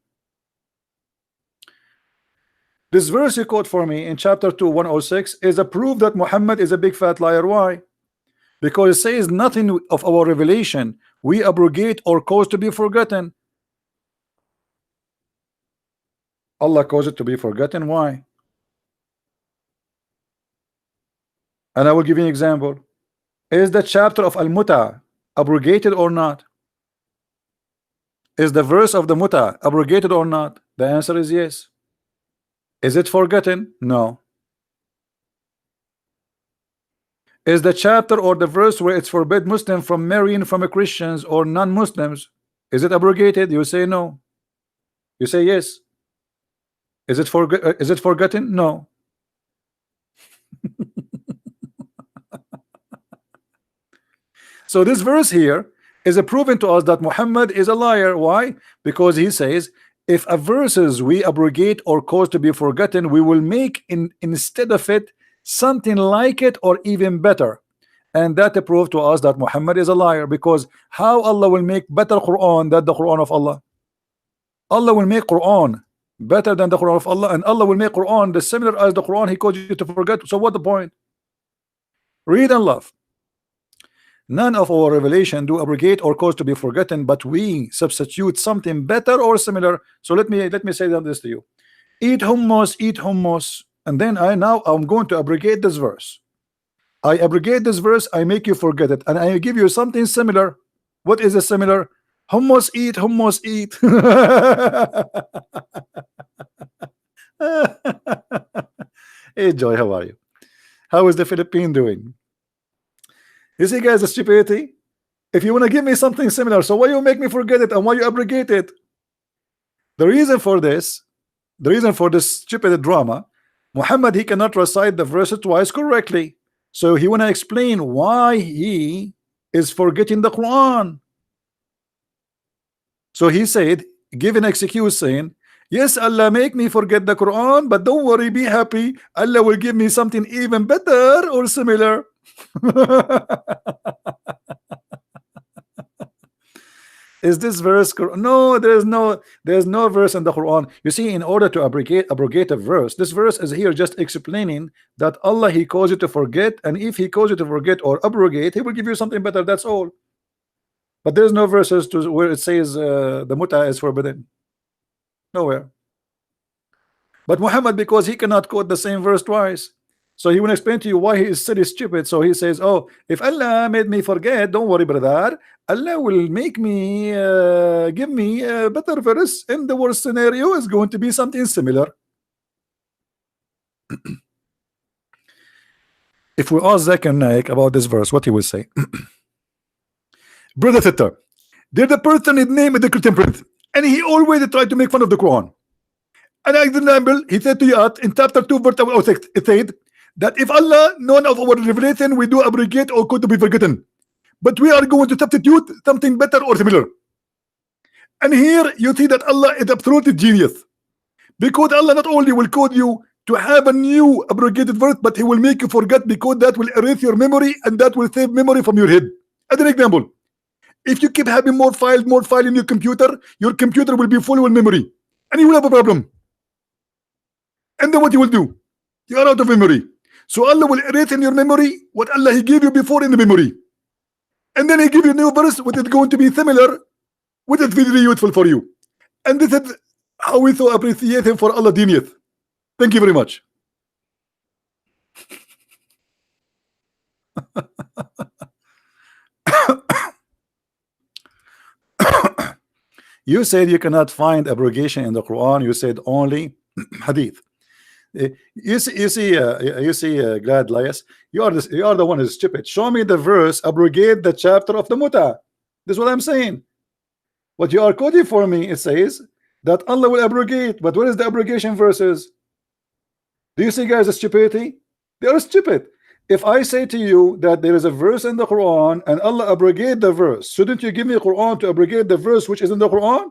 This verse you quote for me in chapter 2, 106 is a proof that Muhammad is a big fat liar. Why? Because it says nothing of our revelation we abrogate or cause to be forgotten. Allah caused it to be forgotten. Why? And I will give you an example. Is the chapter of Al-Muta abrogated or not? Is the verse of the Muta abrogated or not? The answer is yes. Is it forgotten? No. Is the chapter or the verse where it's forbid Muslim from marrying from a Christians or non-Muslims, is it abrogated? You say no. You say yes. Is it forgotten? No. So this verse here is a proven to us that Muhammad is a liar. Why? Because he says if a verses we abrogate or cause to be forgotten, we will make instead of it something like it or even better. And that proved to us that Muhammad is a liar, because how Allah will make better Quran than the Quran of Allah? Allah will make Quran better than the Quran of Allah, and Allah will make Quran the similar as the Quran He caused you to forget. So what the point? Read and love. None of our revelation do abrogate or cause to be forgotten, but we substitute something better or similar. So let me say this to you: eat hummus, and then I'm going to abrogate this verse. I abrogate this verse, I make you forget it, and I give you something similar. What is a similar? Hummus eat. Hey Joy, how are you? How is the Philippine doing? You see, guys, the stupidity. If you want to give me something similar, so why you make me forget it and why you abrogate it? The reason for this stupid drama, Muhammad, he cannot recite the verse twice correctly. So he want to explain why he is forgetting the Quran. So he said, give an excuse saying, yes, Allah make me forget the Quran, but don't worry, be happy. Allah will give me something even better or similar. Is this verse? No, there's no verse in the Quran. You see, in order to abrogate a verse, this verse is here just explaining that Allah, He calls you to forget, and if He calls you to forget or abrogate, He will give you something better. That's all. But there's no verses where it says the muta is forbidden. Nowhere. But Muhammad, because he cannot quote the same verse twice, so he will explain to you why he is silly stupid. So he says, oh, if Allah made me forget, don't worry, brother, Allah will make me give me a better verse, and the worst scenario is going to be something similar. If we ask Zakir Naik about this verse, what he will say? Brother Thitter, there's a person his name is the Christian Prince, and he always tried to make fun of the Quran. And I example, he said to you in chapter 2 verse 6, it said that if Allah, none of our revelation we do abrogate or could be forgotten, but we are going to substitute something better or similar. And here you see that Allah is absolute genius, because Allah not only will cause you to have a new abrogated verse, but He will make you forget, because that will erase your memory and that will save memory from your head. As an example, if you keep having more file in your computer will be full with memory, and you will have a problem. And then what you will do? You are out of memory. So Allah will erase in your memory what Allah He gave you before in the memory. And then He give you a new verse which is going to be similar, which is very useful for you. And this is how we so appreciate Him for Allah genius. Thank you very much. You said you cannot find abrogation in the Quran. You said only hadith. You see, Glad Lias, you are the one who's stupid. Show me the verse, abrogate the chapter of the muta. This is what I'm saying. What you are quoting for me, it says that Allah will abrogate, but what is the abrogation verses? Do you see, guys, the stupidity? They are stupid. If I say to you that there is a verse in the Quran and Allah abrogate the verse, shouldn't you give me a Quran to abrogate the verse which is in the Quran?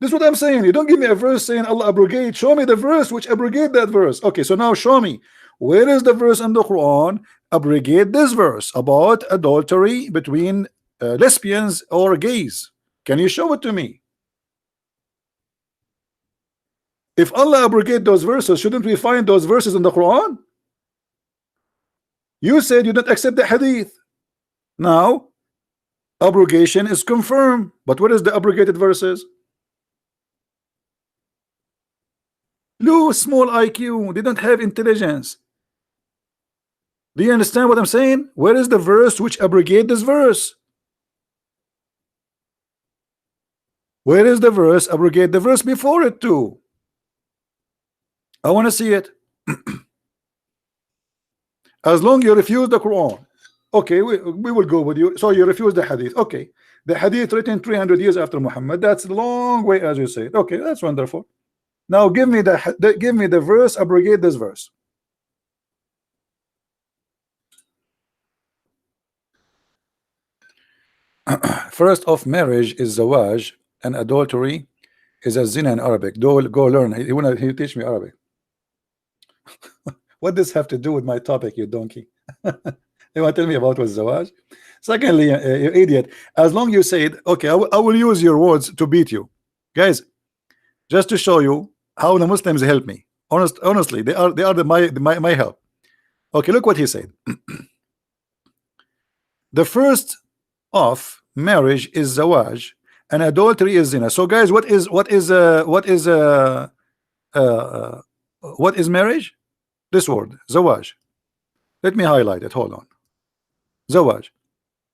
This is what I'm saying. You don't give me a verse saying Allah abrogate. Show me the verse which abrogate that verse. Okay, so now show me, where is the verse in the Quran abrogate this verse about adultery between lesbians or gays? Can you show it to me? If Allah abrogate those verses, shouldn't we find those verses in the Quran? You said you don't accept the hadith. Now abrogation is confirmed, but what is the abrogated verses? Low, small IQ, they don't have intelligence. Do you understand what I'm saying? Where is the verse which abrogate this verse? Where is the verse abrogate the verse before it too? I want to see it. As long you refuse the Quran, okay, we will go with you. So you refuse the hadith. Okay, the hadith written 300 years after Muhammad, that's a long way, as you said. Okay, that's wonderful. Now give me the verse, abrogate this verse. First of marriage is zawaj, and adultery is a zina in Arabic. Go learn. He teach me Arabic. What does this have to do with my topic, you donkey? You want to tell me about what zawaj? Secondly, you idiot, as long you said, okay, I will use your words to beat you. Guys, just to show you how the Muslims help me. Honestly, they are my help. Okay, look what he said. The first of marriage is zawaj, and adultery is zina. So guys, what is marriage? This word, zawaj. Let me highlight it. Hold on. Zawaj.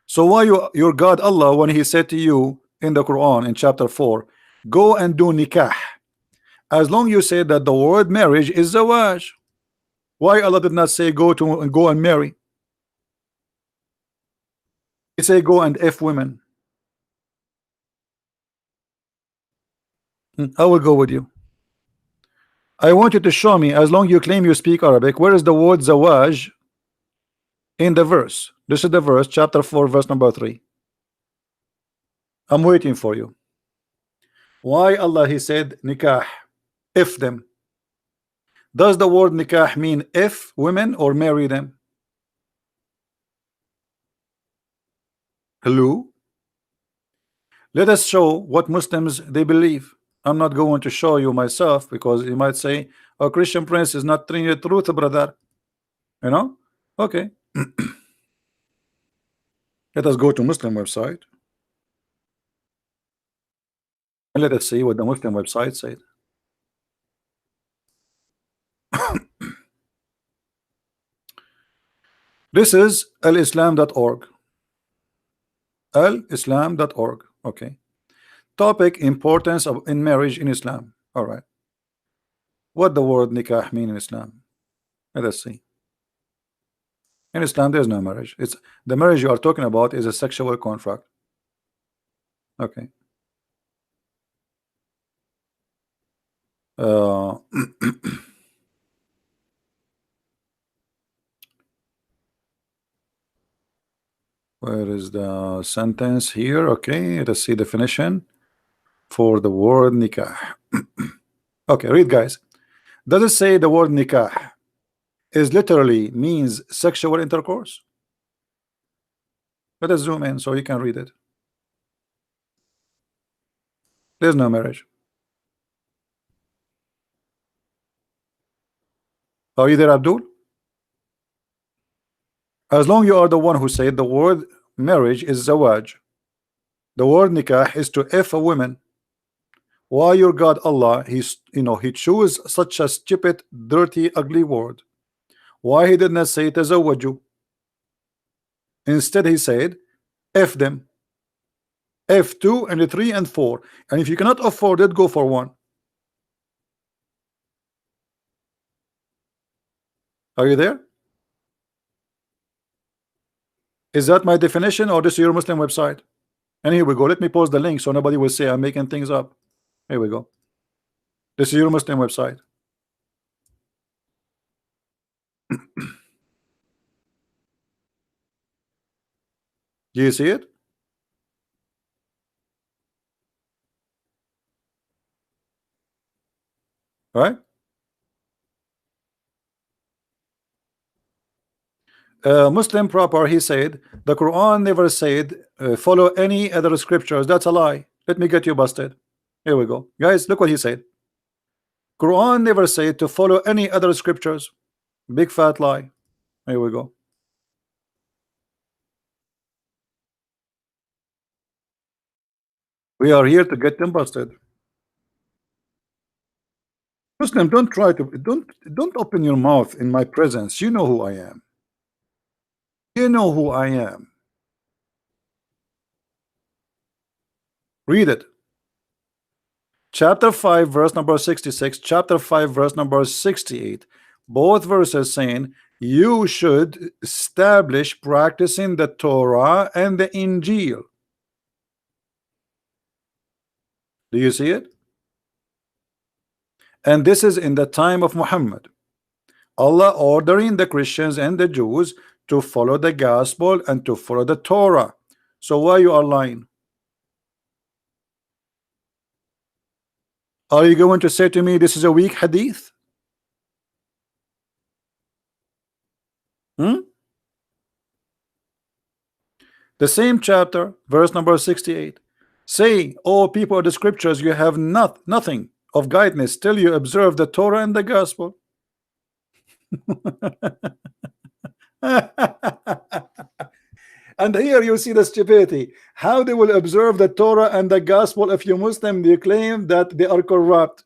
So why your God Allah, when he said to you in the Quran in chapter 4, go and do nikah, as long you say that the word marriage is zawaj, why Allah did not say go and marry? He say go and F women. I will go with you. I want you to show me, as long you claim you speak Arabic, where is the word zawaj in the verse? This is the verse, chapter 4, verse number 3. I'm waiting for you. Why Allah he said nikah, if them? Does the word nikah mean if women or marry them? Hello? Let us show what Muslims they believe. I'm not going to show you myself, because you might say, oh, Christian Prince is not telling the truth, brother. You know? Okay. Let us go to Muslim website and let us see what the Muslim website said. This is alislam.org. alislam.org. Okay. Topic: importance of in marriage in Islam. All right. What the word nikah mean in Islam? Let us see. In Islam, there's no marriage. It's the marriage you are talking about is a sexual contract. Okay. Where is the sentence here? Okay, let's see definition for the word nikah. Okay, read, guys. Does it say the word nikah is literally means sexual intercourse? Let us zoom in so you can read it. There's no marriage. Are you there, Abdul? As long you are the one who said the word marriage is zawaj, the word nikah is to F a woman. Why your God Allah, he's he chose such a stupid, dirty, ugly word? Why he did not say tazawwaju? Instead he said F them, F2 and 3 and 4, and if you cannot afford it, go for 1. Are you there? Is that my definition, or this is your Muslim website? And here we go. Let me post the link so nobody will say I'm making things up. Here we go. This is your Muslim website. Do you see it? Right? Muslim proper, he said the Quran never said follow any other scriptures. That's a lie. Let me get you busted. Here we go, guys. Look what he said. Quran never said to follow any other scriptures. Big fat lie. Here we go. We are here to get them busted. Muslim, don't try to don't open your mouth in my presence. You know who I am. You know who I am. Read it. Chapter 5 verse number 66, chapter 5 verse number 68, both verses saying you should establish practicing the Torah and the Injil. Do you see it? And this is in the time of Muhammad. Allah ordering the Christians and the Jews to follow the gospel and to follow the Torah. So why you are lying? Are you going to say to me this is a weak hadith? The same chapter, verse number 68. Say, O people of the scriptures, you have nothing of guidance till you observe the Torah and the gospel. And here you see the stupidity. How they will observe the Torah and the gospel if you Muslim you claim that they are corrupt?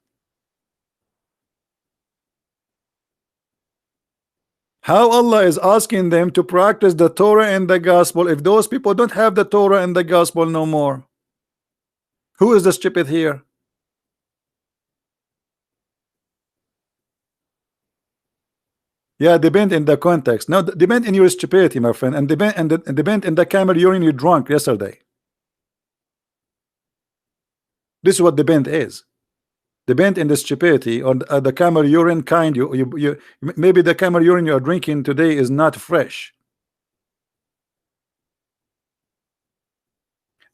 How Allah is asking them to practice the Torah and the gospel if those people don't have the Torah and the gospel no more? Who is the stupid here? Yeah, depend in the context. No, depend in your stupidity, my friend, and depend in the camel urine you drunk yesterday. This is what depend is. Depend in the stupidity on the camel urine kind. You maybe the camel urine you are drinking today is not fresh.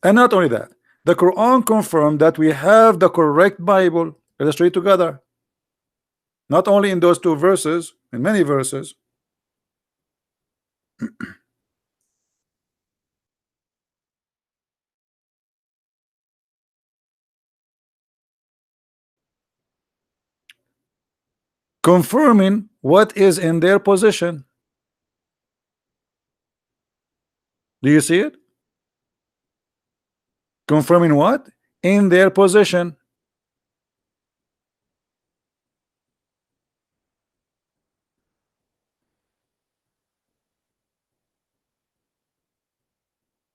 And not only that, the Quran confirmed that we have the correct Bible. Let us read together. Not only in those two verses, in many verses. Confirming what is in their possession. Do you see it? Confirming what? In their possession.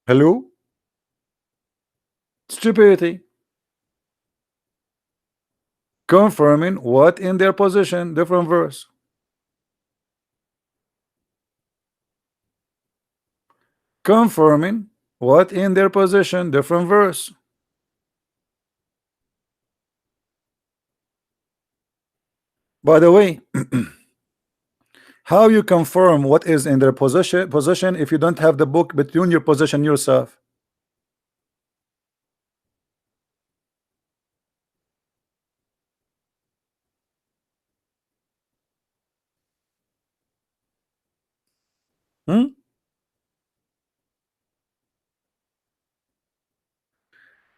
Hello? Stupidity. Confirming what in their possession. Different verse. Confirming what in their possession. Different verse. By the way, how you confirm what is in their possession if you don't have the book between your possession yourself?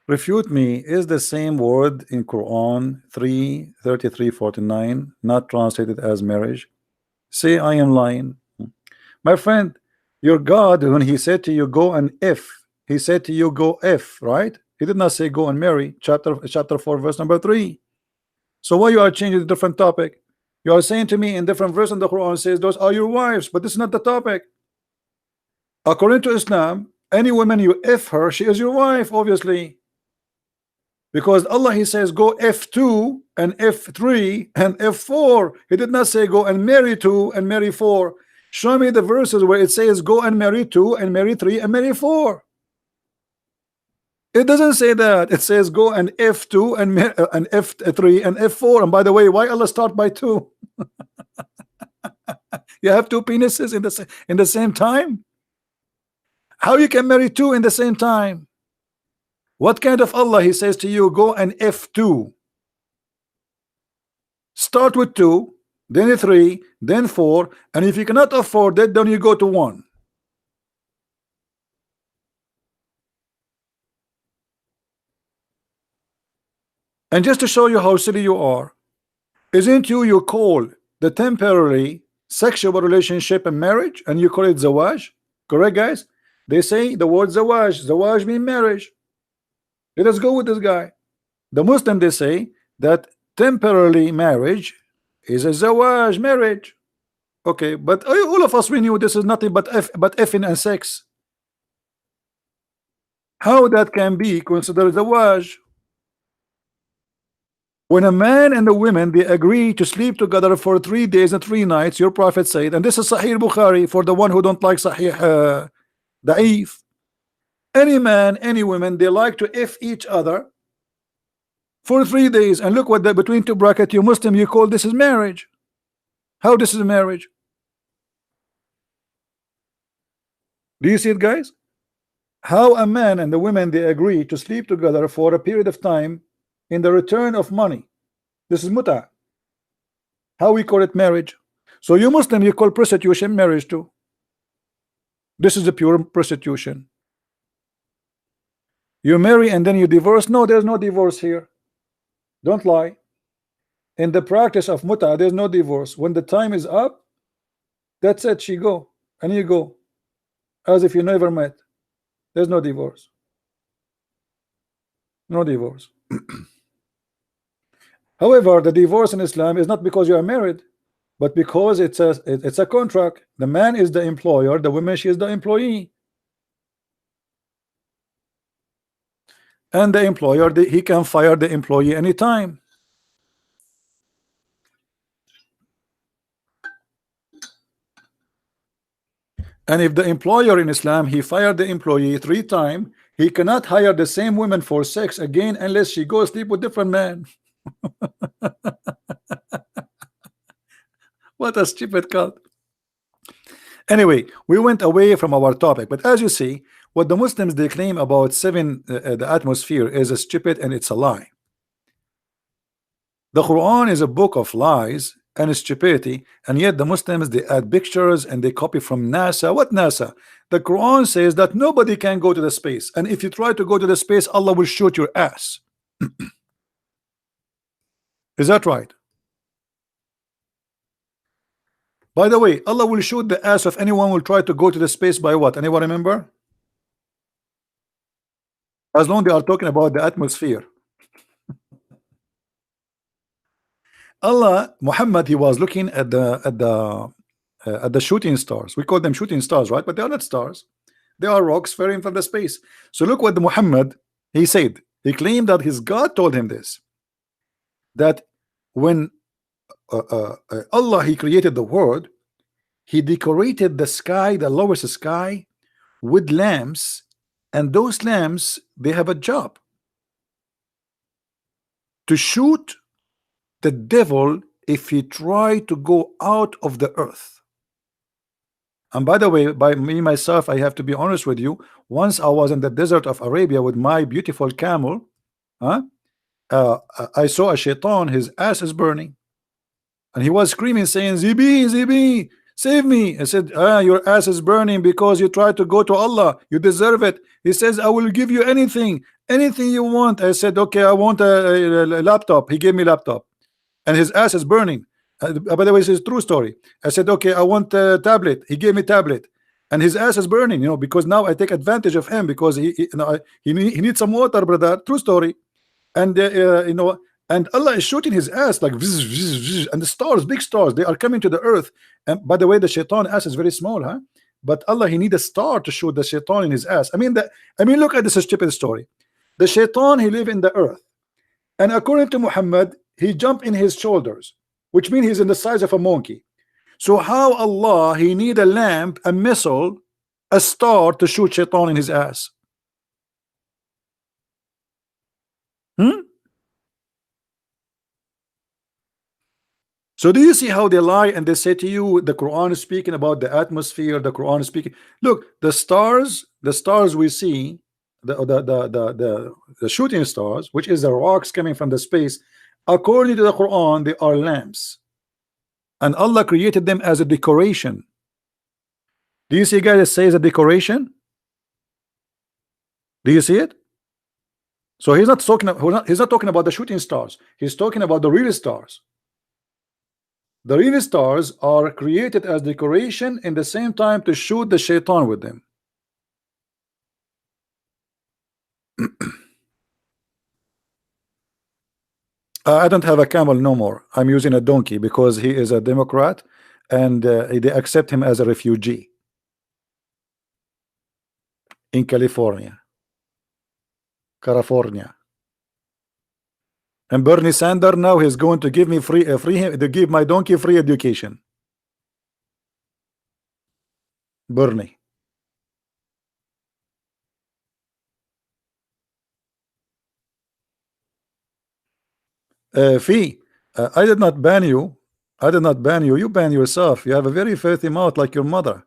Refute me. Is the same word in Quran 3:33-49 not translated as marriage? Say I am lying. My friend, your God, when he said to you go and if, he said to you go if, right? He did not say go and marry. Chapter 4 verse number 3. So why you are changing the different topic? You are saying to me in different verse in the Quran says those are your wives, but this is not the topic. According to Islam, any woman you if her, she is your wife, obviously. Because Allah, he says go F2 and F3 and F4. He did not say go and marry 2 and marry 4. Show me the verses where it says go and marry 2 and marry 3 and marry 4. It doesn't say that. It says go and F2 and F3 and F4. And by the way, why Allah start by 2? You have 2 penises in the same time? How you can marry 2 in the same time? What kind of Allah he says to you go and F2? Start with 2, then 3, then 4, and if you cannot afford it, then you go to 1. And just to show you how silly you are, isn't you call the temporary sexual relationship a marriage and you call it zawaj? Correct, guys? They say the word zawaj means marriage. Let us go with this guy. The Muslim, they say that temporarily marriage is a zawaj, marriage. Okay, but all of us, we knew this is nothing but effing and sex. How that can be considered zawaj? When a man and a woman they agree to sleep together for 3 days and 3 nights, your prophet said, and this is Sahih Bukhari for the one who don't like Sahih Da'if. Any man, any woman, they like to F each other for 3 days, and look what the between two bracket, you Muslim, you call this is marriage. How this is marriage? Do you see it, guys? How a man and the women they agree to sleep together for a period of time in the return of money. This is muta. How we call it marriage. So you Muslim, you call prostitution marriage too. This is a pure prostitution. You marry and then you divorce. No, there's no divorce here. Don't lie. In the practice of muta, there's no divorce. When the time is up, that's it. She go and you go, as if you never met. There's no divorce. No divorce. However, the divorce in Islam is not because you are married, but because it's a contract. The man is the employer, the woman, she is the employee. And the employer, he can fire the employee anytime. And if the employer in Islam, he fired the employee 3 times, he cannot hire the same woman for sex again unless she goes sleep with different man. What a stupid cult. Anyway, we went away from our topic, but as you see, what the Muslims they claim about the atmosphere is a stupid and it's a lie. The Quran is a book of lies and stupidity, and yet the Muslims they add pictures and they copy from NASA. What NASA? The Quran says that nobody can go to the space, and if you try to go to the space, Allah will shoot your ass. Is that right? By the way, Allah will shoot the ass of anyone who will try to go to the space by what? Anyone remember? As long as they are talking about the atmosphere. Allah, Muhammad, he was looking at the shooting stars. We call them shooting stars, right? But they are not stars. They are rocks falling from the space. So look what the Muhammad he said. He claimed that his God told him this. That when Allah he created the world, he decorated the sky, the lowest sky, with lamps, and those lamps they have a job to shoot the devil if he try to go out of the earth. And by the way, by me myself, I have to be honest with you. Once I was in the desert of Arabia with my beautiful camel, I saw a shaitan, his ass is burning, and he was screaming saying, Zibi, Zibi, save me. I said, your ass is burning because you tried to go to Allah, you deserve it. He says, I will give you anything you want. I said, okay, I want a laptop. He gave me laptop, and his ass is burning. By the way, this is a true story. I said, okay, I want a tablet. He gave me tablet, and his ass is burning, because now I take advantage of him because he needs some water, brother. True story. And and Allah is shooting his ass like vzz, vzz, vzz, and the stars, big stars, they are coming to the earth. And by the way, the shaitan ass is very small, huh? But Allah, he need a star to shoot the shaitan in his ass. I mean, look at this stupid story. The shaitan, he live in the earth, and according to Muhammad, he jump in his shoulders, which means he's in the size of a monkey. So how Allah, he need a lamp, a missile, a star to shoot shaitan in his ass? So do you see how they lie and they say to you the Quran is speaking about the atmosphere, the Quran is speaking. Look, the stars we see, the shooting stars, which is the rocks coming from the space, according to the Quran, they are lamps, and Allah created them as a decoration. Do you see, guys, it says a decoration? Do you see it? So he's not talking about the shooting stars, he's talking about the real stars. The real stars are created as decoration in the same time to shoot the shaitan with them. I don't have a camel no more. I'm using a donkey because he is a Democrat and they accept him as a refugee in California. And Bernie Sanders now he's going to give me to give my donkey free education. Bernie. Fee, I did not ban you. I did not ban you. You ban yourself. You have a very filthy mouth like your mother.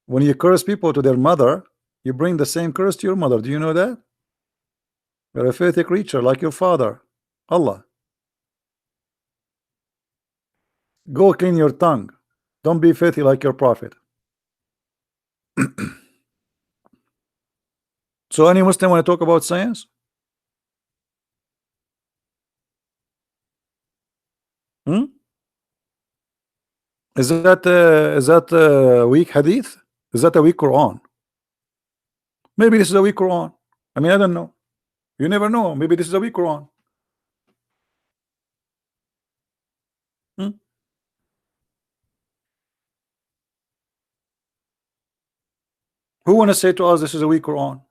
When you curse people to their mother, you bring the same curse to your mother. Do you know that? You're a filthy creature like your father, Allah. Go clean your tongue. Don't be filthy like your prophet. So any Muslim want to talk about science? Hmm? Is that weak hadith? Is that a weak Quran? Maybe this is a weak Quran. I mean, I don't know. You never know. Maybe this is a weak Quran. Hmm? Who want to say to us this is a weak Quran?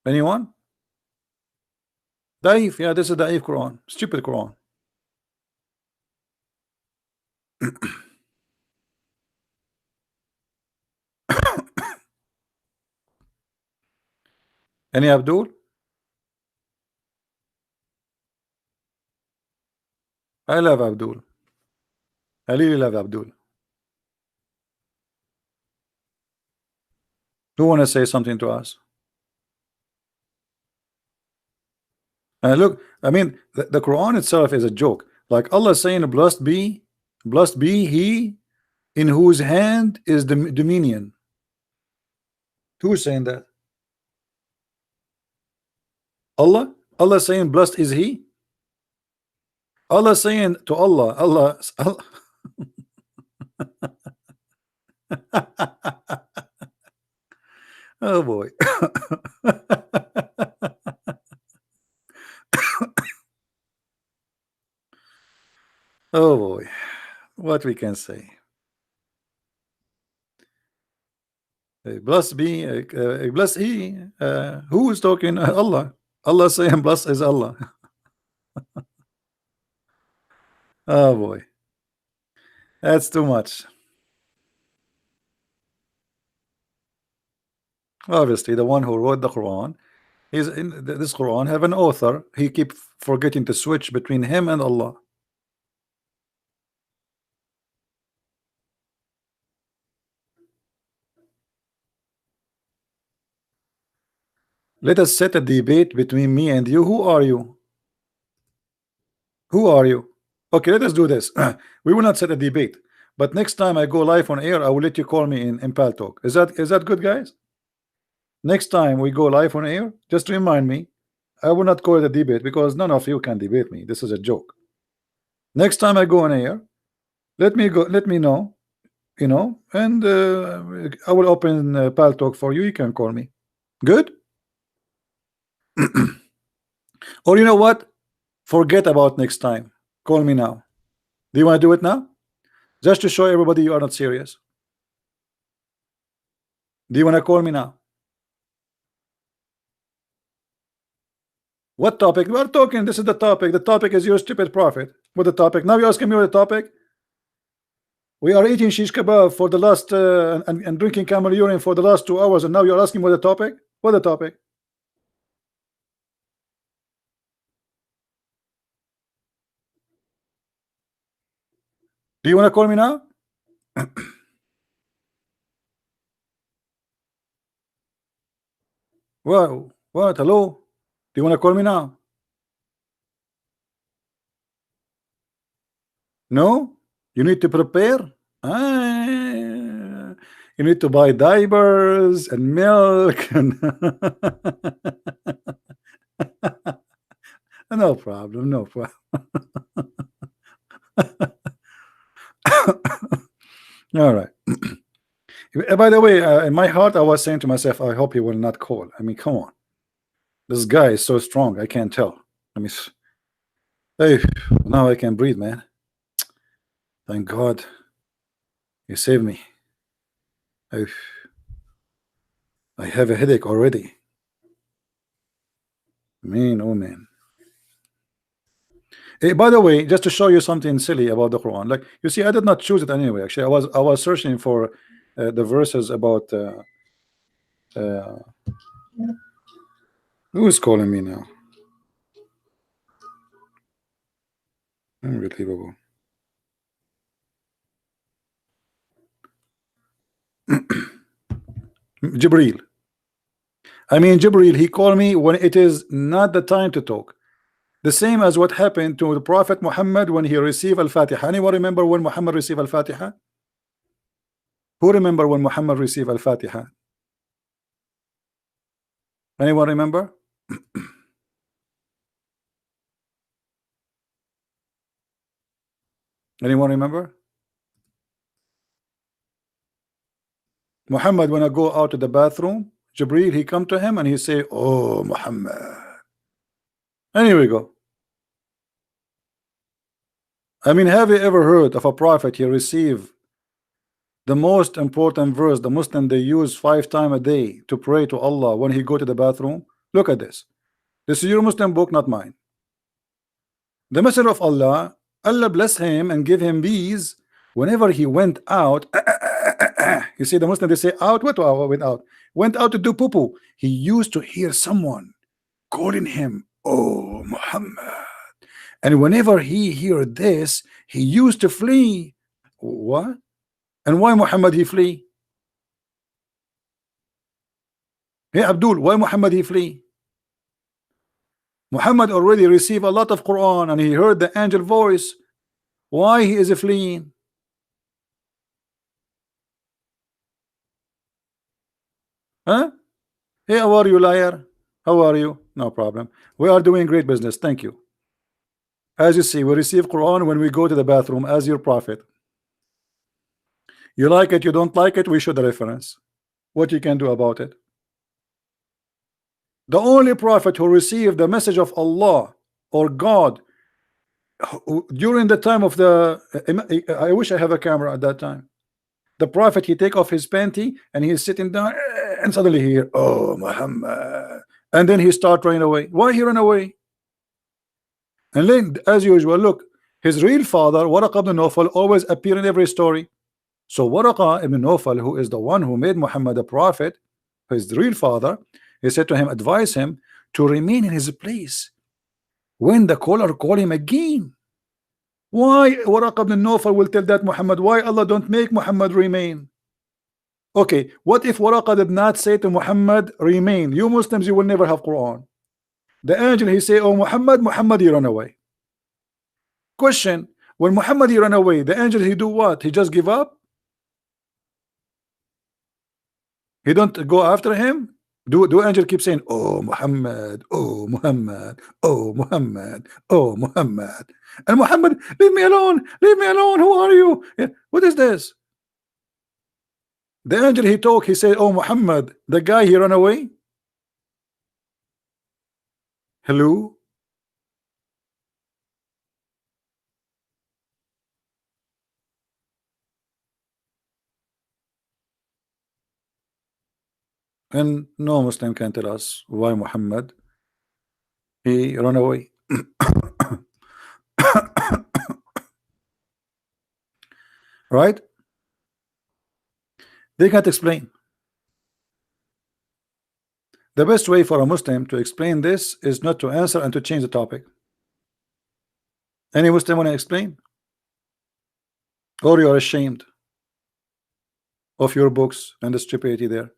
Anyone? Daif, yeah, this is Daif Quran. Stupid Quran. Any Abdul? I love Abdul. I really love Abdul. Who want to say something to us? Look, I mean, the Quran itself is a joke. Like Allah saying, blessed be he in whose hand is the dominion. Who's saying that? Allah? Allah saying blessed is he? Allah saying to Allah. Oh boy. Oh boy. What we can say. Blessed be, blessed he. Who is talking? Allah. Allah saying blessed is Allah. Oh boy. That's too much. Obviously, the one who wrote the Quran is in this Quran have an author. He keep forgetting to switch between him and Allah. Let us set a debate between me and you. Who are you? Who are you? Okay, let us do this. We will not set a debate, but next time I go live on air, I will let you call me in Pal Talk. Is that good, guys? Next time we go live on air, just remind me. I will not call it a debate because none of you can debate me. This is a joke. Next time I go on air, let me know, you know, and I will open Pal Talk for you. You can call me. Good? Or you know what? Forget about next time. Call me now. Do you want to do it now? Just to show everybody you are not serious. Do you want to call me now? What topic? We are talking. This is the topic. The topic is your stupid prophet. What the topic? Now you're asking me what the topic? We are eating shish kebab for the last and drinking camel urine for the last 2 hours, and now you're asking what the topic? What the topic? Do you want to call me now? What? What? Hello? Do you want to call me now? No? You need to prepare? You need to buy diapers and milk and no problem, no problem. All right. By the way, in my heart, I was saying to myself, I hope he will not call. I mean, come on. This guy is so strong. I can't tell. I mean, hey, now I can breathe, man. Thank God you saved me. I have a headache already. Man, oh man. Hey, by the way, just to show you something silly about the Quran, like you see, I did not choose it anyway. Actually, I was searching for the verses about who is calling me now? Unbelievable. Jibril. I mean, Jibril, he called me when it is not the time to talk. The same as what happened to the Prophet Muhammad when he received Al-Fatiha. Anyone remember when Muhammad received Al-Fatiha? Who remember when Muhammad received Al-Fatiha? Anyone remember? Anyone remember? Muhammad, when I go out to the bathroom, Jibril, he come to him and he say, "Oh, Muhammad." And here we go. I mean, have you ever heard of a prophet he received the most important verse the Muslim they use 5 times a day to pray to Allah when he go to the bathroom? Look at this. This is your Muslim book, not mine. The Messenger of Allah, Allah bless him and give him these whenever he went out. You see, the Muslim they say out. What went out? Went out to do poo-poo. He used to hear someone calling him, "Oh, Muhammad." And whenever he heard this, he used to flee. What? And why Muhammad he flee? Hey Abdul, why Muhammad he flee? Muhammad already received a lot of Quran and he heard the angel voice. Why he is fleeing? Huh? Hey, how are you, liar? How are you? No problem. We are doing great business. Thank you. As you see, we receive Quran when we go to the bathroom as your prophet. You like it, you don't like it, we show the reference. What you can do about it? The only prophet who received the message of Allah or God during the time of the I wish I have a camera at that time. The prophet, he take off his panty and he's sitting down and suddenly he hear, "Oh, Muhammad," and then he start running away. Why he run away? And then as usual, look, his real father Waraqa ibn Nawfal always appear in every story. So Waraqa ibn Nawfal, who is the one who made Muhammad a prophet, his real father, he said to him, advise him to remain in his place when the caller call him again. Why Waraqa ibn Nawfal will tell that Muhammad? Why Allah don't make Muhammad remain? Okay, what if Waraqa did not say to Muhammad remain? You Muslims, you will never have Quran. The angel he say, "Oh Muhammad," Muhammad he run away. Question: when Muhammad he run away, the angel he do what? He just give up? He don't go after him? Do angel keep saying, "Oh Muhammad, oh Muhammad, oh Muhammad, oh Muhammad," and Muhammad, leave me alone, leave me alone, who are you? Yeah. What is this? The angel he talk, he said, "Oh Muhammad," the guy he run away. Hello? And no Muslim can tell us why Muhammad he run away. Right? They can't explain. The best way for a Muslim to explain this is not to answer and to change the topic. Any Muslim want to explain? Or you are ashamed of your books and the stupidity there?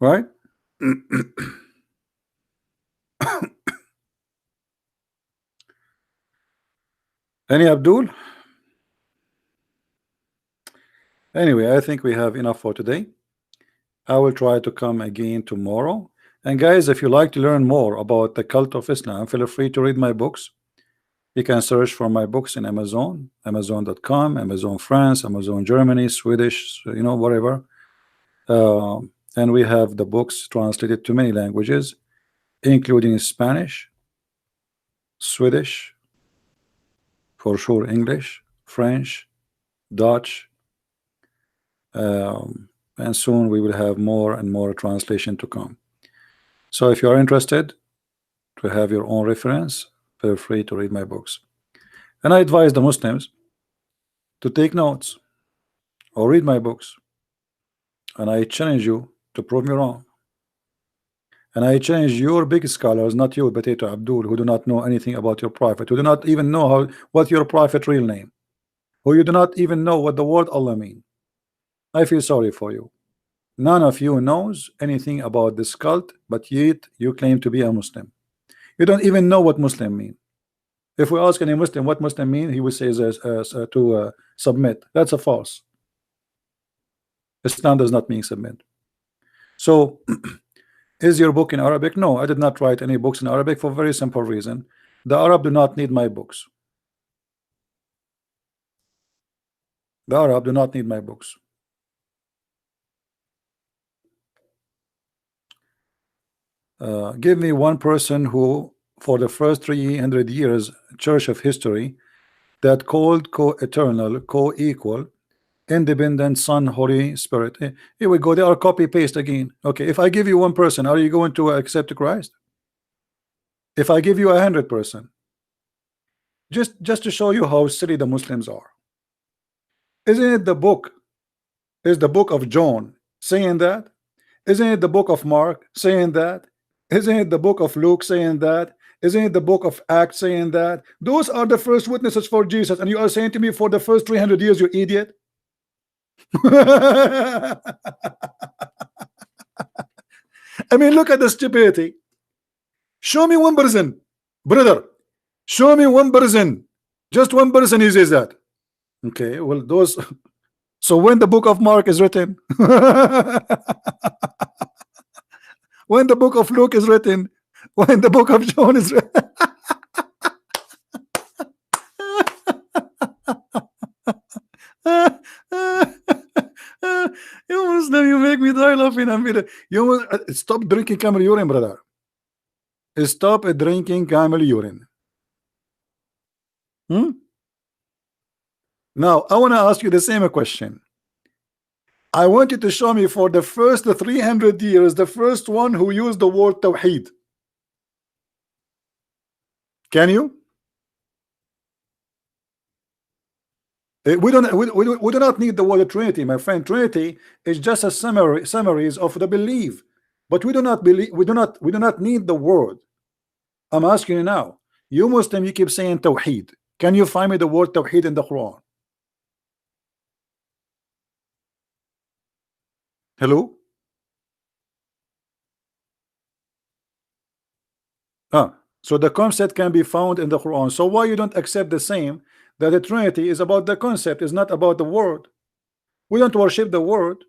Right? Any Abdul? Anyway, I think we have enough for today. I will try to come again tomorrow. And guys, if you like to learn more about the cult of Islam, feel free to read my books. You can search for my books in Amazon, Amazon.com, Amazon France, Amazon Germany, Swedish, you know, whatever. And we have the books translated to many languages, including Spanish. Swedish, for sure English, French, Dutch, and soon we will have more and more translation to come. So if you are interested to have your own reference, feel free to read my books. And I advise the Muslims to take notes or read my books. And I challenge you to prove me wrong. And I challenge your big scholars, not you, Potato Abdul, who do not know anything about your prophet, who do not even know what your prophet real name, who you do not even know what the word Allah mean. I feel sorry for you. None of you knows anything about this cult, but yet you claim to be a Muslim. You don't even know what Muslim mean. If we ask any Muslim what Muslim mean, he will say to submit. That's a false. Islam does not mean submit. So is your book in Arabic? No, I did not write any books in Arabic for a very simple reason. The Arab do not need my books. The Arab do not need my books. Give me one person who, for the first 300 years, church of history, that called co-eternal, co-equal, independent Son, Holy Spirit. Here we go. They are copy paste again. Okay, if I give you one person, are you going to accept Christ? If I give you 100%, just to show you how silly the Muslims are. Isn't it the book? Is the book of John saying that? Isn't it the book of Mark saying that? Isn't it the book of Luke saying that? Isn't it the book of Acts saying that? Those are the first witnesses for Jesus, and you are saying to me for the first 300 years, you idiot. I mean, look at the stupidity. Show me one person, brother. Show me one person. Just one person who says that. Okay, well, those. So when the book of Mark is written, when the book of Luke is written, when the book of John is written. You Muslim, you make me die laughing. You stop drinking camel urine, brother. Stop drinking camel urine. Now I want to ask you the same question. I want you to show me for the first 300 years the first one who used the word Tawheed. Can you? We do not need the word Trinity, my friend. Trinity is just a summaries of the belief, but we do not believe. We do not need the word. I'm asking you now. You Muslim, you keep saying Tawheed. Can you find me the word Tawheed in the Quran? Hello? So the concept can be found in the Quran. So why you don't accept the same, that the Trinity is about the concept, is not about the word? We don't worship the word.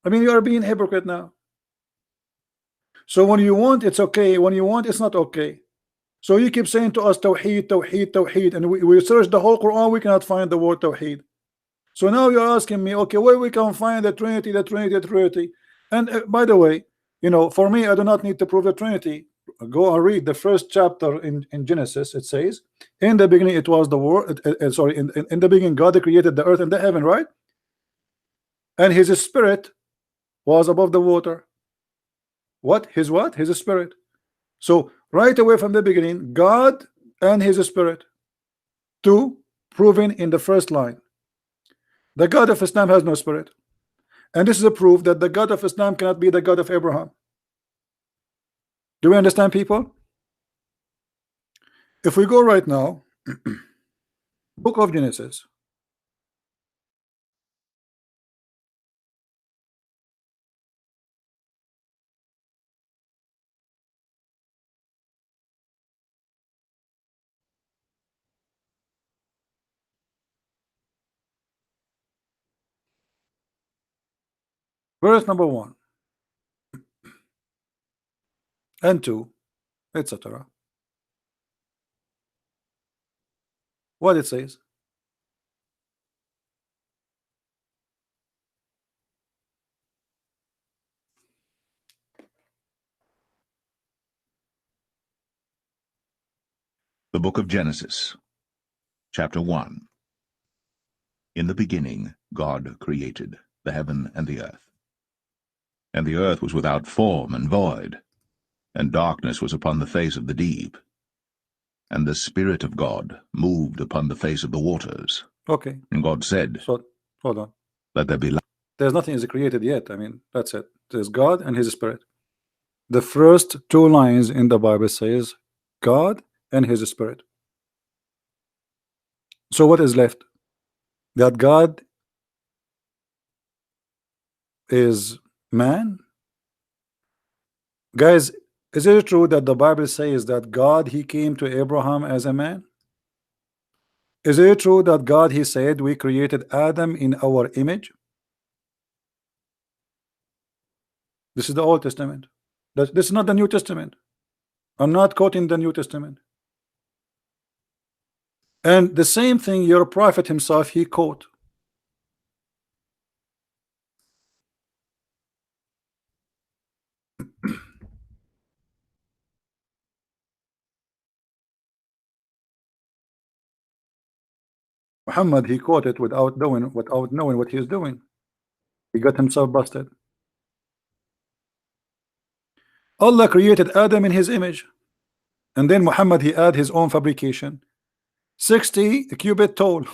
I mean, you are being hypocrite now. So when you want, it's okay. When you want, it's not okay. So you keep saying to us Tawheed, Tawheed, Tawheed, and we search the whole Quran, we cannot find the word Tawheed. So now you're asking me, okay, where we can find the Trinity, the Trinity, the Trinity. And by the way, you know, for me, I do not need to prove the Trinity. Go and read the first chapter in Genesis. It says, in the beginning it was the word, sorry, in the beginning God created the earth and the heaven, right? And his spirit was above the water. What? His what? His spirit. So right away from the beginning, God and his spirit. Two, proven in the first line. The God of Islam has no spirit. And this is a proof that the God of Islam cannot be the God of Abraham. Do we understand, people? If we go right now, book of Genesis. Verse number 1 and 2, etc. What it says.
The book of Genesis, chapter 1. In the beginning God created the heaven and the earth. And the earth was without form and void, and darkness was upon the face of the deep. And the Spirit of God moved upon the face of the waters.
Okay.
And God said,
So hold on.
Let there be light.
There's nothing is created yet. I mean, that's it. There's God and His Spirit. The first two lines in the Bible says God and His Spirit. So what is left? That God is man? Guys, is it true that the Bible says that God, He came to Abraham as a man? Is it true that God, He said, we created Adam in our image? This is the Old Testament. This is not the New Testament. I'm not quoting the New Testament. And the same thing your prophet himself, he quote. Muhammad, he quoted without knowing what he's doing. He got himself busted. Allah created Adam in his image, and then Muhammad, he add his own fabrication, 60 cubit tall.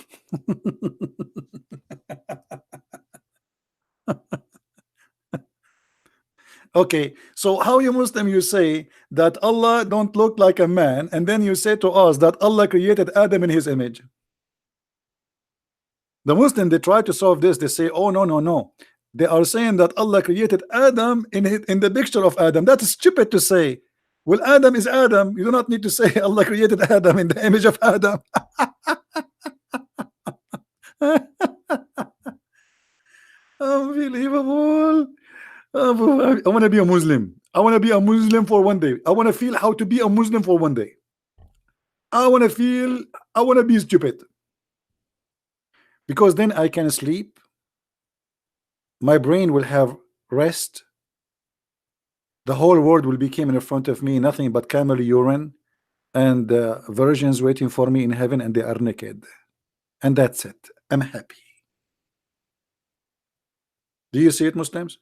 Okay, so how you Muslim, you say that Allah don't look like a man, and then you say to us that Allah created Adam in his image? The Muslim, they try to solve this. They say, oh no, they are saying that Allah created Adam in the picture of Adam. That is stupid to say. Well, Adam is Adam. You do not need to say Allah created Adam in the image of Adam. Unbelievable. I want to be a Muslim. I want to be a Muslim for one day. I want to feel how to be a Muslim for one day. I want to be stupid, because then I can sleep. My brain will have rest. The whole world will become in front of me, nothing but camel urine and virgins waiting for me in heaven, and they are naked, and that's it. I'm happy. Do you see it, Muslims?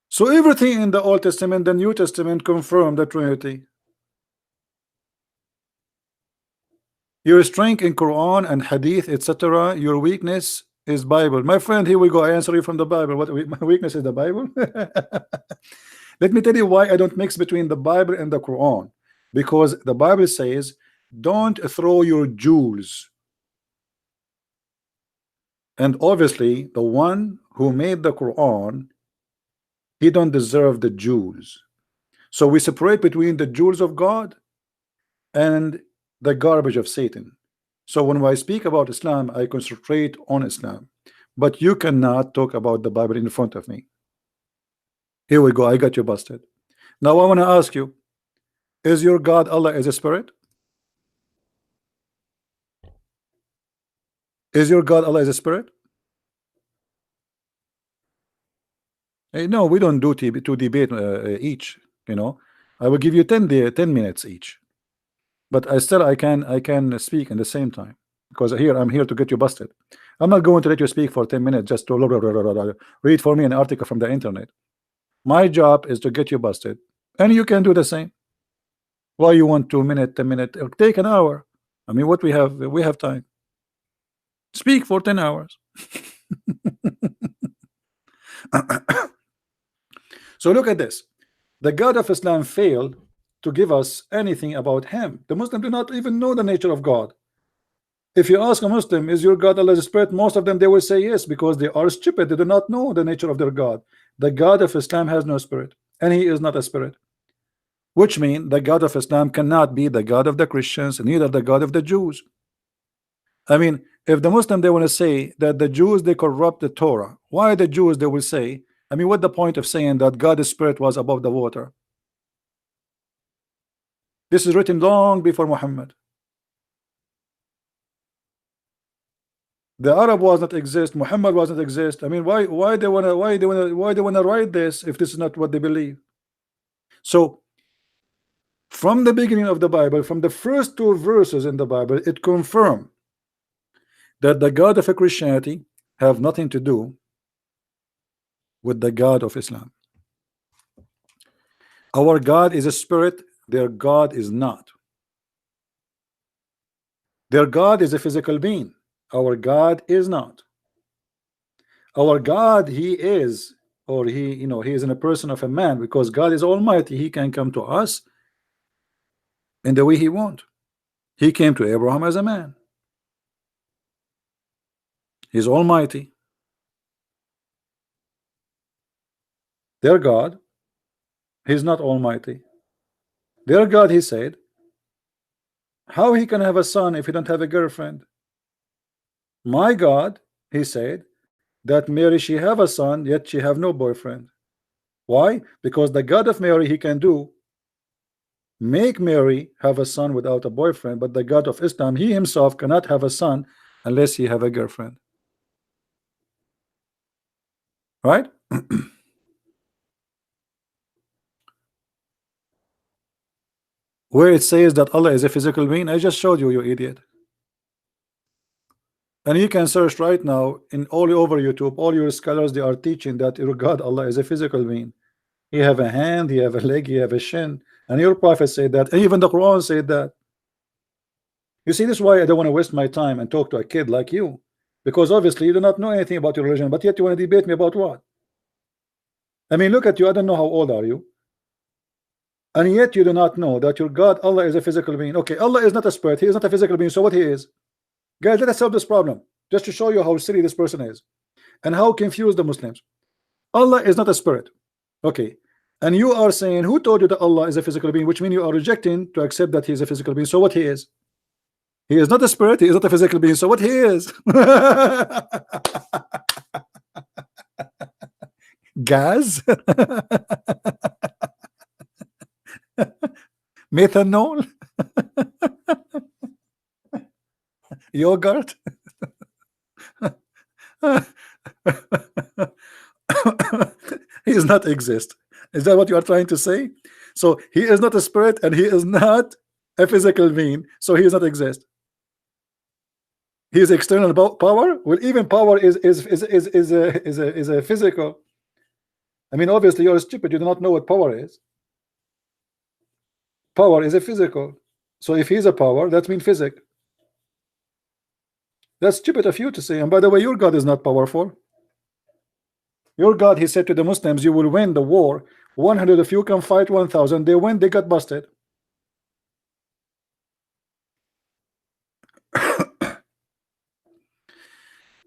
So everything in the Old Testament, the New Testament confirm the Trinity. Your strength in Quran and Hadith, etc. Your weakness is Bible. My friend, here we go. I answer you from the Bible. What my weakness is the Bible? Let me tell you why I don't mix between the Bible and the Quran. Because the Bible says, don't throw your jewels. And obviously, the one who made the Quran, he don't deserve the jewels. So we separate between the jewels of God and the garbage of Satan. So when I speak about Islam, I concentrate on Islam. But you cannot talk about the Bible in front of me. Here we go. I got you busted. Now I want to ask you, is your God Allah as a spirit? Is your God Allah as a spirit? Hey, no, we don't do to debate each. You know, I will give you 10 minutes each. But I can speak in the same time, because I'm here to get you busted. I'm not going to let you speak for 10 minutes just to read for me an article from the internet. My job is to get you busted, and you can do the same. Why you want 2 minutes, 10 minutes? Take an hour. I mean, what we have time. Speak for 10 hours. So look at this. The God of Islam failed to give us anything about him. The Muslim do not even know the nature of God. If you ask a Muslim, is your God Allah's spirit? Most of them, they will say yes, because they are stupid. They do not know the nature of their God. The God of Islam has no spirit, and he is not a spirit, which means the God of Islam cannot be the God of the Christians, neither the God of the Jews. I mean, if the Muslim, they want to say that the Jews, they corrupt the Torah, why the Jews, they will say, I mean, what the point of saying that God's spirit was above the water? This is written long before Muhammad. The Arab was not exist. Muhammad was not exist. I mean, why they wanna write this if this is not what they believe? So From the beginning of the Bible, from the first 2 verses in the Bible, it confirms that the God of Christianity have nothing to do with the God of Islam. Our God is a spirit, their God is not. Their God is a physical being, our God is not. Our God, he is, or he, he is in a person of a man, because God is almighty. He can come to us in the way he wants. He came to Abraham as a man. He's almighty. Their God, he's not almighty. Their God, he said, how he can have a son if he don't have a girlfriend? My God, he said, that Mary, she have a son, yet she have no boyfriend. Why? Because the God of Mary, he can do make Mary have a son without a boyfriend, but the God of Islam, he himself cannot have a son unless he have a girlfriend. Right? Where it says that Allah is a physical being, I just showed you, you idiot. And you can search right now in all over YouTube, all your scholars, they are teaching that your God Allah is a physical being. He have a hand, he have a leg, he have a shin, and your prophet said that, and even the Quran said that. You see, this is why I don't want to waste my time and talk to a kid like you, because obviously you do not know anything about your religion, but yet you want to debate me about what? I mean, look at you, I don't know how old are you, and yet you do not know that your God Allah is a physical being. Okay, Allah is not a spirit, he is not a physical being, so what he is? Guys, let us solve this problem, just to show you how silly this person is and how confused the Muslims. Allah is not a spirit. Okay, and you are saying, who told you that Allah is a physical being? Which means you are rejecting to accept that he is a physical being. So what he is? He is not a spirit, he is not a physical being. So what he is? Gas? Methanol? Yogurt? He does not exist. Is that what you are trying to say? So he is not a spirit and he is not a physical being, so he does not exist. He is external power. Well, even power is a physical. I mean, obviously you're stupid, you do not know what power is. Power is a physical. So if he's a power, that means physics. That's stupid of you to say. And by the way, your God is not powerful. Your God, he said to the Muslims, you will win the war. 100 of you can fight 1,000. They win, they got busted.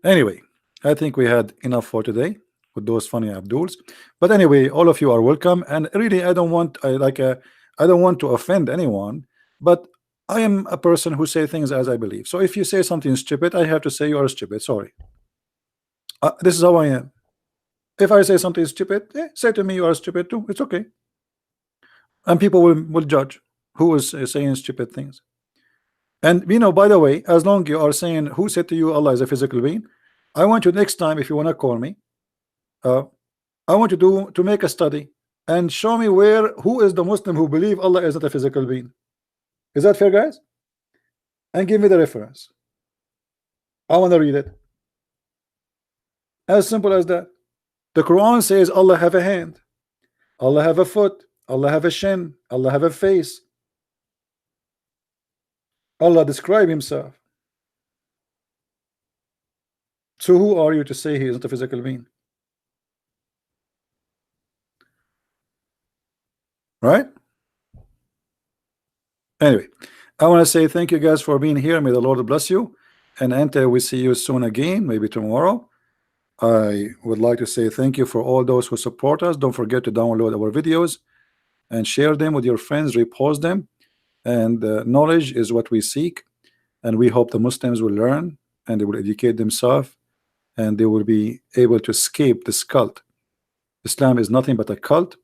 Anyway, I think we had enough for today with those funny Abduls. But anyway, all of you are welcome. And really, I don't want I don't want to offend anyone, but I am a person who say things as I believe. So if you say something stupid, I have to say you are stupid. Sorry. This is how I am. If I say something stupid, say to me you are stupid too. It's okay. And people will judge who is saying stupid things. And by the way, as long you are saying who said to you Allah is a physical being, I want you next time, if you want to call me, I want you to make a study and show me who is the Muslim who believe Allah is not a physical being. Is that fair, guys? And give me the reference. I want to read it. As simple as that. The Quran says Allah have a hand, Allah have a foot, Allah have a shin, Allah have a face. Allah describe himself. So who are you to say he is not a physical being? Right? Anyway, I want to say thank you guys for being here. May the Lord bless you. And until we see you soon again, maybe tomorrow, I would like to say thank you for all those who support us. Don't forget to download our videos and share them with your friends, repost them. And knowledge is what we seek. And we hope the Muslims will learn and they will educate themselves and they will be able to escape this cult. Islam is nothing but a cult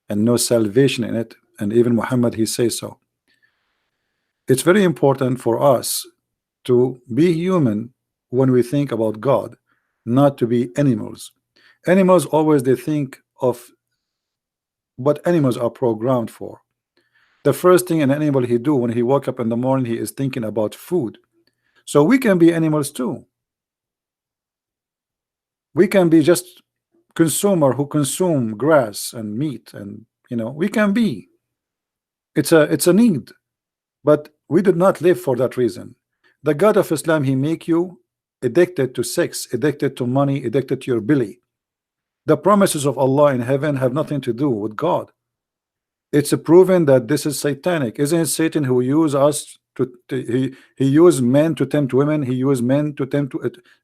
and no salvation in it. And even Muhammad, he says so. It's very important for us to be human when we think about God, not to be animals. Animals always they think of what animals are programmed for. The first thing an animal he do when he woke up in the morning, he is thinking about food. So we can be animals too. We can be just consumer who consume grass and meat, and we can be. It's a need, but we did not live for that reason. The God of Islam, he make you addicted to sex, addicted to money, addicted to your belly. The promises of Allah in heaven have nothing to do with God. It's proven that this is satanic. Isn't it Satan who used us he used men to tempt women? He used men to tempt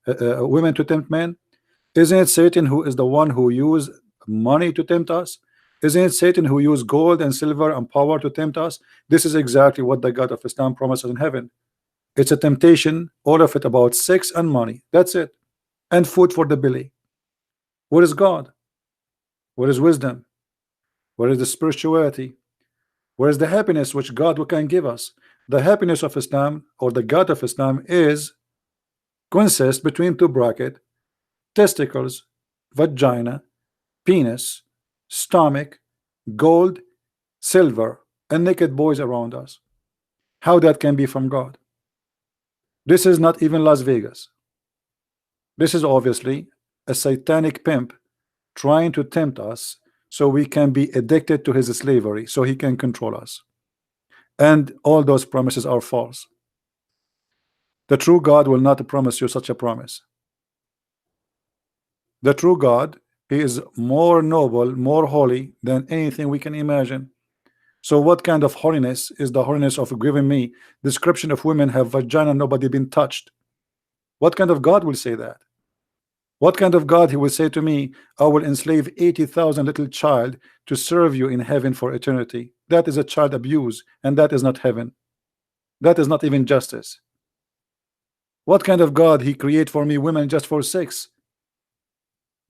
women to tempt men. Isn't it Satan who is the one who used money to tempt us? Isn't it Satan who used gold and silver and power to tempt us? This is exactly what the God of Islam promises in heaven. It's a temptation, all of it about sex and money. That's it. And food for the belly. Where is God? Where is wisdom? Where is the spirituality? Where is the happiness which God can give us? The happiness of Islam, or the God of Islam, consists between two brackets: testicles, vagina, penis, stomach, gold, silver, and naked boys around us. How that can be from God? This is not even Las Vegas. This is obviously a satanic pimp trying to tempt us so we can be addicted to his slavery, so he can control us. And all those promises are false. The true God will not promise you such a promise. The true God, he is more noble, more holy than anything we can imagine. So what kind of holiness is the holiness of giving me description of women have vagina, nobody been touched? What kind of God will say that? What kind of God he will say to me, I will enslave 80,000 little child to serve you in heaven for eternity? That is a child abuse, and that is not heaven. That is not even justice. What kind of God he create for me women just for sex?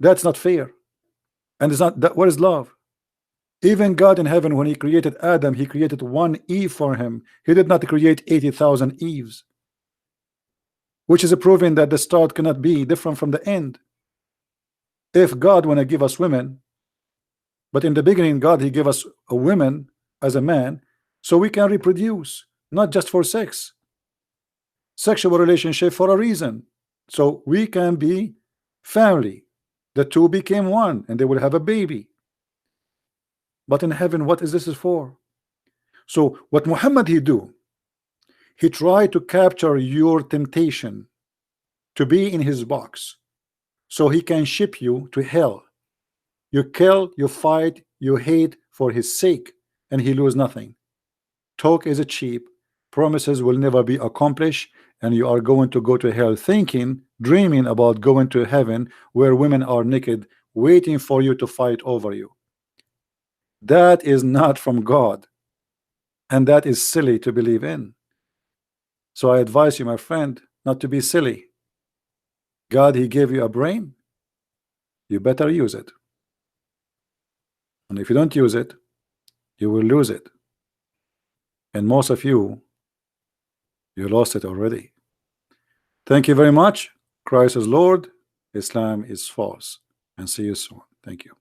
That's not fair. And it's not that. What is love? Even God in heaven, when he created Adam, he created one Eve for him. He did not create 80,000 Eves, which is a proving that the start cannot be different from the end. If God want to give us women, but in the beginning God, he gave us a woman as a man so we can reproduce, not just for sex. Sexual relationship for a reason, so we can be family. The two became one and they will have a baby. But in heaven, what is this for? So what Muhammad he do? He tried to capture your temptation to be in his box so he can ship you to hell. You kill, you fight, you hate for his sake, and he lose nothing. Talk is cheap, promises will never be accomplished, and you are going to go to hell thinking, dreaming about going to heaven where women are naked waiting for you to fight over you. That is not from God, and that is silly to believe in. So I advise you, my friend, not to be silly. God, he gave you a brain, you better use it. And if you don't use it, you will lose it. And most of you lost it already. Thank you very much. Christ is Lord, Islam is false. And see you soon. Thank you.